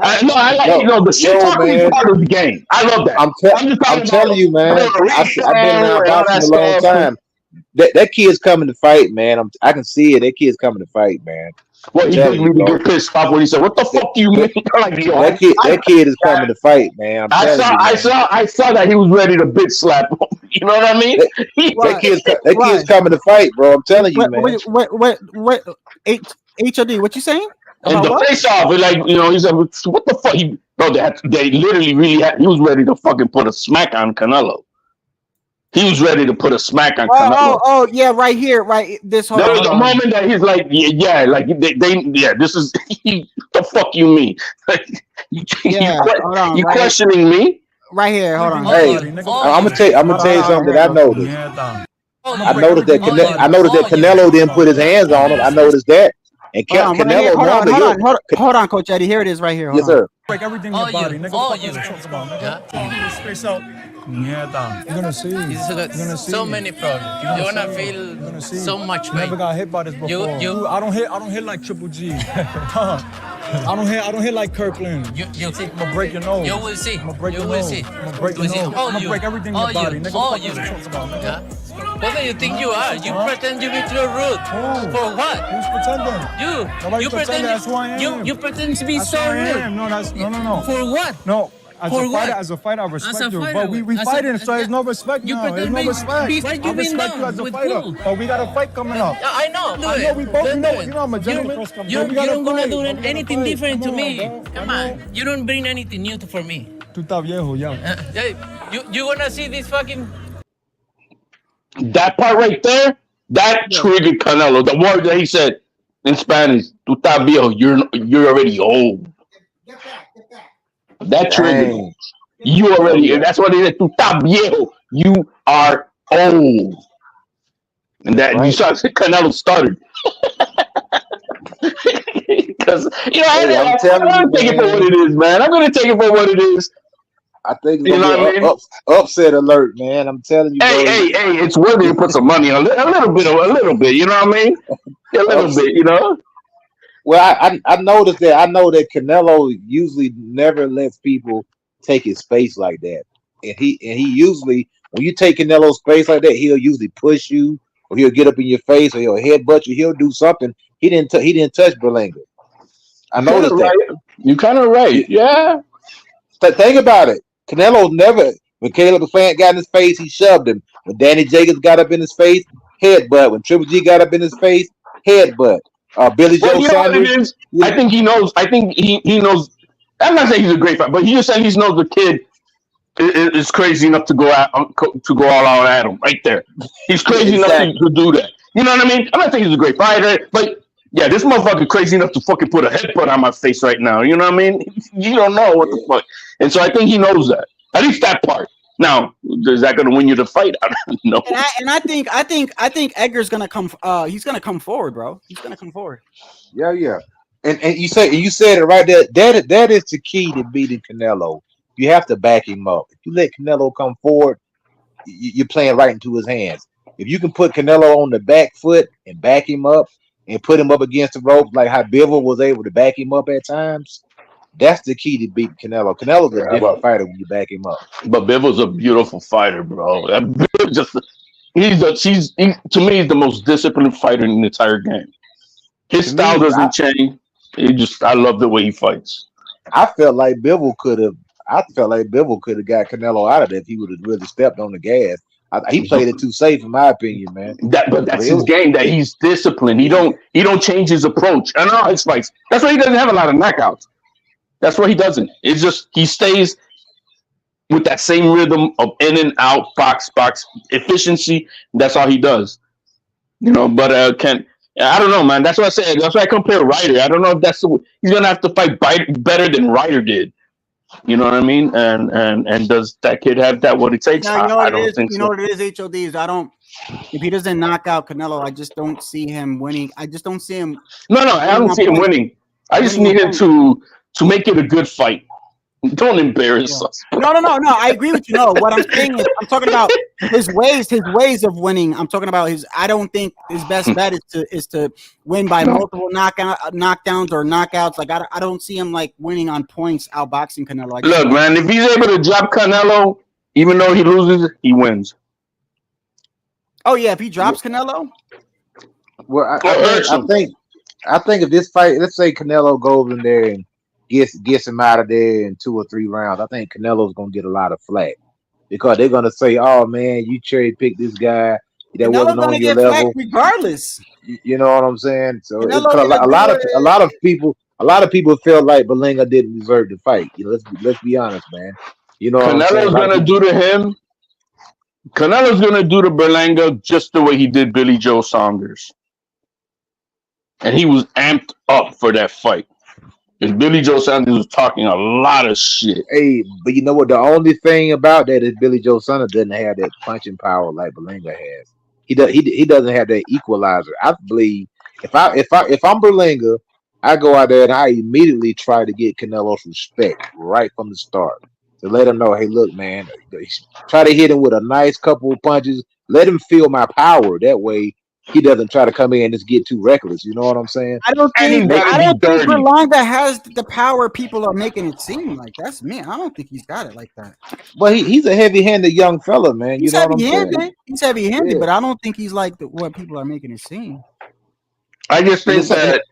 Speaker 20: The shit talking is part of the game. I love that.
Speaker 21: I'm telling you, man. I've been around boxing a long time. That kid's coming to fight, man. I can see it. That kid's coming to fight, man.
Speaker 20: Well, he didn't really get pissed off when he said, "What the fuck do you mean?"
Speaker 21: That kid is coming to fight, man.
Speaker 20: I saw that he was ready to bitch slap him. You know what I mean?
Speaker 21: That kid's coming to fight, bro. I'm telling you, man.
Speaker 5: What? HOD? What you saying?
Speaker 20: And the face off, he said, "What the fuck?" Bro, they literally he was ready to fucking put a smack on Canelo. He was ready to put a smack on Canelo.
Speaker 5: Oh, yeah, right here, right. There
Speaker 20: was a moment that he's like, this is the fuck you mean? You questioning me?
Speaker 5: Right here, hold on.
Speaker 21: Hey, I'm gonna tell you something that I noticed. I noticed that Canelo didn't put his hands on him. I noticed that. And Canelo,
Speaker 5: hold on, Coach Eddie. Here it is, right here.
Speaker 21: Yes, sir.
Speaker 6: Break everything in your body, nigga. Space out. You're gonna see.
Speaker 10: You're gonna see so many problems. You're gonna feel so much pain.
Speaker 6: Never got hit by this before. I don't hit like Triple G. I don't hit like Kirkland.
Speaker 10: You'll see.
Speaker 6: I'm gonna break your nose.
Speaker 10: You will see.
Speaker 6: I'm gonna break your nose.
Speaker 10: I'm gonna break your nose.
Speaker 6: I'm gonna break everything in your body, nigga.
Speaker 10: What do you think you are? You pretend you be too rude. For what?
Speaker 6: Who's pretending?
Speaker 10: You pretend.
Speaker 6: That's who I am.
Speaker 10: You pretend to be
Speaker 6: That's
Speaker 10: so
Speaker 6: who I
Speaker 10: rude.
Speaker 6: am. No.
Speaker 10: For what?
Speaker 6: No.
Speaker 10: For
Speaker 6: As a fighter, I respect you.
Speaker 10: fighter,
Speaker 6: But we fighting, so there's no respect
Speaker 10: you
Speaker 6: now. There's no respect.
Speaker 10: What
Speaker 6: I
Speaker 10: you been
Speaker 6: respect you
Speaker 10: done
Speaker 6: as a
Speaker 10: with
Speaker 6: fighter.
Speaker 10: who?
Speaker 6: But we got a fight coming up.
Speaker 10: I know.
Speaker 6: I know we both know. You know I'm a gentleman.
Speaker 10: You don't gonna do anything different to me. Come on. You don't bring anything new for me.
Speaker 6: Tú estás viejo, ya.
Speaker 10: You wanna see this fucking...
Speaker 20: That part right there, that triggered Canelo. The word that he said in Spanish, "Tú estás viejo," you're already old. That triggered him. You already, and that's what he said. "Tú estás viejo," you are old. And that you saw Canelo started. Because I'm gonna take it for what it is, man. I'm gonna take it for what it is.
Speaker 21: I think it's gonna be upset alert, man. I'm telling you.
Speaker 20: Hey, it's worthy to put some money on a little bit. You know what I mean? A little bit, you know.
Speaker 21: Well, I noticed that. I know that Canelo usually never lets people take his space like that, and he usually, when you take Canelo's space like that, he'll usually push you, or he'll get up in your face, or he'll headbutt you. He'll do something. He didn't touch Berlanga. I noticed that.
Speaker 20: Right. You're kind of right. Yeah.
Speaker 21: Think about it. Canelo never. When Caleb Plant got in his face, he shoved him. When Danny Jacobs got up in his face, headbutt. When Triple G got up in his face, headbutt. Billy Joe Saunders.
Speaker 20: I think he knows. I think he knows. I'm not saying he's a great fighter, but he just at least knows the kid is crazy enough to go all out at him right there. He's crazy enough to do that. You know what I mean? I'm not saying he's a great fighter, but yeah, this motherfucker crazy enough to fucking put a headbutt on my face right now. You know what I mean? You don't know what the fuck. And so I think he knows that. At least that part. Now, is that going to win you the fight? I don't know.
Speaker 5: And I think Edgar's going to come. He's going to come forward, bro. He's going to come forward.
Speaker 21: Yeah. And you said it right there. That is the key to beating Canelo. You have to back him up. If you let Canelo come forward, you're playing right into his hands. If you can put Canelo on the back foot and back him up and put him up against the rope, like how Bivol was able to back him up at times, that's the key to beat Canelo. Canelo's a different fighter when you back him up.
Speaker 20: But Bivol's a beautiful fighter, bro. To me, he's the most disciplined fighter in the entire game. His style doesn't change. I love the way he fights.
Speaker 21: I felt like Bivol could have got Canelo out of it if he would have really stepped on the gas. He played it too safe, in my opinion, man.
Speaker 20: But that's his game. That he's disciplined. He don't change his approach. I know his fights. That's why he doesn't have a lot of knockouts. That's why he doesn't. It's just he stays with that same rhythm of in and out, box efficiency. That's all he does. You know. But I don't know, man. That's what I said. That's why I compare Ryder. I don't know if he's gonna have to fight better than Ryder did. You know what I mean? And does that kid have that what it takes?
Speaker 5: Now,
Speaker 20: I don't think so.
Speaker 5: You know what it is, HODs. If he doesn't knock out Canelo, I just don't see him winning. I just don't see him.
Speaker 20: No, I don't see him winning. I just need him to make it a good fight. Don't embarrass us.
Speaker 5: No. I agree with you. No, what I'm saying is, I'm talking about his ways of winning. I'm talking about I don't think his best bet is to win by multiple knockdowns or knockouts. Like I don't see him like winning on points, outboxing Canelo.
Speaker 20: Look, man, if he's able to drop Canelo, even though he loses, he wins.
Speaker 5: Oh yeah, if he drops Canelo.
Speaker 21: Well, I think if this fight, let's say Canelo goes in there and gets him out of there in 2 or 3 rounds, I think Canelo's gonna get a lot of flack because they're gonna say, "Oh man, you cherry picked this guy that wasn't on your level."
Speaker 5: Regardless,
Speaker 21: you know what I'm saying? So a lot of people felt like Berlanga didn't deserve the fight. You know, let's be honest, man. You know,
Speaker 20: Canelo's gonna do to him. Canelo's gonna do to Berlanga just the way he did Billy Joe Saunders, and he was amped up for that fight. Because Billy Joe Saunders was talking a lot of shit.
Speaker 21: Hey, but you know what? The only thing about that is Billy Joe Saunders doesn't have that punching power like Berlanga has. He doesn't have that equalizer. I believe if I'm Berlanga, I go out there and I immediately try to get Canelo's respect right from the start. To let him know, hey, look, man, try to hit him with a nice couple of punches. Let him feel my power. That way, he doesn't try to come in and just get too reckless. You know what I'm saying?
Speaker 5: I don't
Speaker 20: And he's
Speaker 5: think
Speaker 20: gotta be dirty.
Speaker 5: Berlanga has the power people are making it seem like. That's me. I don't think he's got it like that.
Speaker 21: But he's a heavy-handed young fella, man. You
Speaker 5: He's
Speaker 21: know what I'm saying?
Speaker 5: heavy-handed. He's heavy-handed,
Speaker 21: Yeah.
Speaker 5: but I don't think he's like what people are making it seem.
Speaker 20: I just think that.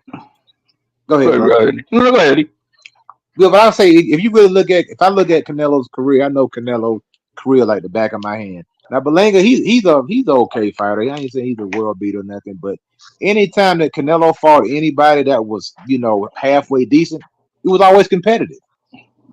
Speaker 21: Go ahead, bro.
Speaker 20: No, go ahead.
Speaker 21: Yeah, but I'll say if you really if I look at Canelo's career, I know Canelo's career like the back of my hand. Now Berlanga, he's an okay fighter. I ain't saying he's a world beater or nothing, but anytime that Canelo fought anybody that was, halfway decent, it was always competitive.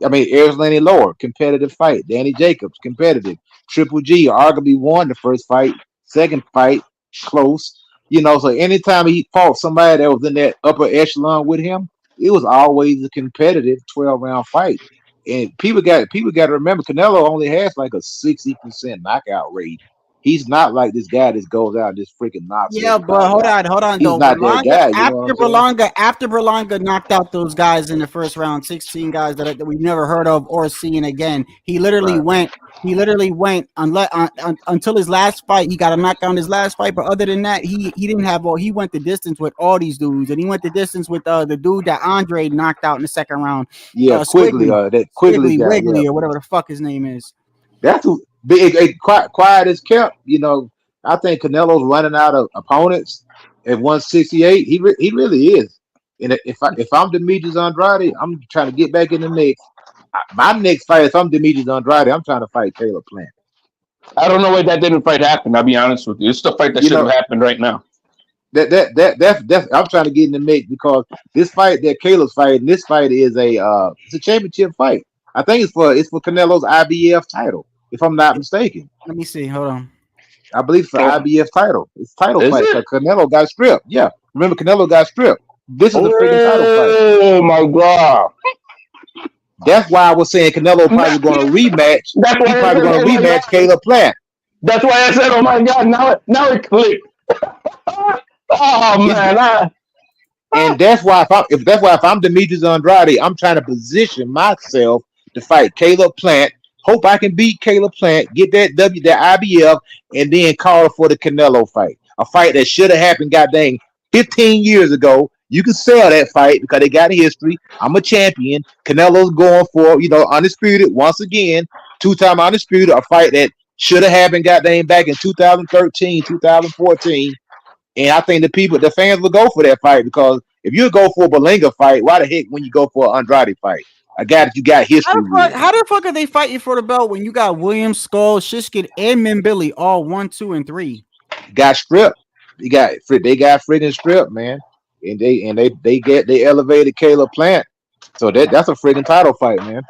Speaker 21: I mean, Erislandy Lower, competitive fight. Danny Jacobs, competitive. Triple G arguably won the first fight. Second fight, close. So anytime he fought somebody that was in that upper echelon with him, it was always a competitive 12-round fight. And people got to remember, Canelo only has like a 60% knockout rate. He's not like this guy that goes out and just freaking knocks.
Speaker 5: Yeah, but hold on.
Speaker 21: He's
Speaker 5: Though
Speaker 21: not that guy. You know what I'm saying?
Speaker 5: After Berlanga knocked out those guys in the first round, 16 guys that we've never heard of or seen again, he literally went. He literally went until his last fight. He got a knockout in his last fight, but other than that, he didn't have all. He went the distance with all these dudes, and he went the distance with the dude that Andre knocked out in the second round.
Speaker 21: Yeah, Quigley, that Quigley guy,
Speaker 5: Wiggly, or whatever the fuck his name is.
Speaker 21: That's who quiet as kept. I think Canelo's running out of opponents at 168. He really is. And if I'm Demetrius Andrade, I'm trying to get back in the mix. My next fight, if I'm Demetrius Andrade, I'm trying to fight Caleb Plant.
Speaker 20: I don't know why that didn't fight happen. I'll be honest with you. It's the fight that should have happened right now.
Speaker 21: That's I'm trying to get in the mix because this fight that Caleb's fighting, this fight is it's a championship fight. I think it's for Canelo's IBF title, if I'm not mistaken.
Speaker 5: Let me see. Hold on.
Speaker 21: I believe for IBF title. It's title fight. Canelo got stripped. Yeah. Remember, Canelo got stripped. This is the freaking title fight.
Speaker 20: Oh my God.
Speaker 21: That's why I was saying Canelo probably going to rematch. He's probably going to rematch Caleb Plant.
Speaker 20: That's why I said, "Oh my God!" Now it clicked. Oh man!
Speaker 21: And that's why if I'm Demetrius Andrade, I'm trying to position myself to fight Caleb Plant. Hope I can beat Caleb Plant, get that IBF, and then call for the Canelo fight. A fight that should have happened, goddamn, 15 years ago. You can sell that fight because they got a history. I'm a champion. Canelo's going for, undisputed once again, 2-time undisputed, a fight that should have happened, goddamn, back in 2013, 2014. And I think the fans will go for that fight because if you go for a Berlanga fight, why the heck when you go for an Andrade fight? A guy that you got history with.
Speaker 5: How the fuck are they fighting for the belt when you got Williams, Skull, Shishkin, and Mimbili all 1, 2, and 3?
Speaker 21: Got stripped. They got freaking stripped, man. And they elevated Caleb Plant. So that's a freaking title fight, man.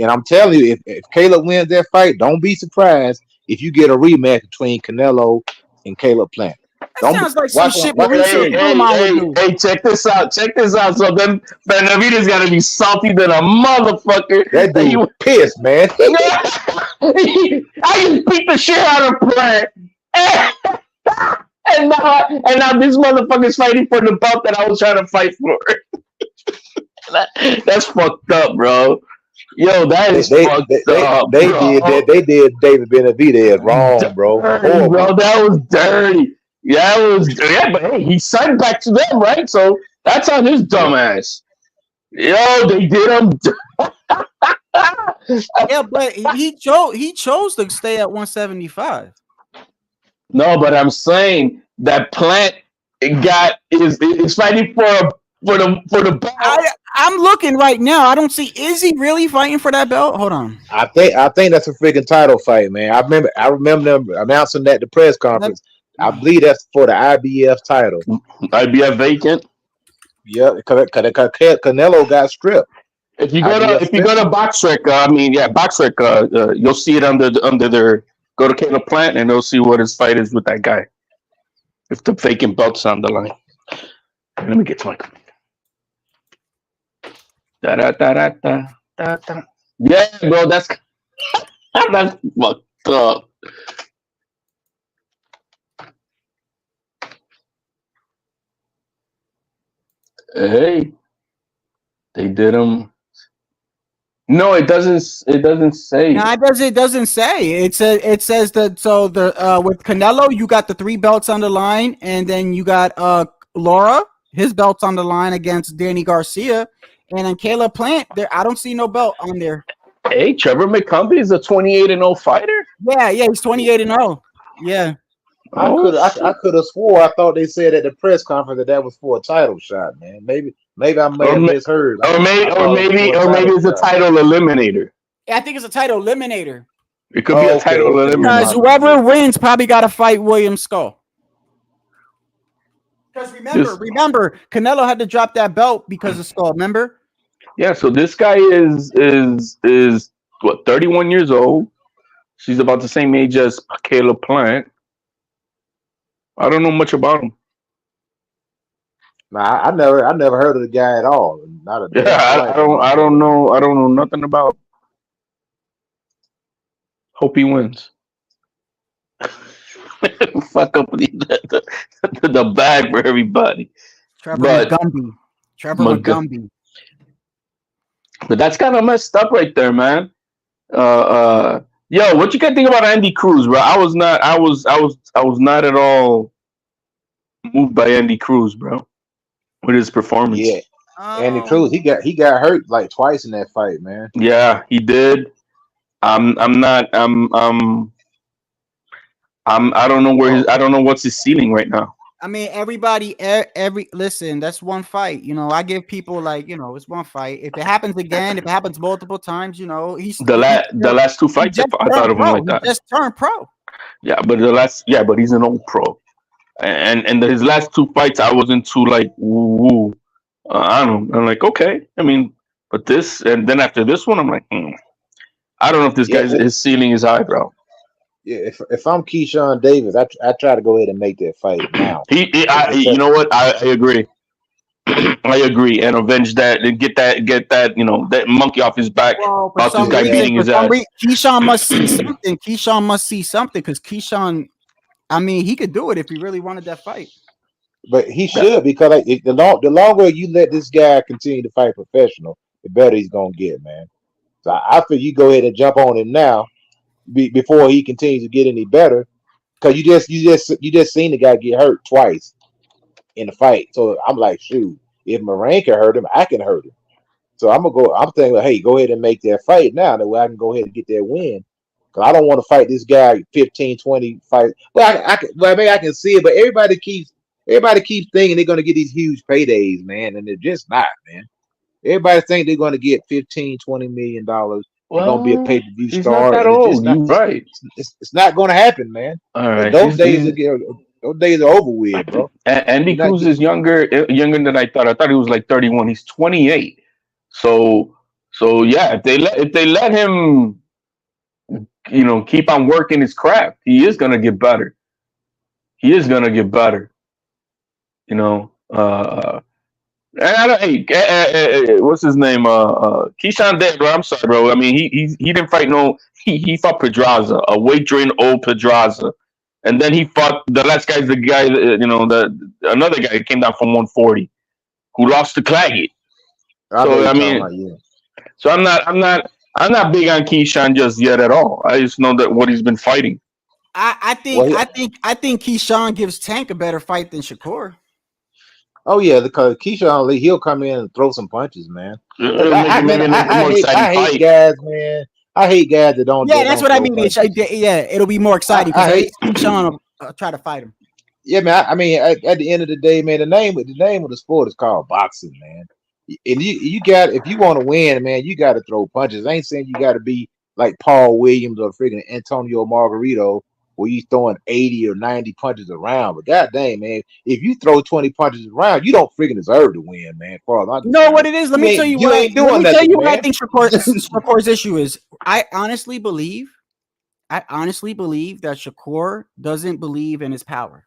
Speaker 21: And I'm telling you, if Caleb wins that fight, don't be surprised if you get a rematch between Canelo and Caleb Plant.
Speaker 5: Sounds like some shit Mauricio
Speaker 20: Hey, check this out. So then Benavidez got to be salty than a motherfucker.
Speaker 21: That dude pissed, man.
Speaker 20: I just beat the shit out of Plant. And now this motherfucker's fighting for the belt that I was trying to fight for. That's fucked up, bro. Yo, that is fucked up.
Speaker 21: They did David Benavidez wrong, bro.
Speaker 20: Bro, that was dirty. But hey, he signed back to them, right? So that's on his dumb ass. Yo, they did him.
Speaker 5: Yeah, but he chose to stay at 175.
Speaker 20: No, but I'm saying that Plant is fighting for the belt.
Speaker 5: I'm looking right now. I don't see. Is he really fighting for that belt? Hold on.
Speaker 21: I think that's a freaking title fight, man. I remember them announcing that at the press conference. I believe that's for the IBF title.
Speaker 20: IBF vacant.
Speaker 21: Yeah, because Canelo got stripped.
Speaker 20: If you go to BoxRec, you'll see it under their. Go to Caleb Plant and they'll see what his fight is with that guy. If the vacant belt's on the line. Let me get to my computer. Yeah, bro, that's fucked up. Hey, they did him. No, it doesn't. It doesn't say.
Speaker 5: No, it doesn't say. It says that. So with Canelo, you got the 3 belts on the line, and then you got Laura, his belts on the line against Danny Garcia, and then Caleb Plant. There, I don't see no belt on there.
Speaker 20: Hey, Trevor McCumbee is a 28-0 fighter.
Speaker 5: Yeah, he's 28-0. Yeah.
Speaker 21: I could have swore I thought they said at the press conference that was for a title shot, man. Maybe I may have misheard.
Speaker 20: Or maybe it's a title eliminator.
Speaker 5: Yeah, I think it's a title eliminator.
Speaker 20: It could be a title eliminator.
Speaker 5: Because whoever wins probably got to fight William Skull. Because remember, Canelo had to drop that belt because of Skull. Remember?
Speaker 20: Yeah. So this guy is what, 31 years old. She's about the same age as Caleb Plant. I don't know much about him.
Speaker 21: Nah, I never heard of the guy at all. Not a
Speaker 20: I don't know nothing about. Hope he wins. Fuck up the bag for everybody.
Speaker 5: Trevor McGumbie.
Speaker 20: But that's kind of messed up right there, man. Yo, what you guys think about Andy Cruz, bro? I was not at all moved by Andy Cruz, bro, with his performance.
Speaker 21: Yeah, Andy Cruz, he got hurt like twice in that fight, man.
Speaker 20: Yeah, he did. I don't know I don't know what's his ceiling right now.
Speaker 5: I mean, listen, that's one fight. You know, I give people it's one fight. If it happens again, if it happens multiple times, he's
Speaker 20: the last 2 fights. I thought of him like that.
Speaker 5: He just turned pro.
Speaker 20: Yeah, but he's an old pro, and his last 2 fights, I wasn't too like woo. I don't know. I'm like, okay. I mean, but this, and then after this one, I'm like, I don't know if this guy's his ceiling is high, bro.
Speaker 21: Yeah, if I'm Keyshawn Davis, I try to go ahead and make that fight now.
Speaker 20: You know what? I agree. I agree, and avenge that and get that that monkey off his back about this guy beating his ass.
Speaker 5: Keyshawn must see something. Keyshawn must see something because Keyshawn, I mean, he could do it if he really wanted that fight.
Speaker 21: But he should, because the longer you let this guy continue to fight professional, the better he's gonna get, man. So I feel you go ahead and jump on him now. Before he continues to get any better, because you just seen the guy get hurt twice in the fight. So I'm like, shoot, if Moran can hurt him, I can hurt him. So I'm thinking, hey, go ahead and make that fight now, that way I can go ahead and get that win. Because I don't want to fight this guy 15, 20 fights. Well, maybe I can see it, but everybody keeps thinking they're going to get these huge paydays, man, and they're just not, man. Everybody think they're going to get $15, $20 million. Well, gonna be a pay-per-view star.
Speaker 20: Right.
Speaker 21: It's not gonna happen, man.
Speaker 20: All right.
Speaker 21: Those days are over with, bro.
Speaker 20: Andy Cruz is younger than I thought. I thought he was like 31. He's 28. So yeah, if they let him, keep on working his craft, he is gonna get better. And I don't. What's his name? Keyshawn Davis, bro. I'm sorry, bro. I mean, he didn't fight He fought Pedraza, a weight-drained old Pedraza, and then he fought the last guy's the guy. Another guy came down from 140, who lost to Claggett. So I mean, so I'm not big on Keyshawn just yet at all. I just know that what he's been fighting.
Speaker 5: I think Keyshawn gives Tank a better fight than Shakur.
Speaker 21: Oh yeah, because Keyshawn Lee, he'll come in and throw some punches, man. I hate guys, man. I hate guys that don't.
Speaker 5: Yeah, that's what I mean. Yeah, it'll be more exciting because Keyshawn will try to fight him.
Speaker 21: Yeah, man. I mean, at the end of the day, man, the name of the sport is called boxing, man. And if you want to win, man, you got to throw punches. I ain't saying you got to be like Paul Williams or freaking Antonio Margarito, where you throwing 80 or 90 punches around. But goddamn, man, if you throw 20 punches around, you don't freaking deserve to win, man.
Speaker 5: No, what it is? Let me tell you what I think Shakur's issue is. I honestly believe that Shakur doesn't believe in his power.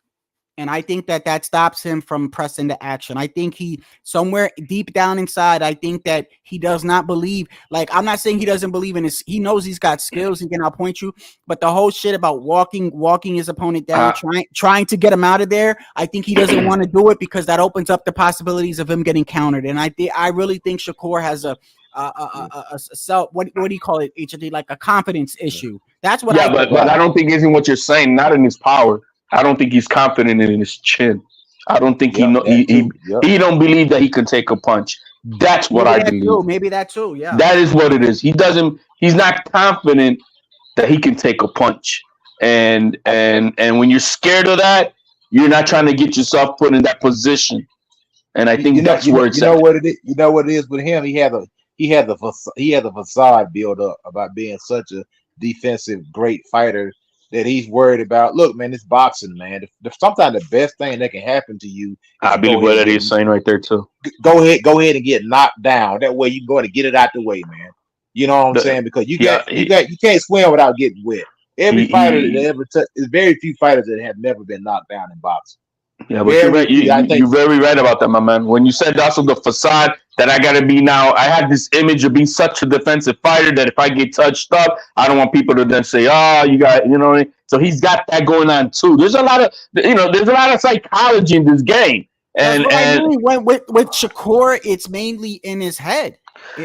Speaker 5: And I think that stops him from pressing the action. I think he, somewhere deep down inside, I think that he does not believe. Like, I'm not saying he doesn't believe in his. He knows he's got skills. He can outpoint you. But the whole shit about walking his opponent down, trying to get him out of there, I think he doesn't want to do it because that opens up the possibilities of him getting countered. And I really think Shakur has a self. What do you call it? HOD, like a confidence issue. That's what.
Speaker 20: Yeah, but I don't think isn't what you're saying. Not in his power. I don't think he's confident in his chin. I don't think he don't believe that he can take a punch. That's what I believe.
Speaker 5: Maybe that too. Yeah,
Speaker 20: that is what it is. He's not confident that he can take a punch. And when you're scared of that, you're not trying to get yourself put in that position. And I think that's where it's at.
Speaker 21: What it is. You know what it is with him. He had the facade built up about being such a defensive great fighter that he's worried about. Look, man, it's boxing, man. Sometimes the best thing that can happen to you.
Speaker 20: I believe what he's saying right there too.
Speaker 21: Go ahead and get knocked down. That way you can go and get it out the way, man. You know what I'm saying? Because you can't swim without getting wet. Every fighter that ever touched, there's very few fighters that have never been knocked down in boxing.
Speaker 20: Yeah, but you're very right about that, my man. When you said also the facade that I gotta be now, I have this image of being such a defensive fighter that if I get touched up, I don't want people to then say, "Oh, you got," you know what I mean? So he's got that going on too. There's a lot of psychology in this game, and
Speaker 5: with Shakur, it's mainly in his head.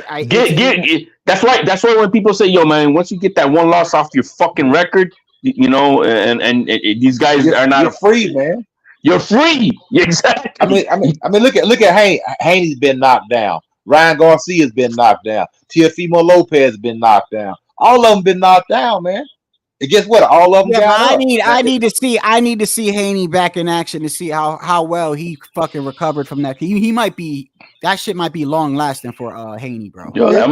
Speaker 20: That's why when people say, "Yo, man, once you get that one loss off your fucking record, you know," and these guys are not
Speaker 21: free, man.
Speaker 20: You're free, exactly.
Speaker 21: I mean, look at Haney. Haney's been knocked down. Ryan Garcia's been knocked down. Teofimo Lopez has been knocked down. All of them been knocked down, man. And guess what? All of them.
Speaker 5: Yeah, I need to see Haney back in action to see how well he fucking recovered from that. He might be. That shit might be long lasting for Haney, bro.
Speaker 20: Yo, that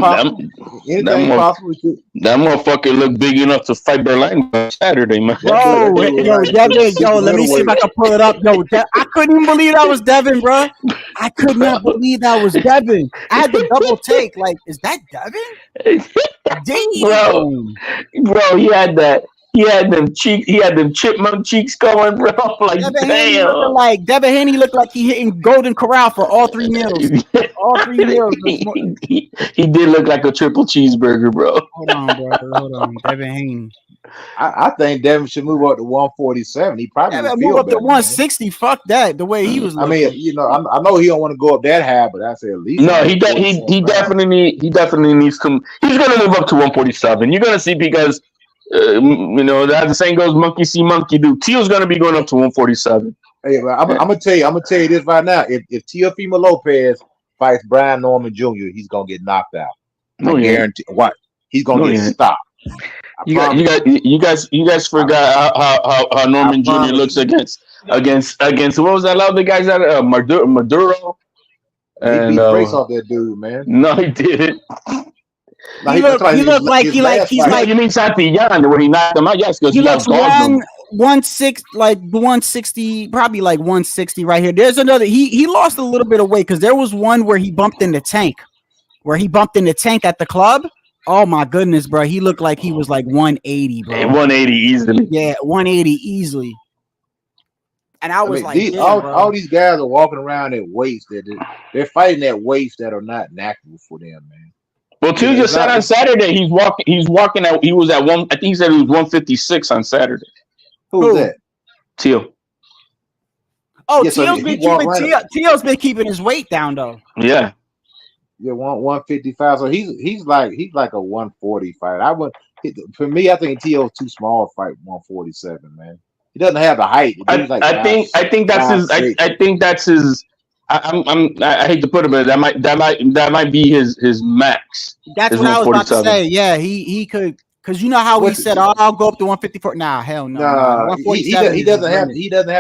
Speaker 20: motherfucker look big enough to fight Berlanga on Saturday, man.
Speaker 5: Let me see if I can pull it up. I couldn't even believe that was Devin, bro. I could not believe that was Devin. I had to double take. Like, is that Devin? Damn,
Speaker 20: bro, he had that. He had them chipmunk cheeks going, bro. Like,
Speaker 5: Devin Haney looked like he hitting Golden Corral for all 3 meals. All 3 meals.
Speaker 20: He did look like a triple cheeseburger, bro.
Speaker 5: Hold on. Devin Haney.
Speaker 21: I think Devin should move up to 147. He probably
Speaker 5: move up to 160. Man. Fuck that. The way he was.
Speaker 21: I mean, I know he don't want to go up that high, but I say at least.
Speaker 20: No, he definitely needs to. He's gonna move up to 147. You're gonna see because. That the saying goes, monkey see, monkey do. Teal's gonna be going up to 147.
Speaker 21: Hey, I'm gonna tell you this right now. If Teofimo Lopez fights Brian Norman Jr., he's gonna get knocked out. I guarantee. What? He's gonna get stopped.
Speaker 20: You guys forgot how Norman Jr. looks against what was that other guys that Maduro?
Speaker 21: And he beat the face off that dude, man.
Speaker 20: No, he didn't.
Speaker 5: He looked like he's like
Speaker 20: you mean Santillán where he knocked him out? Yes, because
Speaker 5: he looks 160, probably like 160 right here. There's another. He lost a little bit of weight because there was one where he bumped in the tank, at the club. Oh my goodness, bro! He looked like he was like 180, bro.
Speaker 20: 180 easily.
Speaker 5: Yeah, 180 easily. And I was
Speaker 21: all these guys are walking around at weights that they're fighting at weights that are not natural for them, man.
Speaker 20: Well, Teal just said on Saturday he was at one. I think he said he was 156 on Saturday.
Speaker 21: Who's that?
Speaker 20: Teal.
Speaker 5: Oh, yeah, Teal's been keeping his weight down though.
Speaker 20: Yeah.
Speaker 21: Yeah, 155. So he's like a 140 fighter. For me, I think Teal's too small to fight 147, man. He doesn't have the height.
Speaker 20: I think that's his. I hate to put it, but that might be his max.
Speaker 5: That's what I was about to say. Yeah, he could, because you know how we said, I'll go up to 154. Nah, hell no.
Speaker 21: Nah, he doesn't have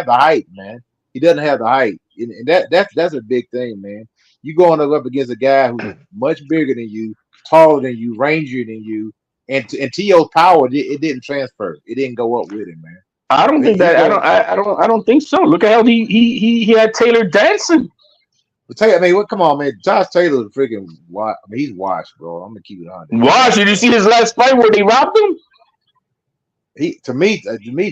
Speaker 21: the height, man. He doesn't have the height, and that's a big thing, man. You going up against a guy who's much bigger than you, taller than you, rangier than you, and T.O.'s power it didn't transfer. It didn't go up with him, man.
Speaker 20: I don't think that. I don't think so. Look at how he had Taylor dancing.
Speaker 21: I mean, come on, man. Josh Taylor is freaking. He's washed, bro. I'm gonna keep it 100.
Speaker 20: Washed? Did you see his last fight where they robbed him?
Speaker 21: To me,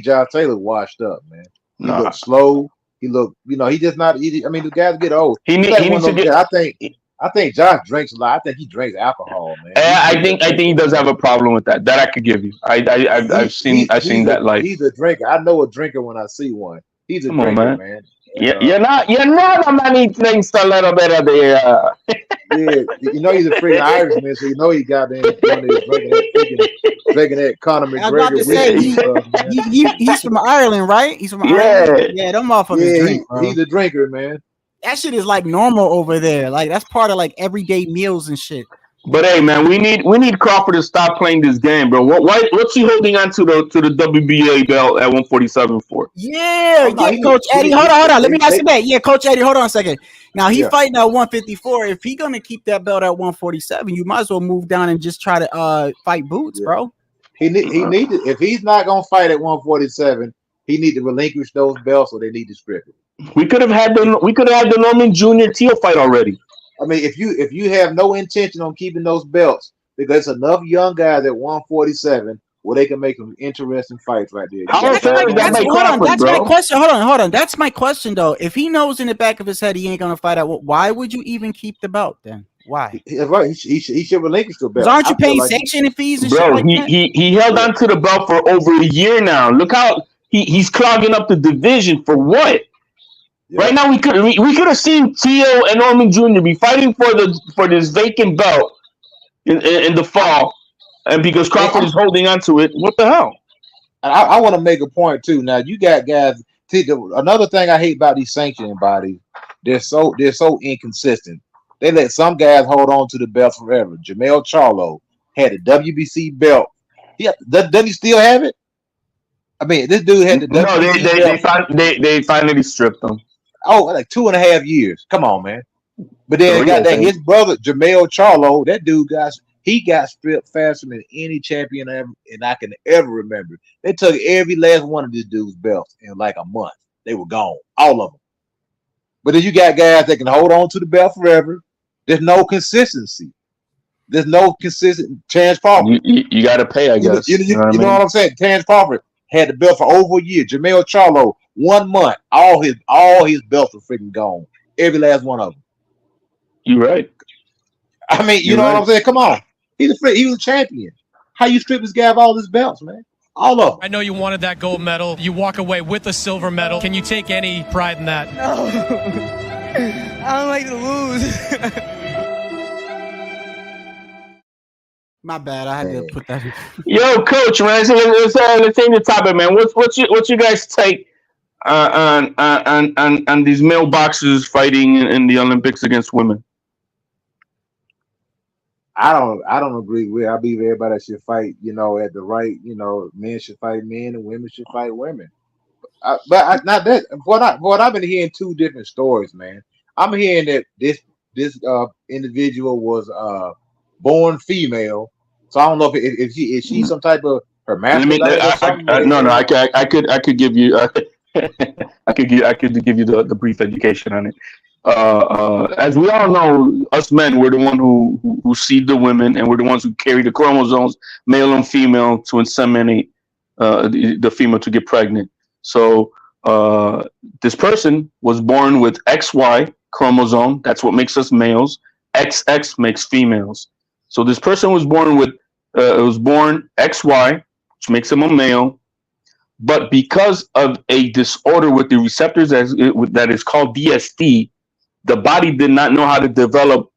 Speaker 21: Josh Taylor washed up, man. He looked slow. He looked, he's just not. The guys get old.
Speaker 20: He needs to get.
Speaker 21: I think Josh drinks a lot. I think he drinks alcohol, man.
Speaker 20: I think he does have a problem with that. That I could give you. I've seen that life.
Speaker 21: He's a drinker. I know a drinker when I see one. He's a drinker, man.
Speaker 20: You're not a man. He drinks a little bit of the.
Speaker 21: Yeah, you know he's a freaking Irishman, so you know he got in one of his drinking that Conor
Speaker 5: I was about
Speaker 21: McGregor
Speaker 5: to say
Speaker 21: whiskey stuff, man.
Speaker 5: he's from Ireland, right? He's from Ireland. Yeah, them motherfuckers drink, bro.
Speaker 21: He's a drinker, man.
Speaker 5: That shit is like normal over there. Like that's part of like everyday meals and shit.
Speaker 20: But hey, man, we need Crawford to stop playing this game, bro. What's he holding on to the WBA belt at 147 for?
Speaker 5: Yeah, Coach Eddie. Hold on. Let me ask you that. Yeah, Coach Eddie, hold on a second. Now he fighting at 154. If he gonna keep that belt at 147, you might as well move down and just try to fight Boots, bro.
Speaker 21: He need to, if he's not gonna fight at 147, he need to relinquish those belts, or they need to strip it.
Speaker 20: We could have had the Norman Jr. Teal fight already.
Speaker 21: I mean, if you have no intention on keeping those belts, because there's enough young guys at 147 where they can make some interesting fights right there.
Speaker 5: That's my question. Hold on. That's my question though. If he knows in the back of his head he ain't gonna fight out, why would you even keep the belt then? Why?
Speaker 21: He should relinquish the belt.
Speaker 5: Aren't you paying sanctioning fees and
Speaker 20: bro,
Speaker 5: shit like that?
Speaker 20: He held on to the belt for over a year now. Look how he's clogging up the division for what? Yeah. Right now, we could have seen Tio and Norman Jr. be fighting for this vacant belt in the fall, and because Crawford is holding on to it, what the hell?
Speaker 21: I want to make a point too. Now you got guys. Another thing I hate about these sanctioning bodies, they're so inconsistent. They let some guys hold on to the belt forever. Jermell Charlo had the WBC belt. Yeah, doesn't he still have it? I mean, this dude had the WBC belt.
Speaker 20: They finally stripped him.
Speaker 21: Oh, like 2.5 years. Come on, man. But then his brother Jermell Charlo, that dude got stripped faster than any champion ever, and I can ever remember. They took every last one of this dude's belts in like a month. They were gone, all of them. But then you got guys that can hold on to the belt forever. There's no consistency. There's no consistent. Terrence Crawford.
Speaker 20: You got to pay, I guess.
Speaker 21: You know what I'm saying? Terrence Crawford had the belt for over a year. Jermell Charlo, 1 month, all his belts were freaking gone. Every last one of them.
Speaker 20: You're right.
Speaker 21: I mean, you know what I'm saying? Come on. He was a champion. How you strip this guy of all his belts, man? All of them.
Speaker 1: I know you wanted that gold medal. You walk away with a silver medal. Can you take any pride in that?
Speaker 23: No. I don't like to lose.
Speaker 5: My bad. I had to put that.
Speaker 20: Yo, Coach, man. Let's change the topic, man. What's you guys take on these male boxers fighting in the Olympics against women?
Speaker 21: I don't agree with it. I believe everybody should fight, at the right, men should fight men and women should fight women. Not that. What I've been hearing two different stories, man. I'm hearing that this individual was born female, so I don't know if she's some type of hermaphrodite or something.
Speaker 20: I could give you I could give you the brief education on it. As we all know, us men, we're the one who seed the women, and we're the ones who carry the chromosomes, male and female, to inseminate the female to get pregnant. So this person was born with XY chromosome. That's what makes us males. XX makes females. So this person was born with XY, which makes him a male. But because of a disorder with the receptors that is called DSD, the body did not know how to develop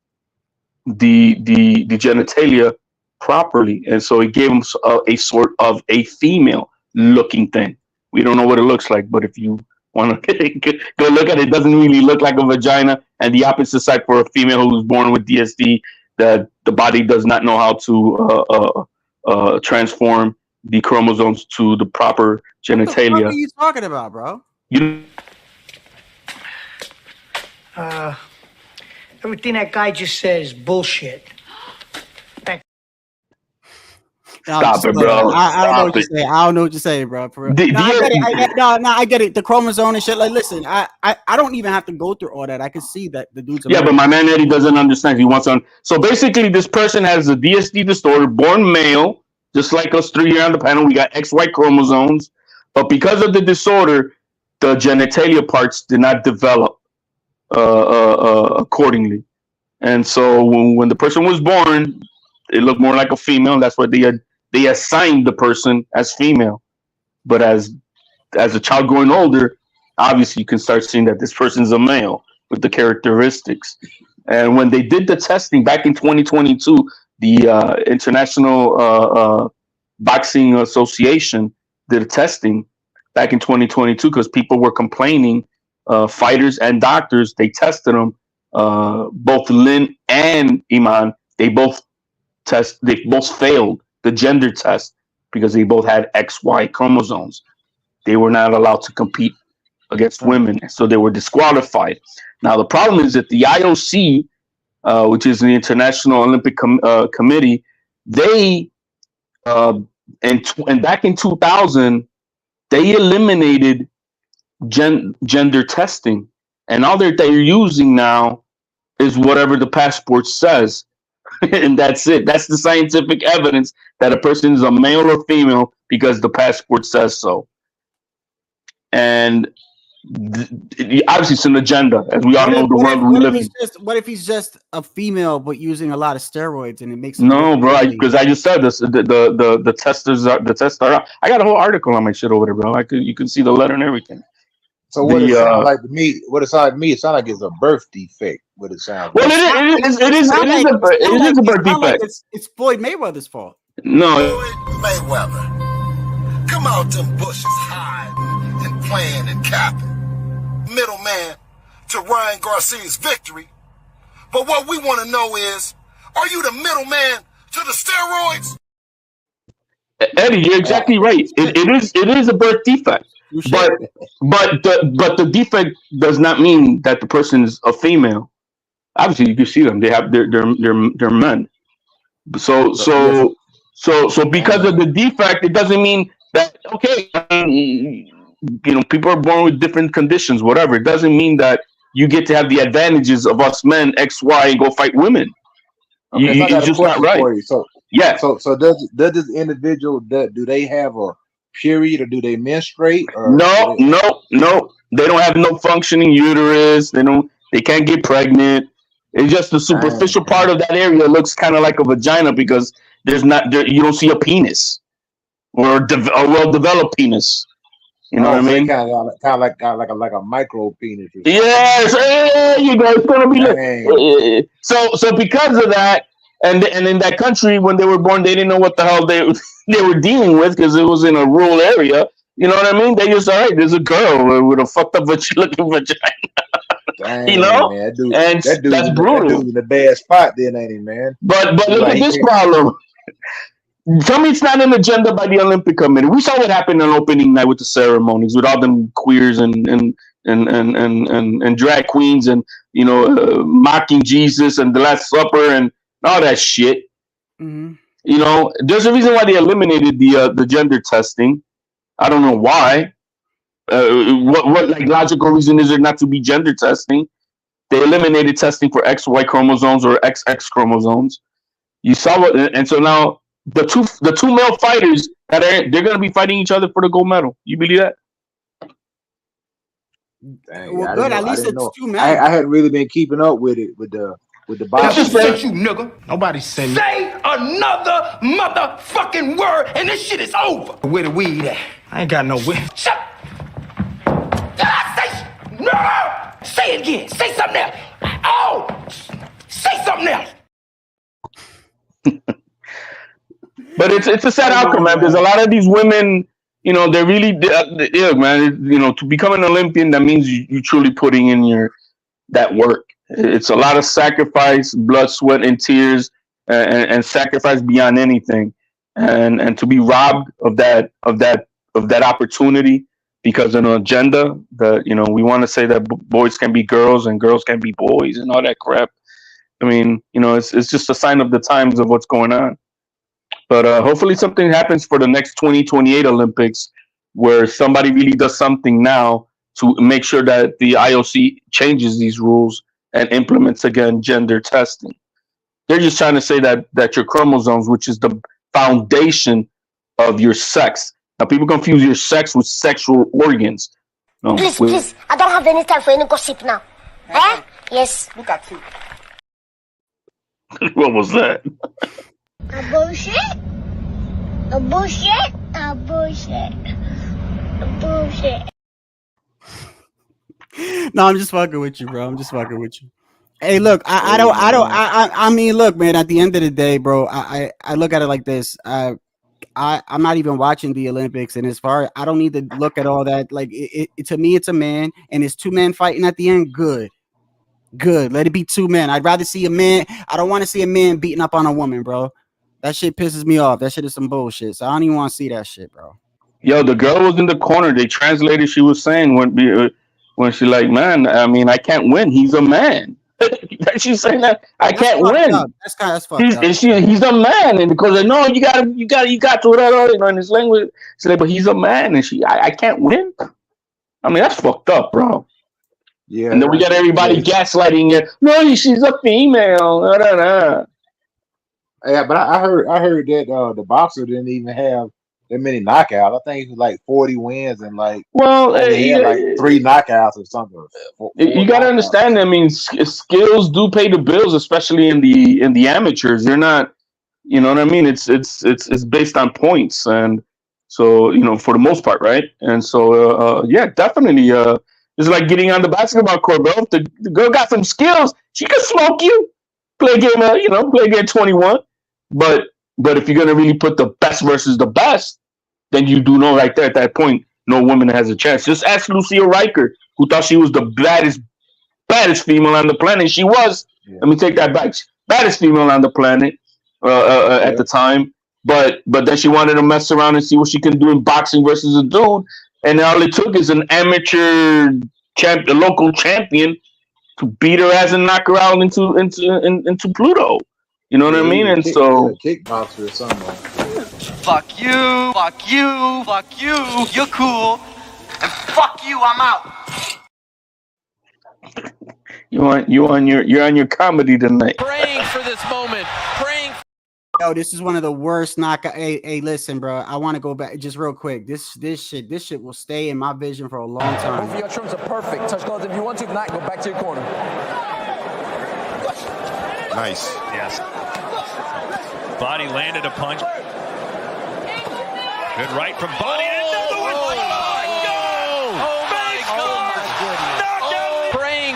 Speaker 20: the genitalia properly, and so it gave him a sort of a female looking thing. We don't know what it looks like, but if you want to go look at it, it doesn't really look like a vagina. And the opposite side for a female who was born with DSD, that the body does not know how to transform the chromosomes to the proper genitalia.
Speaker 5: What are you talking about, bro?
Speaker 23: Everything that guy just said is bullshit.
Speaker 20: Stop it, bro.
Speaker 5: I don't know what you're saying. I don't know what you're saying, bro. For real. I get it. The chromosome and shit. Like, listen, I don't even have to go through all that. I can see that the dude's.
Speaker 20: Yeah, but my man Eddie doesn't understand. He wants on. So basically, this person has a DSD disorder, born male, just like us three here on the panel. We got XY chromosomes, but because of the disorder, the genitalia parts did not develop accordingly. And so when the person was born, it looked more like a female. That's why they assigned the person as female. But as a child growing older, obviously you can start seeing that this person's a male with the characteristics. And when they did the testing back in 2022, the International Boxing Association did a testing back in 2022 because people were complaining, fighters and doctors, they tested them, both Lin and Iman, they both failed the gender test because they both had XY chromosomes. They were not allowed to compete against women, so they were disqualified. Now the problem is that the IOC, which is the International Olympic Committee, they and back in 2000 they eliminated gender testing, and all they're using now is whatever the passport says. And that's it. That's the scientific evidence that a person is a male or female because the passport says so. And obviously it's an agenda, as we all know the world we live in.
Speaker 5: What if he's just a female but using a lot of steroids and it makes him
Speaker 20: no, bro? Because I just said this. The tests are out. I got a whole article on my shit over there, bro. You can see the letter and everything.
Speaker 21: So what it sounds like to me? What it sounds like to me? It sounds like it's a birth defect. What it sounds like.
Speaker 20: Well, it is a birth defect.
Speaker 5: It's Floyd Mayweather's fault.
Speaker 20: No.
Speaker 3: Floyd Mayweather, come out them bushes hiding and playing and capping. Middleman to Ryan Garcia's victory. But what we want to know is, are you the middleman to the steroids?
Speaker 20: Eddie, you're exactly right. It is a birth defect. But the defect does not mean that the person is a female. Obviously, you can see them; they're men. So because of the defect, it doesn't mean that people are born with different conditions, whatever. It doesn't mean that you get to have the advantages of us men, X, Y, and go fight women.
Speaker 21: Okay,
Speaker 20: it's just not right.
Speaker 21: So
Speaker 20: yeah.
Speaker 21: So does this individual, do they have a period or do they menstruate? Or
Speaker 20: no. They don't have no functioning uterus. They can't get pregnant. It's just the superficial part of that area looks kind of like a vagina because you don't see a penis or a well-developed penis. You know what I mean?
Speaker 21: Kind of like a micro penis.
Speaker 20: Yes, there you go. It's gonna be so because of that, and in that country when they were born, they didn't know what the hell they were dealing with because it was in a rural area. You know what I mean? They just all right. There's a girl with a fucked up looking vagina.
Speaker 21: Dang,
Speaker 20: you know,
Speaker 21: man,
Speaker 20: that's brutal.
Speaker 21: That dude's in a bad spot, then, ain't he, man?
Speaker 20: But look at this problem. Tell me it's not an agenda by the Olympic Committee. We saw what happened on opening night with the ceremonies, with all them queers and drag queens and mocking Jesus and the Last Supper and all that shit.
Speaker 5: Mm-hmm.
Speaker 20: You know, there's a reason why they eliminated the gender testing. I don't know why. What like logical reason is there not to be gender testing? They eliminated testing for XY chromosomes or XX chromosomes. You saw what, and so now the two male fighters they're going to be fighting each other for the gold medal. You believe that?
Speaker 21: Dang,
Speaker 5: well, good. At least it's two men.
Speaker 21: I hadn't really been keeping up with it with the boxing.
Speaker 11: Said you nigga. Nobody said me. Say another motherfucking word and this shit is over. Where the weed at? I ain't got no weed. Shut. Did I say no? Say it again. Say something else. Oh, say something else.
Speaker 20: But it's a sad outcome, man. There's a lot of these women, they're really, man. To become an Olympian, that means you truly putting in that work. It's a lot of sacrifice, blood, sweat, and tears, and sacrifice beyond anything. And to be robbed of that opportunity because of an agenda that we want to say that boys can be girls and girls can be boys and all that crap. I mean, it's just a sign of the times of what's going on. But hopefully something happens for the next 2028 Olympics where somebody really does something now to make sure that the IOC changes these rules and implements again gender testing. They're just trying to say that your chromosomes, which is the foundation of your sex. Now people confuse your sex with sexual organs. No,
Speaker 12: please, I don't have any time for any gossip now. Eh? Yes.
Speaker 11: Look at you.
Speaker 20: What was that?
Speaker 12: A bullshit. A bullshit. A bullshit. A bullshit.
Speaker 5: No, I'm just fucking with you, bro. I'm just fucking with you. Hey, look, I mean, look, man. At the end of the day, bro, I look at it like this. I'm not even watching the Olympics, and as far I don't need to look at all that. Like to me, it's a man, and it's two men fighting at the end. Good. Let it be two men. I'd rather see a man. I don't want to see a man beating up on a woman, bro. That shit pisses me off. That shit is some bullshit. So I don't even want to see that shit, bro.
Speaker 20: Yo, the girl was in the corner. They translated. She was saying when she like, man, I mean, I can't win. He's a man. She's saying that I can't win.
Speaker 5: Up. That's fucked up.
Speaker 20: He's a man, and because no, you got to in his language. She's like, but he's a man, and I can't win. I mean, that's fucked up, bro.
Speaker 21: Yeah.
Speaker 20: And then we got everybody gaslighting it. No, she's a female.
Speaker 21: Yeah, but I heard that the boxer didn't even have that many knockouts. I think it was like 40 wins and like he had like 3 knockouts or something.
Speaker 20: You got to understand. I mean, skills do pay the bills, especially in the amateurs. They're not, you know what I mean. It's based on points, and so for the most part, right? And so yeah, definitely. It's like getting on the basketball court, bro. If the girl got some skills, she could smoke you. Play a game, play a game 21. But if you're gonna really put the best versus the best, then you do know right there at that point, no woman has a chance. Just ask Lucia Riker, who thought she was the baddest female on the planet. She was. Yeah. Let me take that back. Baddest female on the planet at the time. But then she wanted to mess around and see what she can do in boxing versus a dude. And all it took is an amateur a local champion to beat her ass and knock her out into Pluto. You know what I mean? And so
Speaker 21: kickboxer or something.
Speaker 4: Fuck you, fuck you, fuck you. You're cool. And fuck you, I'm out.
Speaker 20: You're on your comedy tonight.
Speaker 1: Praying for this moment.
Speaker 5: Yo, this is one of the worst knockouts. Hey, listen, bro. I want to go back just real quick. This shit will stay in my vision for a long time.
Speaker 7: Both of your trims are perfect. Touch gloves if you want to. If not, go back to your corner.
Speaker 24: Nice.
Speaker 25: Yes. Body landed a punch. Good right from Body.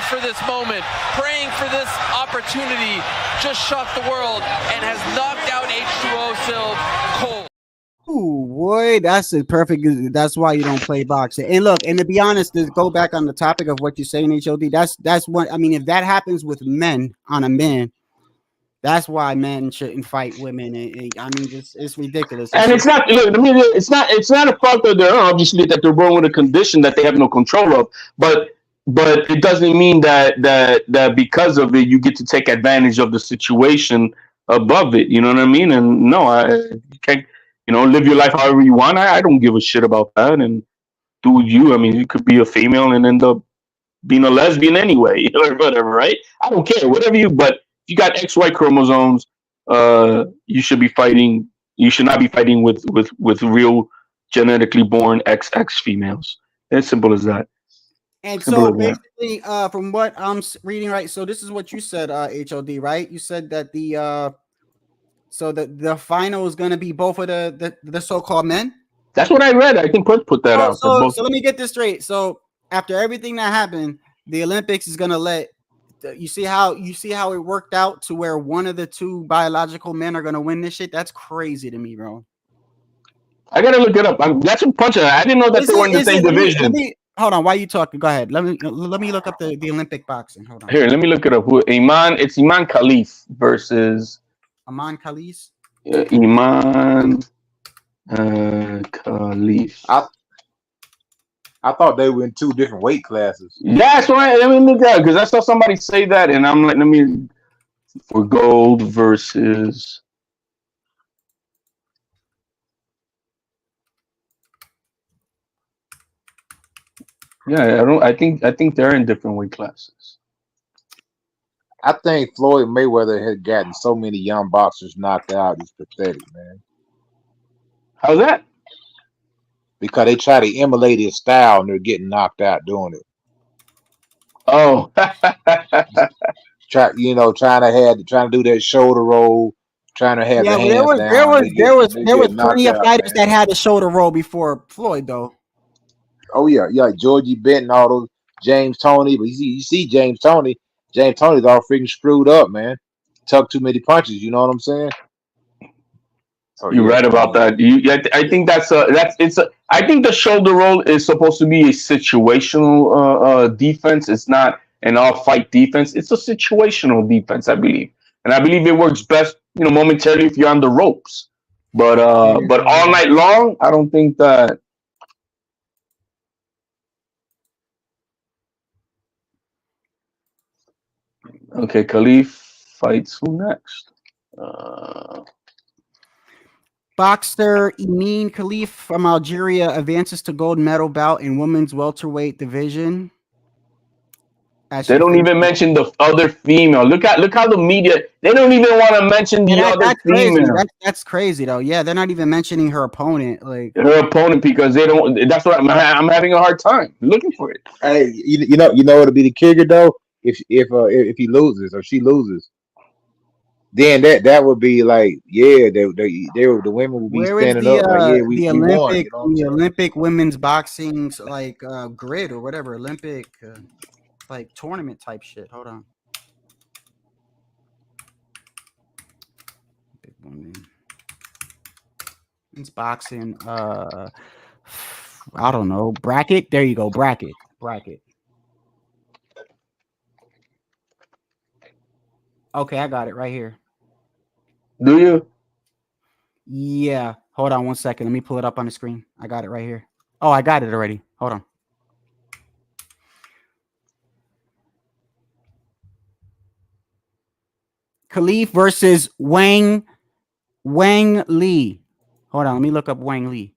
Speaker 1: For this moment, praying for this opportunity, just shocked the world and has knocked out H2O Silv cold.
Speaker 5: Ooh, boy, that's a perfect. That's why you don't play boxing. And look, and to be honest, to go back on the topic of what you're saying, HOD, that's what I mean. If that happens with men on a man, that's why men shouldn't fight women. I mean, it's ridiculous.
Speaker 20: And it's not. Look, I mean, it's not a fault of their own. Obviously, that they're born with a condition that they have no control of, But it doesn't mean that because of it, you get to take advantage of the situation above it. You know what I mean? And no, you can't, live your life however you want. I don't give a shit about that. And do you? I mean, you could be a female and end up being a lesbian anyway, or whatever, right? I don't care, whatever but if you got XY chromosomes, you should be fighting. You should not be fighting with real genetically born XX females. As simple as that.
Speaker 5: And so basically, from what I'm reading, right? So this is what you said, HOD, right? You said that the final is going to be both of the so-called men.
Speaker 20: That's what I read. I think put that out.
Speaker 5: So let me get this straight. So after everything that happened, the Olympics is going to let you see how it worked out to where one of the two biological men are going to win this shit. That's crazy to me, bro.
Speaker 20: I gotta look it up. That's a punch. I didn't know that they were in the same division.
Speaker 5: Hold on, why are you talking? Go ahead. Let me look up the Olympic boxing. Hold on.
Speaker 20: Here, let me look it up. It's Iman Khalif versus
Speaker 5: Iman Khalif.
Speaker 20: Iman Khalif.
Speaker 21: I thought they were in 2 different weight classes.
Speaker 20: That's right. Let me look at it because I saw somebody say that, and I'm like, let me for gold versus. Yeah, I think they're in different weight classes.
Speaker 21: I think Floyd Mayweather had gotten so many young boxers knocked out. It's pathetic, man.
Speaker 20: How's that?
Speaker 21: Because they try to emulate his style and they're getting knocked out doing it.
Speaker 20: Oh,
Speaker 21: trying to do that shoulder roll, trying to have the hands
Speaker 5: there was plenty of fighters that had a shoulder roll before Floyd, though.
Speaker 21: Oh yeah, like Georgie Benton, all those James Toney, but you see James Toney, James Toney's all freaking screwed up, man. Tuck too many punches. You know what I'm saying? So
Speaker 20: You're
Speaker 21: yeah,
Speaker 20: right about that. I think I think the shoulder roll is supposed to be a situational defense. It's not an all fight defense. It's a situational defense, I believe, and I believe it works best, momentarily if you're on the ropes. But all night long, I don't think that. Okay, Khalif fights who next?
Speaker 5: Boxer Emin Khalif from Algeria advances to gold medal bout in women's welterweight division.
Speaker 20: They don't even mention the other female. Look how the media, they don't even want to mention the other female.
Speaker 5: Crazy. That's crazy though. Yeah, they're not even mentioning her opponent. Like
Speaker 20: her opponent, because they don't. That's what I'm having a hard time looking for it.
Speaker 21: Hey, you know what'll be the kicker though? If he loses or she loses, then that would be like, yeah, the women will be standing up like, yeah, we won. You know
Speaker 5: the Olympic women's boxing's like grid or whatever, Olympic like tournament type shit. Hold on. Big women. It's boxing. I don't know. Bracket. There you go. Bracket. Okay, I got it right here.
Speaker 20: Do you?
Speaker 5: Yeah. Hold on 1 second. Let me pull it up on the screen. I got it right here. Oh, I got it already. Hold on. Khalif versus Wang Li. Hold on, let me look up Wang Li.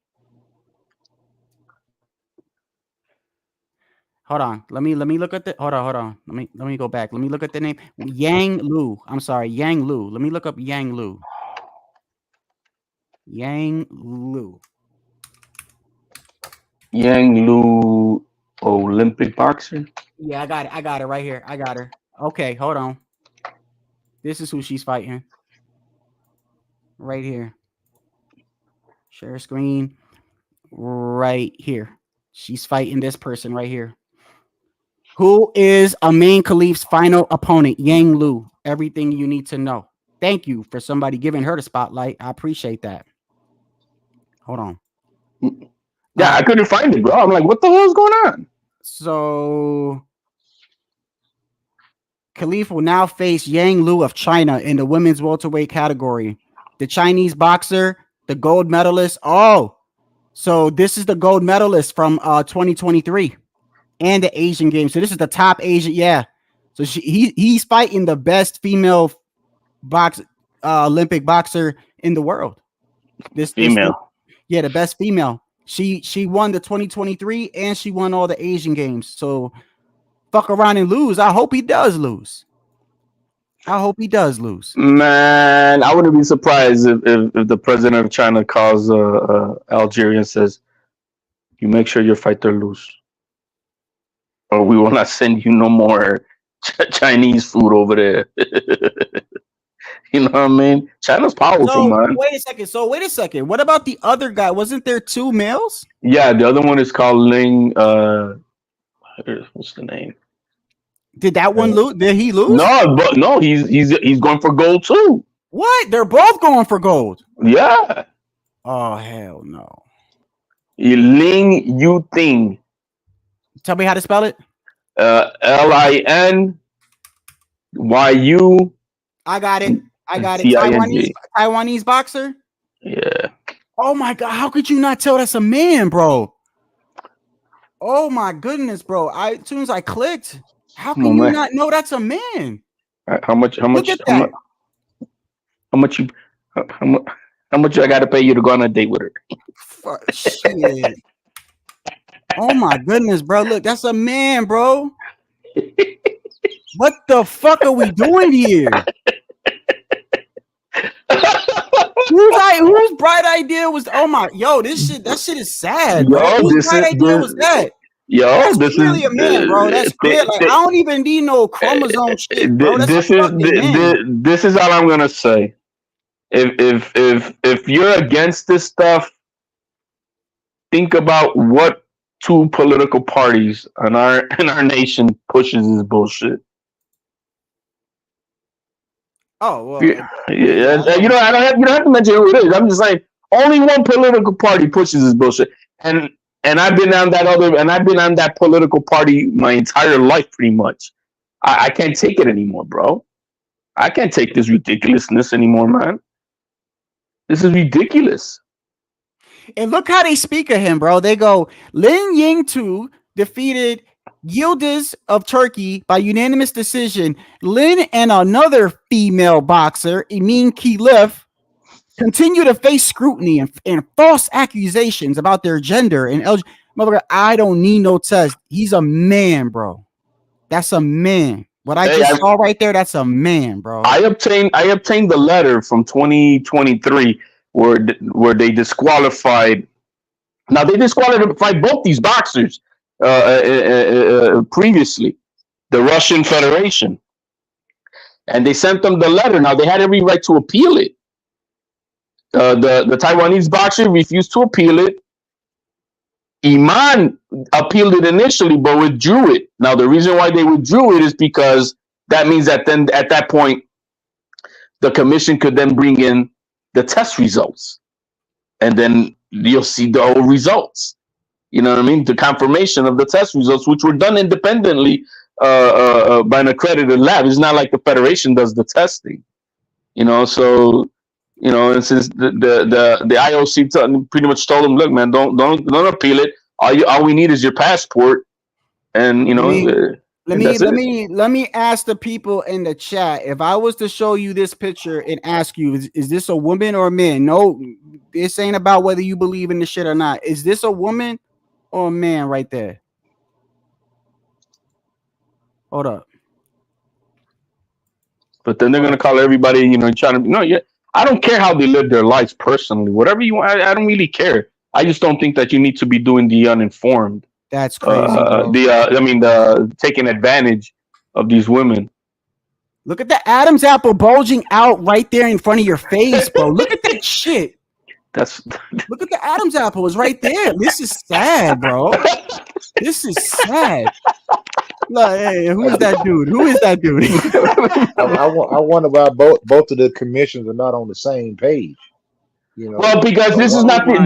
Speaker 5: Hold on, let me look at the. Hold on. Let me go back. Let me look at the name. Yang Lu. I'm sorry, Yang Lu. Let me look up Yang Lu. Yang Lu.
Speaker 20: Yang Lu, Olympic boxer.
Speaker 5: Yeah, I got it right here. I got her. Okay, hold on. This is who she's fighting. Right here. Share screen. Right here. She's fighting this person right here. Who is Amin Khalif's final opponent? Yang Lu. Everything you need to know. Thank you for somebody giving her the spotlight. I appreciate that. Hold on.
Speaker 20: Yeah, I couldn't find it, bro. I'm like, what the hell is going on?
Speaker 5: So Khalif will now face Yang Lu of China in the women's welterweight category. The Chinese boxer, the gold medalist. Oh, so this is the gold medalist from 2023 and the Asian Games. So this is the top Asian. Yeah. So he's fighting the best female Olympic boxer in the world. This
Speaker 20: female.
Speaker 5: The best female. She won the 2023 and she won all the Asian Games. So fuck around and lose. I hope he does lose.
Speaker 20: Man, I wouldn't be surprised if the president of China calls Algeria and says, "You make sure your fighter lose, or we will not send you no more Chinese food over there." You know what I mean? China's powerful, man.
Speaker 5: Wait a second. What about the other guy? Wasn't there two males?
Speaker 20: Yeah, the other one is called Ling. What's the name?
Speaker 5: Did that one lose? Did he lose?
Speaker 20: No, he's going for gold too.
Speaker 5: What? They're both going for gold.
Speaker 20: Yeah.
Speaker 5: Oh hell no.
Speaker 20: Ling Yu Ting.
Speaker 5: Tell me how to spell it.
Speaker 20: Linyu.
Speaker 5: I got it. Taiwanese boxer.
Speaker 20: Yeah.
Speaker 5: Oh my god! How could you not tell that's a man, bro? Oh my goodness, bro! As soon as I clicked, how can you not know that's a man?
Speaker 20: How much I got to pay you to go on a date with her?
Speaker 5: Shit. Oh my goodness, bro! Look, that's a man, bro. What the fuck are we doing here? Whose bright idea was? Oh my, that shit is sad. Whose bright idea was that? That's
Speaker 20: this
Speaker 5: really
Speaker 20: is
Speaker 5: a man, bro. That's clear. Like, I don't even need no chromosome shit, bro.
Speaker 20: This is all I'm gonna say. If you're against this stuff, think about what two political parties in our nation pushes this bullshit.
Speaker 5: Oh well.
Speaker 20: Yeah. You don't have to mention who it is. I'm just saying only one political party pushes this bullshit. And I've been on that political party my entire life pretty much. I can't take it anymore, bro. I can't take this ridiculousness anymore, man. This is ridiculous.
Speaker 5: And look how they speak of him, bro. They go, Lin Yingtu defeated Yildiz of Turkey by unanimous decision. Lin and another female boxer, Emin Kilif, continue to face scrutiny and false accusations about their gender and LGBT. I don't need no test. He's a man, bro. That's a man. What I just saw right there, that's a man, bro.
Speaker 20: I obtained the letter from 2023 where they disqualified. Now they disqualified both these boxers previously, the Russian Federation, and they sent them the letter. Now they had every right to appeal it. The Taiwanese boxer refused to appeal it. Iman appealed it initially, but withdrew it. Now the reason why they withdrew it is because that means that then at that point, the commission could then bring in the test results, and then you'll see the whole results. You know what I mean? The confirmation of the test results, which were done independently by an accredited lab. It's not like the federation does the testing. You know, so and since the IOC pretty much told them, look, man, don't appeal it. All we need is your passport, and Let me
Speaker 5: ask the people in the chat. If I was to show you this picture and ask you, is this a woman or a man? No, this ain't about whether you believe in the shit or not. Is this a woman or a man right there? Hold up.
Speaker 20: But then they're gonna call everybody, trying to I don't care how they live their lives personally. Whatever you want, I don't really care. I just don't think that you need to be doing the uninformed.
Speaker 5: That's crazy.
Speaker 20: The taking advantage of these women.
Speaker 5: Look at the Adam's apple bulging out right there in front of your face, bro. Look at that shit. Look at the Adam's apple. It's right there. This is sad, bro. This is sad. Like, hey, who is that dude? Who is that dude?
Speaker 21: I wonder why both of the commissions are not on the same page.
Speaker 20: Well, because this is not their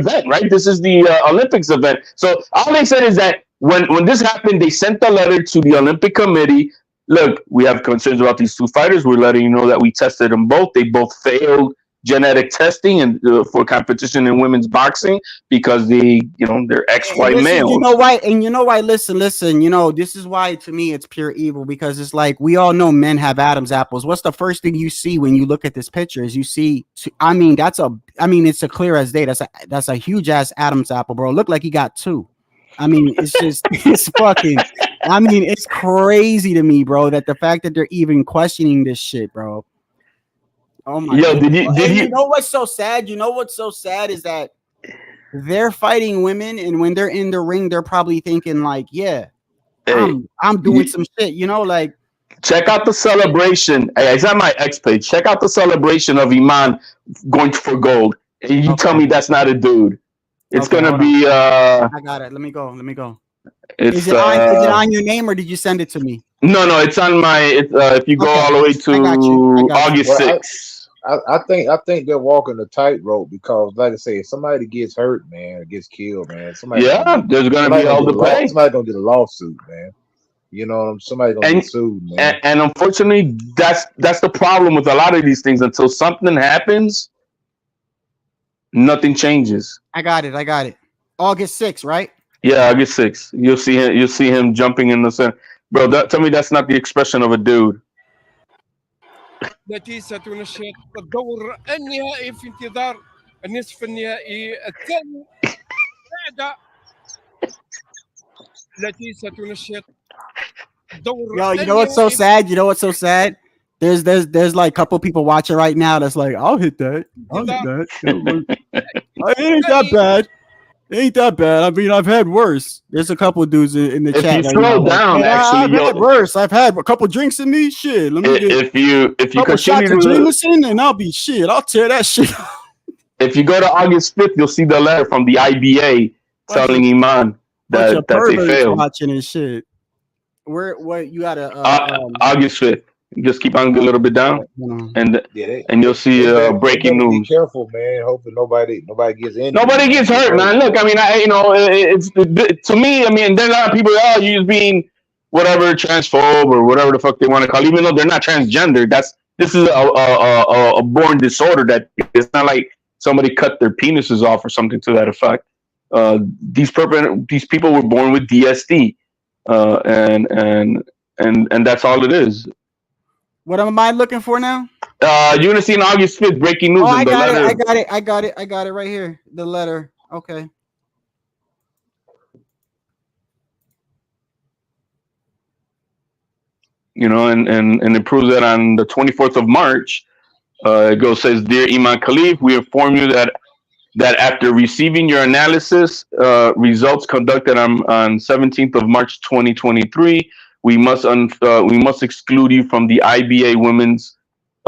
Speaker 20: event, right? This is the Olympics event. So all they said is that when this happened, they sent a letter to the Olympic Committee. Look, we have concerns about these two fighters. We're letting you know that we tested them both. They both failed genetic testing and for competition in women's boxing because they're ex-white males.
Speaker 5: You know why? And you know why? Listen. This is why to me it's pure evil, because it's like we all know men have Adam's apples. What's the first thing you see when you look at this picture? Is you see? It's a clear as day. That's a huge ass Adam's apple, bro. Look like he got two. It's just it's fucking. It's crazy to me, bro. That the fact that they're even questioning this shit, bro. Oh my God. You know what's so sad? Is that they're fighting women, and when they're in the ring, they're probably thinking like, yeah, I'm doing some shit, like.
Speaker 20: Check out the celebration. Hey, it's on my X page. Check out the celebration of Iman going for gold. And you tell me that's not a dude. It's gonna be
Speaker 5: I got it. Let me go. Is it on your name, or did you send it to me?
Speaker 20: No, it's on my if you go all the way to August 6th.
Speaker 21: I think they're walking the tightrope because, like I say, if somebody gets hurt, man, or gets killed, man,
Speaker 20: there's gonna be all the pay.
Speaker 21: Somebody's gonna get a lawsuit, man. Somebody's gonna get sued, man.
Speaker 20: And unfortunately, that's the problem with a lot of these things. Until something happens, nothing changes.
Speaker 5: I got it. August 6th, right?
Speaker 20: Yeah, August 6th. You'll see him jumping in the center. Bro, tell me that's not the expression of a dude.
Speaker 9: نتيجة نشاط الدور النهائي في انتظار النصف النهائي الثاني بعد نتيجة نشاط الدور.
Speaker 5: Yo, you know what's so sad? There's like a couple people watching right now that's like, I'll hit that. It ain't that bad. I've had worse. There's a couple of dudes in the chat.
Speaker 20: If you slow down,
Speaker 5: I've had worse. I've had a couple drinks in me. Shit. Let me
Speaker 20: get if you
Speaker 5: shots of Jameson, and I'll be shit. I'll tear that shit.
Speaker 20: If you go to August 5th, you'll see the letter from the IBA telling Iman that they failed.
Speaker 5: Watching and shit. What you got
Speaker 20: August 5th. Just keep on a little bit down, and you'll see breaking
Speaker 21: Be
Speaker 20: news.
Speaker 21: careful, man. Hopefully nobody gets injured.
Speaker 20: Nobody gets hurt, man. Look, I mean, it's to me. I mean, there's a lot of people. Oh, you just being whatever transphobe or whatever the fuck they want to call it, even though they're not transgender. This is a born disorder. That it's not like somebody cut their penises off or something to that effect. These people were born with DSD, and that's all it is.
Speaker 5: What am I looking for now?
Speaker 20: You're gonna see in August 5th breaking news.
Speaker 5: Oh, I got it right here. The letter. Okay.
Speaker 20: You know, and it proves that on the 24th of March, it says, "Dear Imam Khalif, we inform you that after receiving your analysis results conducted on 17th of March 2023, we must exclude you from the IBA Women's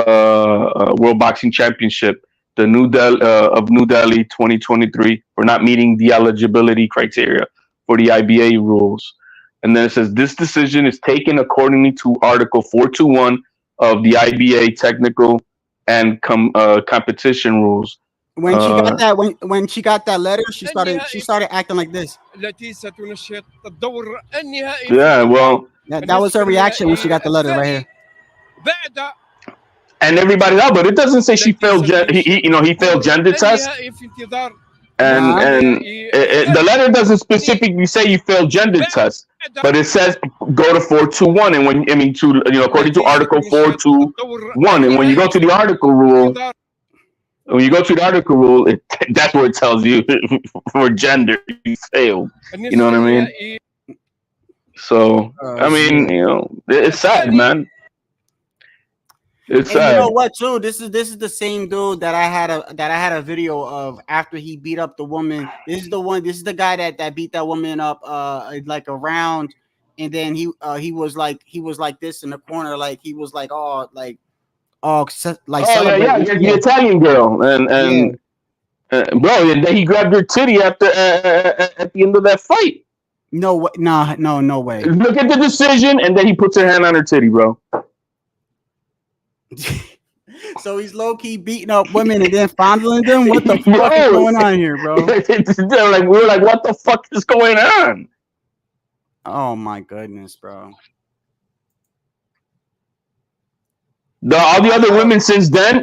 Speaker 20: World Boxing Championship, the New Delhi 2023, for not meeting the eligibility criteria for the IBA rules." And then it says, "This decision is taken accordingly to Article 421 of the IBA Technical and Competition Rules."
Speaker 5: When she got that, when she got that letter, she started acting like this.
Speaker 20: Yeah, well,
Speaker 5: that was her reaction when she got the letter right here.
Speaker 20: And everybody else, but it doesn't say she failed. He failed gender test. And the letter doesn't specifically say you failed gender test, but it says go to 421, and according to Article 421, and when you go to the article rule, that's where it tells you for gender you failed. You know what I mean? So I mean, it's sad, man. It's sad.
Speaker 5: You know what, too? This is the same dude that I had a video of after he beat up the woman. This is the guy that beat that woman up like a round, and then he was like this in the corner, like he was like the
Speaker 20: Italian girl, and bro, and then he grabbed her titty at the end of that fight.
Speaker 5: No way. No way.
Speaker 20: Look at the decision, and then he puts her hand on her titty, bro.
Speaker 5: So he's low key beating up women and then fondling them. What the fuck is going on here, bro?
Speaker 20: We were like, what the fuck is going on?
Speaker 5: Oh my goodness, bro.
Speaker 20: All the other women since then,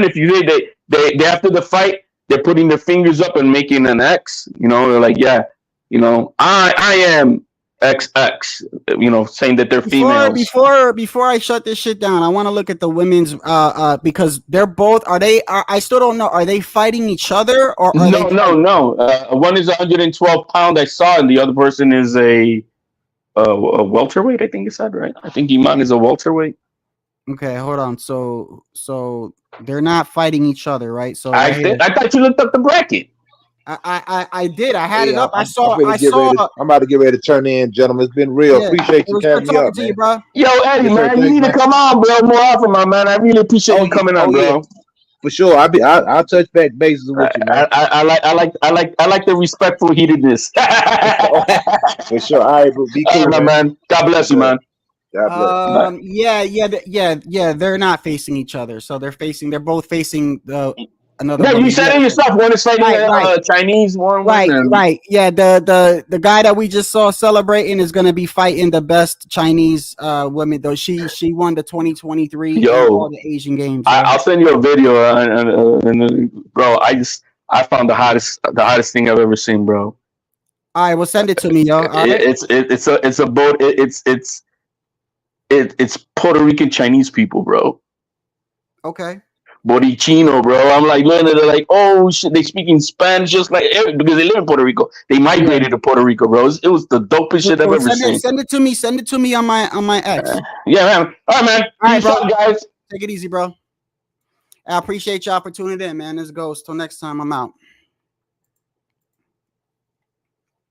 Speaker 20: if you they after the fight, they're putting their fingers up and making an X. They're like, yeah, I am XX, saying that they're females.
Speaker 5: Before I shut this shit down, I want to look at the women's because they're both I still don't know, are they fighting each other or
Speaker 20: no. One is 112 pound, I saw, and the other person is a welterweight, I think you said, right? I think Iman is a welterweight.
Speaker 5: Okay, hold on. So they're not fighting each other, right? So
Speaker 20: I thought you looked up the bracket.
Speaker 5: I did. I had it up. I saw.
Speaker 21: I'm about to get ready to turn in, gentlemen. It's been real. Appreciate you having me up, man.
Speaker 5: Bro.
Speaker 20: Yo, Eddie, man, you need to come on, bro, more often, my man. I really appreciate you coming on, bro.
Speaker 21: Yeah. For sure. I'll touch back bases with you, man.
Speaker 20: I like the respectful heatedness.
Speaker 21: For sure. All right, bro. Be cool,
Speaker 20: man. God bless you, man.
Speaker 5: God bless. Yeah. They're not facing each other, so they're both facing another.
Speaker 20: Yeah, you said it yourself. One is fighting Chinese, one.
Speaker 5: Right. Yeah, the guy that we just saw celebrating is going to be fighting the best Chinese women. Though she won the 2023 all the Asian Games. Right?
Speaker 20: I'll send you a video, and bro, I found the hottest thing I've ever seen, bro.
Speaker 5: All right, well, send it to me, yo.
Speaker 20: It's Puerto Rican Chinese people, bro.
Speaker 5: Okay.
Speaker 20: Borichino, bro. I'm like, they're like, oh shit, they speaking Spanish just like because they live in Puerto Rico. They migrated to Puerto Rico, bro. It was the dopest shit I've ever seen.
Speaker 5: Send it to me on my X.
Speaker 20: Yeah, man. All right, man.
Speaker 5: All right, bro.
Speaker 20: Guys.
Speaker 5: Take it easy, bro. I appreciate y'all for tuning in, man. This goes till next time. I'm out.